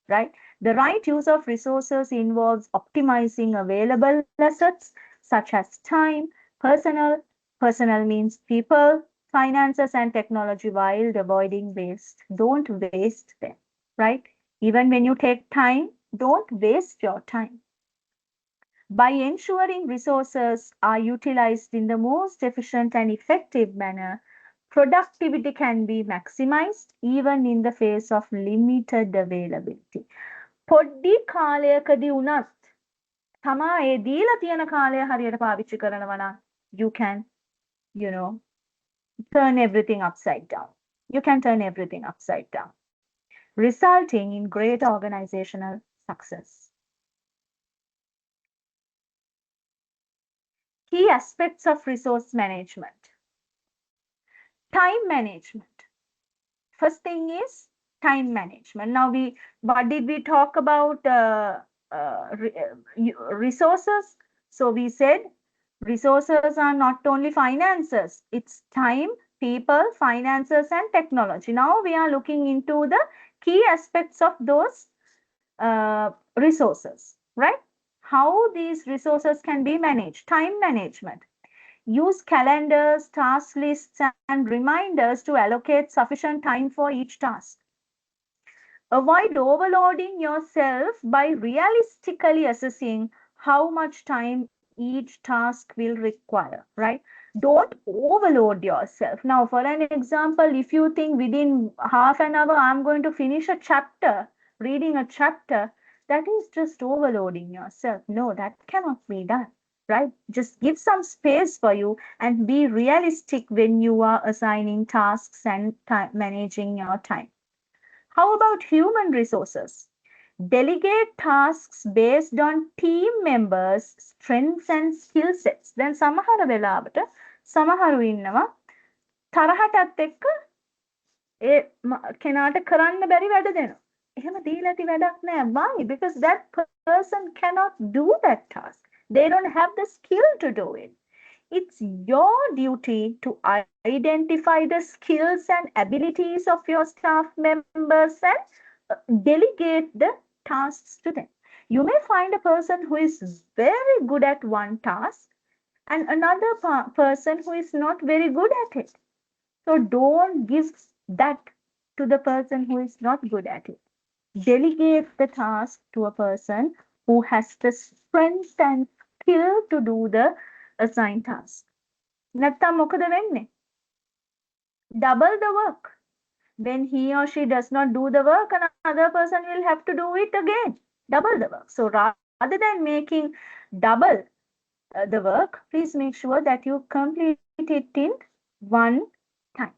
right? The right use of resources involves optimizing available assets such as time, personal means people, finances, and technology while avoiding waste. Don't waste them, right? Even when you take time, don't waste your time. By ensuring resources are utilized in the most efficient and effective manner, productivity can be maximized even in the face of limited availability. පොඩ්ඩි කාලයකදී වුණත් තමා ඒ දීලා තියෙන කාලය හරියට පාවිච්චි කරනවා නම් you can, you know, turn everything upside down. You can turn everything upside down, resulting in great organizational success. Key aspects of resource management. Time management. First thing is time management. Now what did we talk about resources? So we said resources are not only finances, it's time, people, finances, and technology. Now we are looking into the key aspects of those resources, right? How these resources can be managed. Time management. Use calendars, task lists, and reminders to allocate sufficient time for each task. Avoid overloading yourself by realistically assessing how much time each task will require, right? Don't overload yourself. Now, for an example, if you think within half an hour I'm going to finish a chapter, reading a chapter, that is just overloading yourself. No, that cannot be done, right? Just give some space for you and be realistic when you are assigning tasks and managing your time. How about human resources? Delegate tasks based on team members' strengths and skill sets. Then සමහර වෙලාවට සමහරු ඉන්නවා තරහටත් එක්ක ඒ කෙනාට කරන්න බැරි වැඩ දෙනවා. එහෙම දීලා ඇති වැඩක් නෑ. Why? Because that person cannot do that task. They don't have the skill to do it. It's your duty to identify the skills and abilities of your staff members and delegate the tasks to them. You may find a person who is very good at one task and another person who is not very good at it. So don't give that to the person who is not good at it. Delegate the task to a person who has the strength and skill to do the assigned task. නැත්තම් මොකද වෙන්නේ? Double the work. When he or she does not do the work, another person will have to do it again. Double the work. So rather than making double the work, please make sure that you complete it in one time.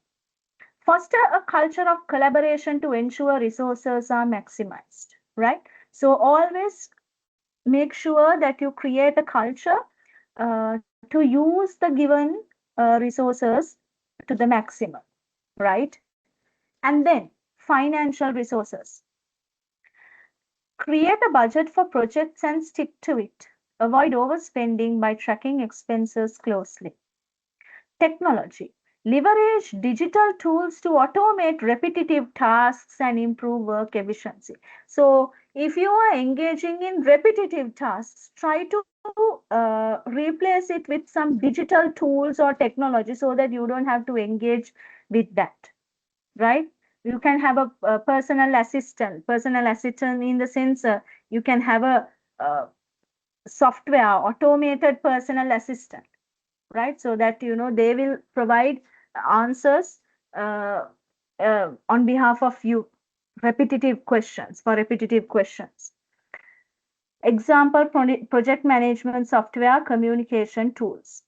Foster a culture of collaboration to ensure resources are maximized, right? So always make sure that you create a culture to use the given resources to the maximum, right? And then financial resources. Create a budget for projects and stick to it. Avoid overspending by tracking expenses closely. Technology. Leverage digital tools to automate repetitive tasks and improve work efficiency. So, if you are engaging in repetitive tasks, try to replace it with some digital tools or technology so that you don't have to engage with that, right? You can have a personal assistant in the sense you can have a software automated personal assistant, right? So that they will provide answers on behalf of you, repetitive questions. Example, project management software, communication tools.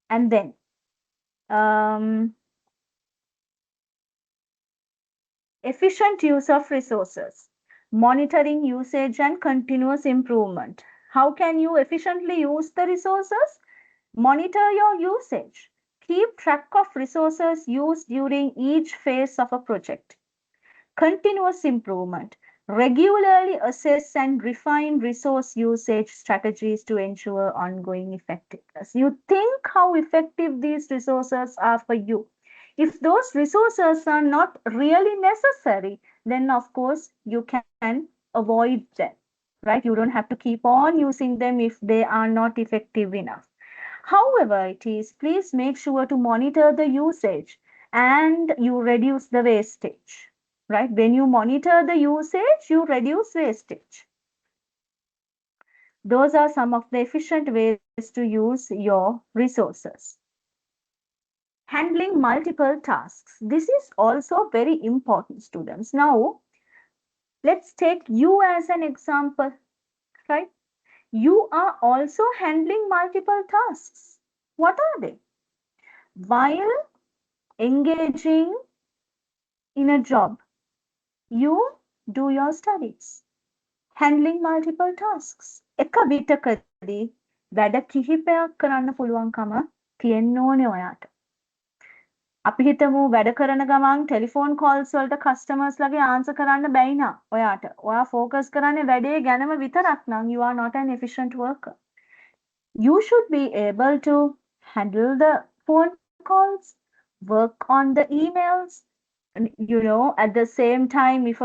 And then efficient use of resources, monitoring usage and continuous improvement. How can you efficiently use the resources? Monitor your usage. Keep track of resources used during each phase of a project. Continuous improvement. Regularly assess and refine resource usage strategies to ensure ongoing effectiveness. You think how effective these resources are for you. If those resources are not really necessary, then of course you can avoid them, right? You don't have to keep on using them if they are not effective enough. However it is, please make sure to monitor the usage and you reduce the wastage, right? When you monitor the usage, you reduce wastage. Those are some of the efficient ways to use your resources. Handling multiple tasks. This is also very important, students. Now, let's take you as an example, right? You are also handling multiple tasks. What are they? While engaging in a job, you do your studies. Handling multiple tasks. එක විටකදී වැඩ කිහිපයක් කරන්න පුළුවන්කම තියෙන්න ඕනේ ඔයාට. අපි හිතමු වැඩ කරන ගමන් ටෙලිෆෝන් කෝල්ස් වලට කස්ටමර්ස් ලගේ ආන්සර් කරන්න බැයි නම් ඔයාට. ඔයා ફોකස් කරන්නේ වැඩේ ගැනම විතරක් නම් you are not an efficient worker. You should be able to handle the phone calls, work on the emails, and at the same time if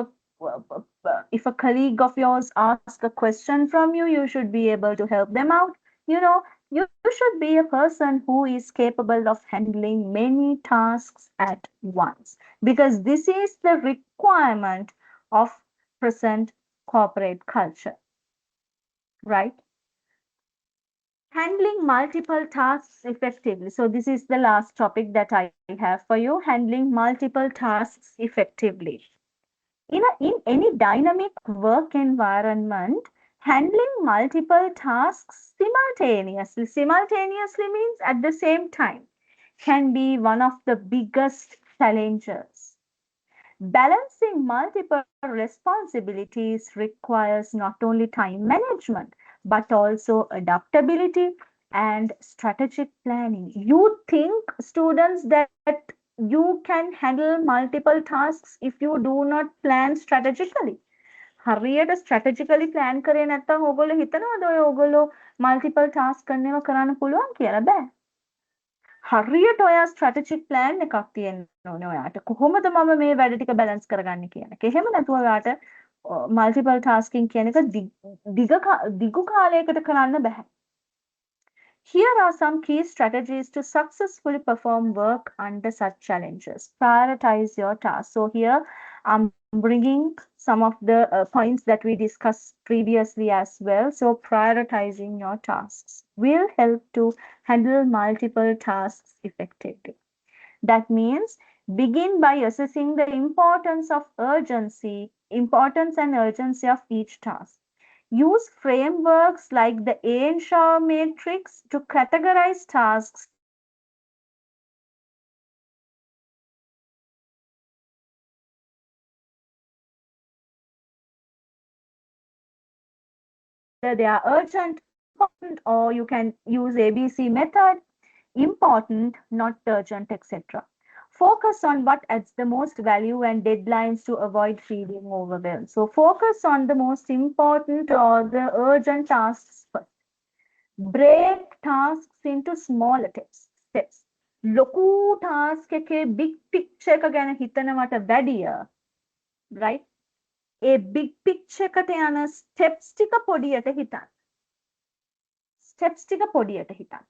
a colleague of yours asks a question from you, you should be able to help them out. You should be a person who is capable of handling many tasks at once, because this is the requirement of present corporate culture, right? Handling multiple tasks effectively. So this is the last topic that I have for you, handling multiple tasks effectively. In any dynamic work environment, handling multiple tasks simultaneously means at the same time, can be one of the biggest challenges. Balancing multiple responsibilities requires not only time management, but also adaptability and strategic planning. You think, students, that you can handle multiple tasks if you do not plan strategically? හරියට strategically plan කරේ නැත්නම් ඕගොල්ලෝ හිතනවද ඔය ඕගොල්ලෝ multiple task කරනවා කරන්න පුළුවන් කියලා? බෑ. හරියට ඔයා strategic plan එකක් තියෙන්න ඕනේ ඔයාට. කොහොමද මම මේ වැඩ ටික balance කරගන්නේ කියන එක. එහෙම නැතුව ඔයාට multiple tasking කියන එක දිගු කාලයකට කරන්න බෑ. Here are some key strategies to successfully perform work under such challenges. Prioritize your tasks. So, here I'm bringing some of the points that we discussed previously as well. So, prioritizing your tasks will help to handle multiple tasks effectively. That means begin by assessing the importance and urgency of each task. Use frameworks like the Eisenhower matrix to categorize tasks into smaller steps. Identify tasks that are whether they are urgent, important, or you can use ABC method, important, not urgent, etc. Focus on what adds the most value and deadlines to avoid feeling overwhelmed. So focus on the most important or the urgent tasks first. Break tasks into smaller steps. ලොකු task එකේ big picture එක ගැන හිතනවට වැඩිය, right? ඒ big picture එකට යන steps ටික පොඩියට හිතන්න. Steps ටික පොඩියට හිතන්න.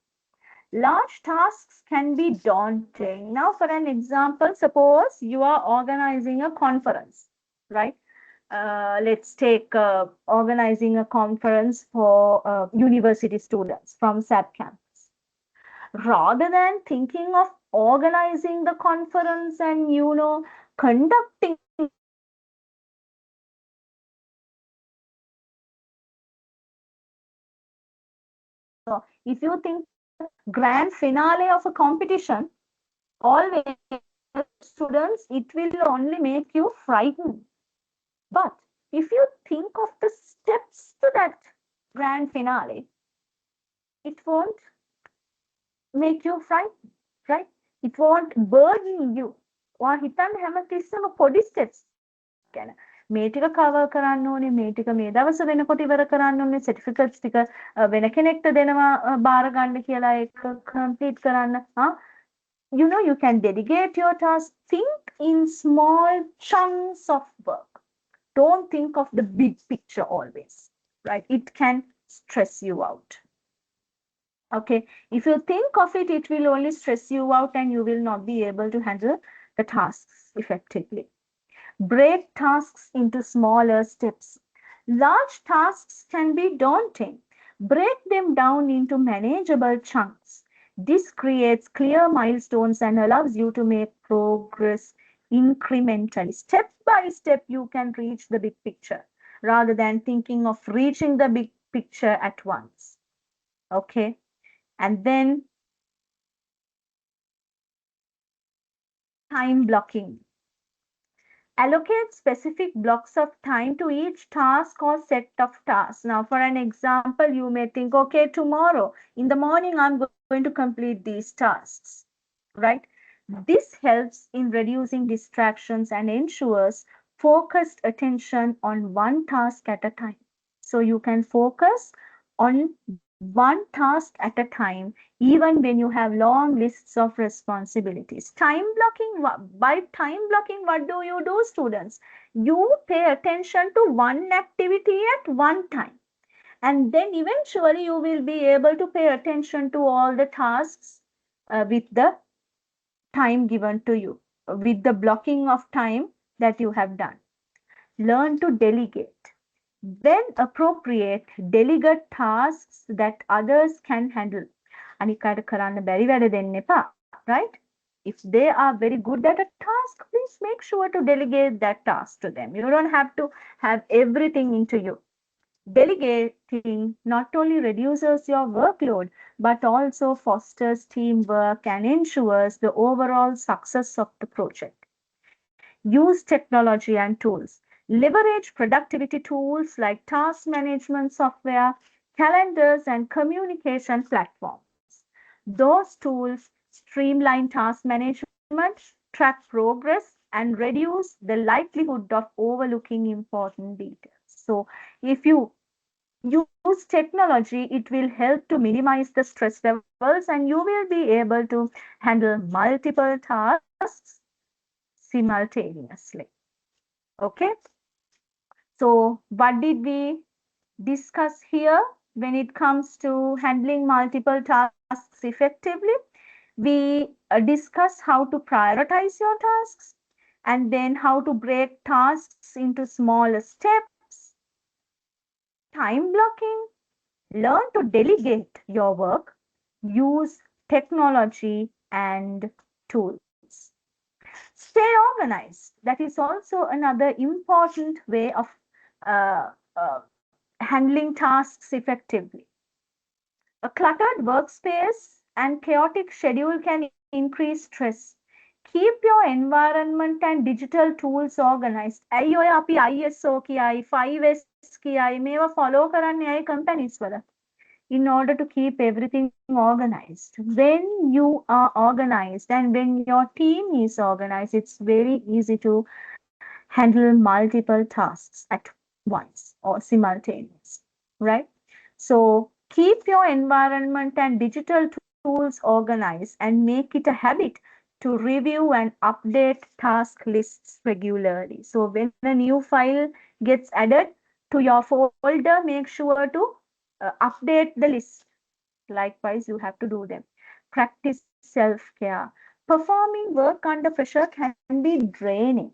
Large tasks can be daunting. Now, for an example, suppose you are organizing a conference, right? Let's take organizing a conference for university students from SAP campus. Rather than thinking of organizing the conference and conducting the conference and if you think grand finale of a competition, always students, it will only make you frightened. But if you think of the steps to that grand finale, it won't make you frightened, right? It won't burden you. ඔයා හිතන්න හැමතිස්සෙම පොඩි steps ගැන. මේ ටික cover කරන්න ඕනේ, මේ ටික මේ දවස් වෙනකොට ඉවර කරන්න ඕනේ, certificates ටික වෙන කෙනෙක්ට දෙනවා බාර ගන්න කියලා ඒක complete කරන්න. You can delegate your task. Think in small chunks of work. Don't think of the big picture always, right? It can stress you out. Okay, if you think of it, it will only stress you out and you will not be able to handle the tasks effectively. Break tasks into smaller steps. Large tasks can be daunting. Break them down into manageable chunks. This creates clear milestones and allows you to make progress incrementally. Step by step, you can reach the big picture rather than thinking of reaching the big picture at once. Okay, and then time blocking. Allocate specific blocks of time to each task or set of tasks. Now, for an example, you may think, okay, tomorrow in the morning, I'm going to complete these tasks, right? This helps in reducing distractions and ensures focused attention on one task at a time. So you can focus on one task at a time, even when you have long lists of responsibilities. Time blocking, by time blocking, what do, students? You pay attention to one activity at one time. And then eventually you will be able to pay attention to all the tasks with the time given to you, with the blocking of time that you have done. Learn to delegate. When appropriate, delegate tasks that others can handle. අනික් අයට කරන්න බැරි වැඩ දෙන්න එපා, right? If they are very good at a task, please make sure to delegate that task to them. You don't have to have everything into you. Delegating not only reduces your workload, but also fosters teamwork and ensures the overall success of the project. Use technology and tools. Leverage productivity tools like task management software, calendars, and communication platforms. Those tools streamline task management, track progress, and reduce the likelihood of overlooking important details. So, if you use technology, it will help to minimize the stress levels and you will be able to handle multiple tasks simultaneously. Okay, so what did we discuss here? when it comes to handling multiple tasks effectively. We discuss how to prioritize your tasks and then how to break tasks into smaller steps, time blocking, learn to delegate your work, use technology and tools. Stay organized. That is also another important way of uh, uh, handling tasks effectively. A cluttered workspace and chaotic schedule can increase stress. Keep your environment and digital tools organized. ඇයි ඔය අපි ISO කියයි 5S කියයි මේවා follow කරන්නේ ඇයි companies වල? In order to keep everything organized. When you are organized and when your team is organized, it's very easy to handle multiple tasks at once or simultaneously, right? So keep your environment and digital tools organized and make it a habit to review and update task lists regularly. So when a new file gets added to your folder, make sure to update the list. Likewise, you have to do them. Practice self care. Performing work under pressure can be draining.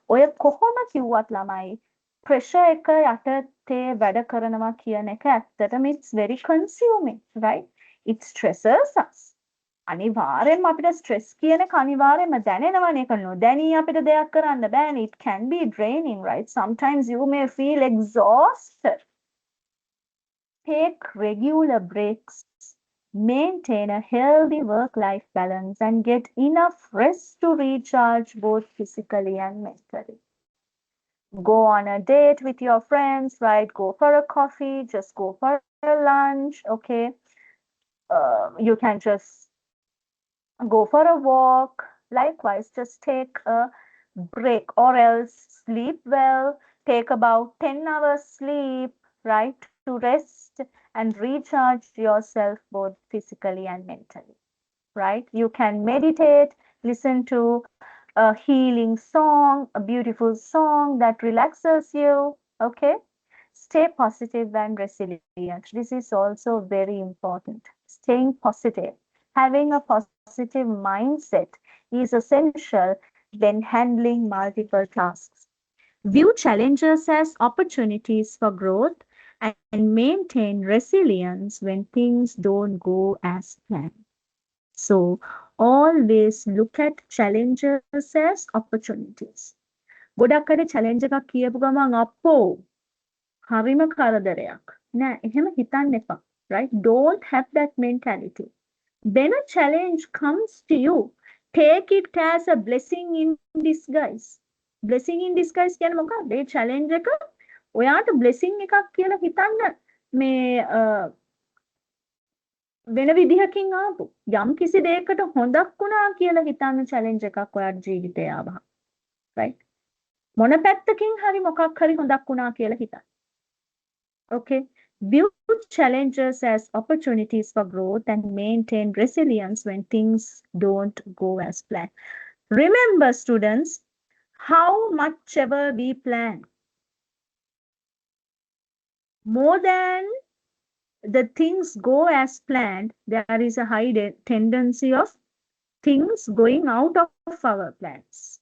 ඔය කොහොම කිව්වත් ළමයි pressure එක යටතේ වැඩ කරනවා කියන එක ඇත්තටම it's very consuming, right? It stresses us. අනිවාර්යෙන්ම අපිට stress කියන එක අනිවාර්යෙන්ම දැනෙනවනේ. ඒක නොදැනී අපිට දෙයක් කරන්න බෑනේ. It can be draining, right? Sometimes you may feel exhausted. Take regular breaks, maintain a healthy work life balance, and get enough rest to recharge both physically and mentally. Go on a date with your friends, right? Go for a coffee, just go for a lunch, okay? You can just go for a walk. Likewise, just take a break or else sleep well. Take about 10 hours sleep, right? To rest and recharge yourself both physically and mentally, right? You can meditate, listen to a healing song, a beautiful song that relaxes you, okay? Stay positive and resilient. This is also very important. Staying positive, having a positive mindset is essential when handling multiple tasks. View challenges as opportunities for growth and maintain resilience when things don't go as planned. So, always look at challenges as opportunities. ගොඩක් අය challenge එකක් කියපු ගමන් අපෝ හරිම කරදරයක්. නෑ, එහෙම හිතන්න එපා. Right? Don't have that mentality. When a challenge comes to you, take it as a blessing in disguise. Blessing in disguise කියන්නේ මොකක්ද? ඒ challenge එක ඔයාට blessing එකක් කියලා හිතන්න මේ වෙන විදිහකින් ආපු යම් කිසි දෙයකට හොඳක් වුණා කියලා හිතන්න challenge එකක් ඔයාට ජීවිතේ ආවා. Right? මොන පැත්තකින් හරි මොකක් හරි හොඳක් වුණා කියලා හිතන්න. Okay? View challenges as opportunities for growth and maintain resilience when things don't go as planned. Remember, students, how much ever we plan, more than the things go as planned, there is a high tendency of things going out of our plans.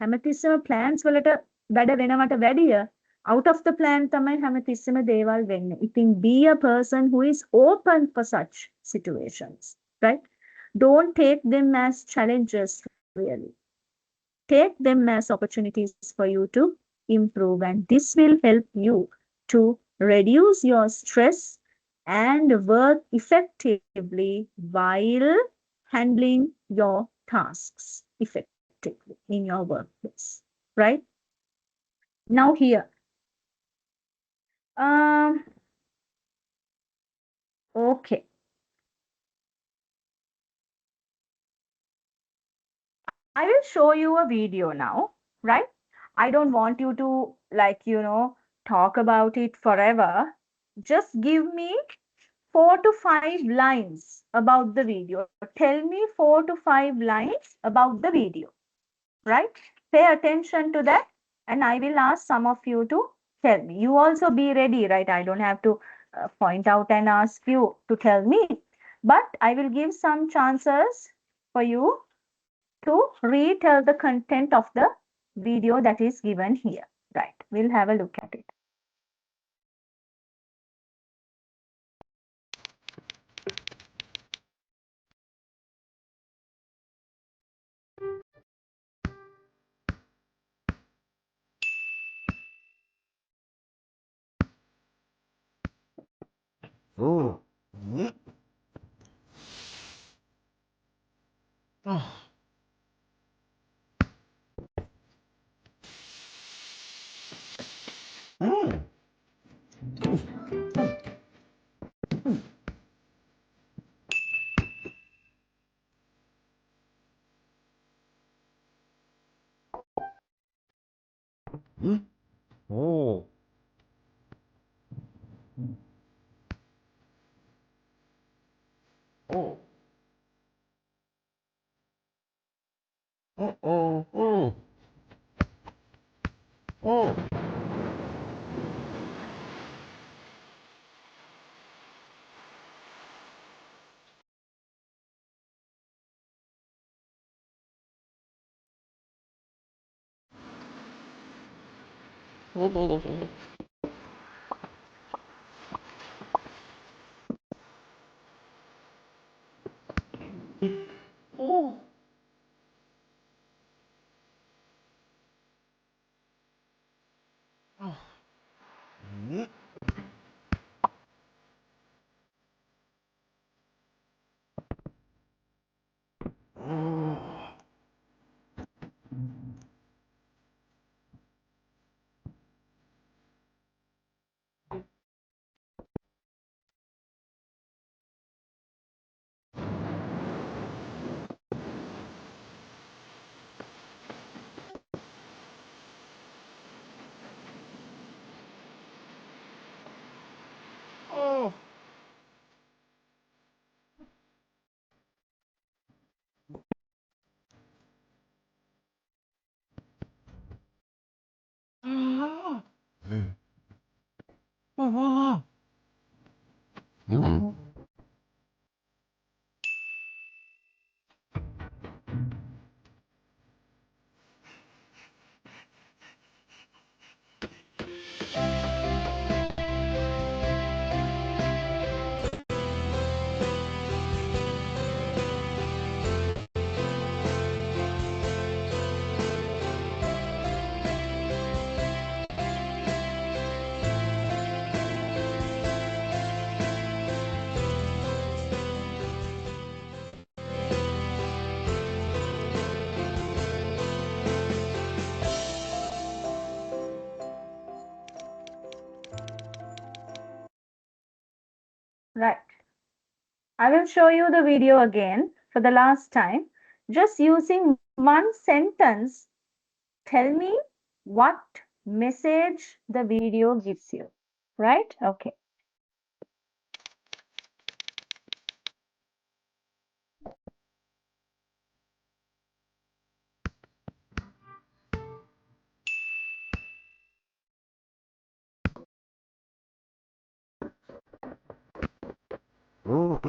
හැමතිස්සෙම plans වලට වැඩ වෙනවට වැඩිය out of the plan තමයි හැමතිස්සෙම දේවල් වෙන්නේ. ඉතින් be a person who is open for such situations, right? Don't take them as challenges really. Take them as opportunities for you to improve, and this will help you to reduce your stress and work effectively while handling your tasks effectively in your workplace, right? Now here, okay. I will show you a video now, right? I don't want you to talk about it forever. Just give me 4 to 5 lines about the video. Tell me 4 to 5 lines about the video, right? Pay attention to that and I will ask some of you to tell me. You also be ready, right? I don't have to point out and ask you to tell me. But I will give some chances for you to retell the content of the video that is given here. Right. We'll have a look at it. Oh. Oh. Oh. Oh. Oh. Oh. Oh. Oh. Oh. Ah. Ah. Right. I will show you the video again for the last time. Just using one sentence, tell me what message the video gives you. Right? Okay. Oh.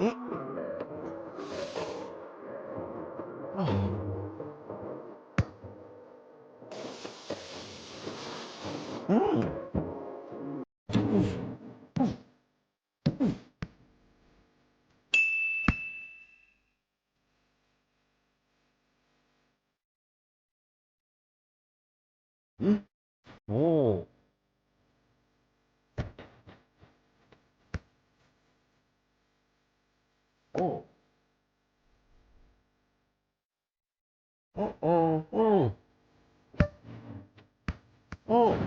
Oh. Oh. Oh. Oh. Oh. Oh.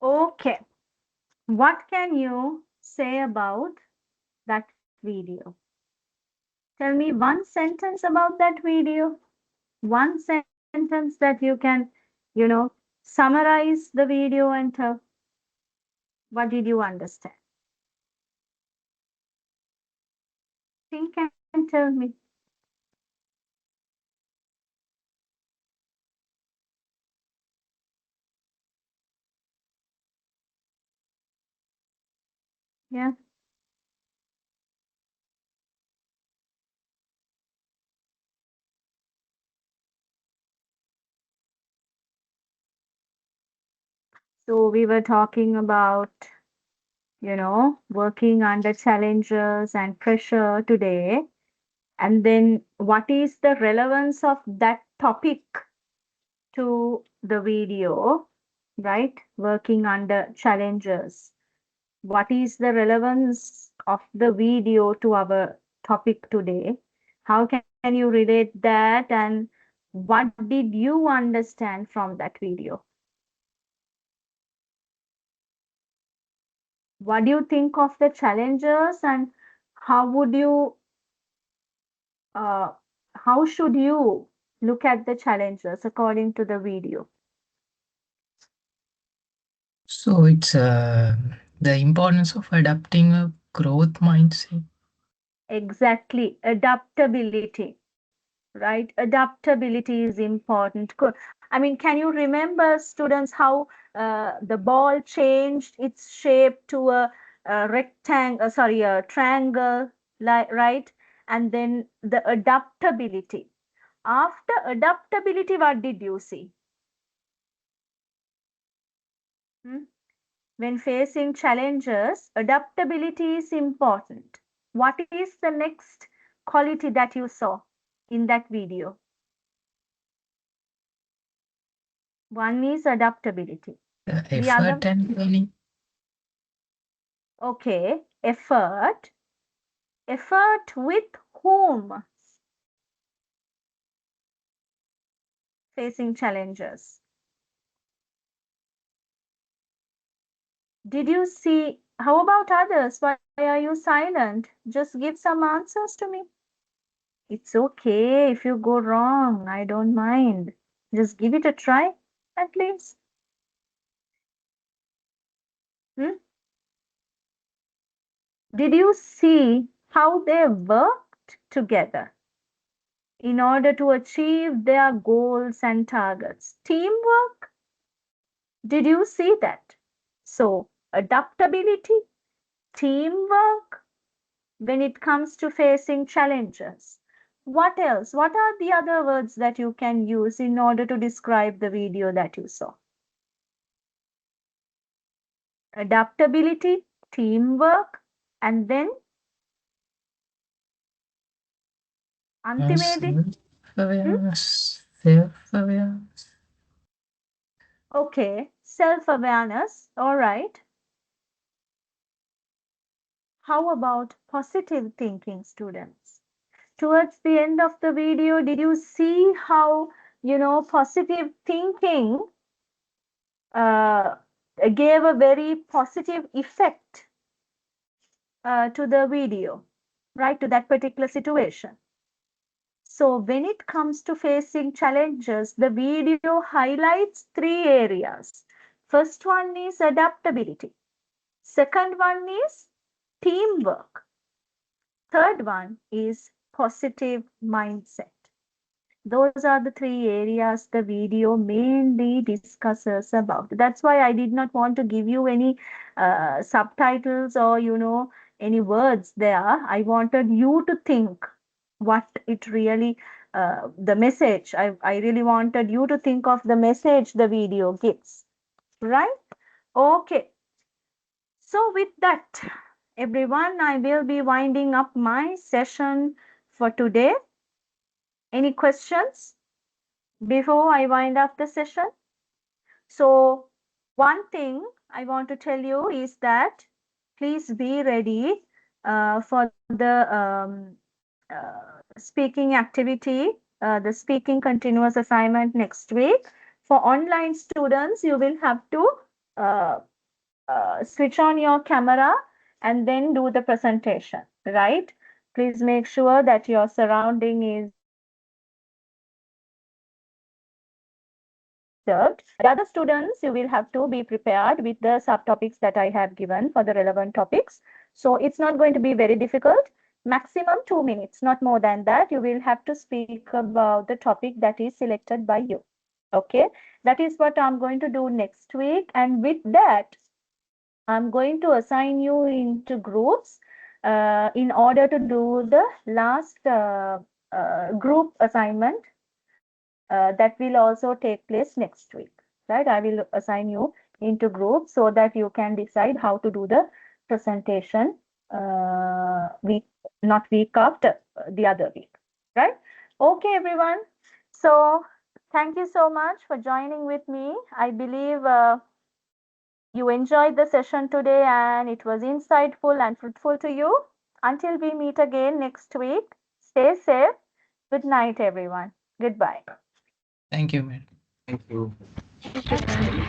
Okay. What can you say about that video? Tell me one sentence about that video. One sentence that you can, you know, summarize the video and tell what did you understand. Think and tell me. Yeah. So we were talking about, working under challenges and pressure today. And then what is the relevance of that topic to the video, right? Working under challenges. What is the relevance of the video to our topic today? How can you relate that? And what did you understand from that video? What do you think of the challenges and how would you, uh, how should you look at the challenges according to the video? So it's the importance of adapting a growth mindset. Exactly, adaptability, right? Adaptability is important. I mean, can you remember, students, how the ball changed its shape to a rectangle, sorry, a triangle, right? And then the adaptability. After adaptability, what did you see? Hmm? When facing challenges, adaptability is important. What is the next quality that you saw in that video? One is adaptability. The Effort other, and learning. okay, effort. Effort with whom facing challenges? Did you see? How about others? Why are you silent? Just give some answers to me. It's okay if you go wrong. I don't mind. Just give it a try, at least. Hmm? Did you see how they worked together in order to achieve their goals and targets? Teamwork? Did you see that? So, adaptability, teamwork when it comes to facing challenges. What else? What are the other words that you can use in order to describe the video that you saw? Adaptability, teamwork, and then antimedi. Hmm? Self-awareness. Okay, self-awareness. All right. How about positive thinking, students? Towards the end of the video, did you see how, positive thinking uh, gave a very positive effect to the video, right, to that particular situation? So when it comes to facing challenges, the video highlights three areas. First one is adaptability. Second one is teamwork. Third one is positive mindset. Those are the three areas the video mainly discusses about. That's why I did not want to give you any subtitles or, any words there. I wanted you to think what it really, the message. I really wanted you to think of the message the video gives, right? Okay. So with that, everyone, I will be winding up my session for today. Any questions before I wind up the session? So, one thing I want to tell you is that please be ready for the speaking activity, the speaking continuous assignment next week. For online students, you will have to uh, switch on your camera and then do the presentation, right? Please make sure that your surrounding is observed. The other students, you will have to be prepared with the subtopics that I have given for the relevant topics. So it's not going to be very difficult. Maximum 2 minutes, not more than that. You will have to speak about the topic that is selected by you. Okay, that is what I'm going to do next week. And with that, I'm going to assign you into groups in order to do the last group assignment that will also take place next week, right? I will assign you into groups so that you can decide how to do the presentation week, not week after, the other week, right? Okay, everyone. So thank you so much for joining with me. I believe you enjoyed the session today and it was insightful and fruitful to you. Until we meet again next week, stay safe. Good night, everyone. Goodbye. Thank you, madam. Thank you. Thank you.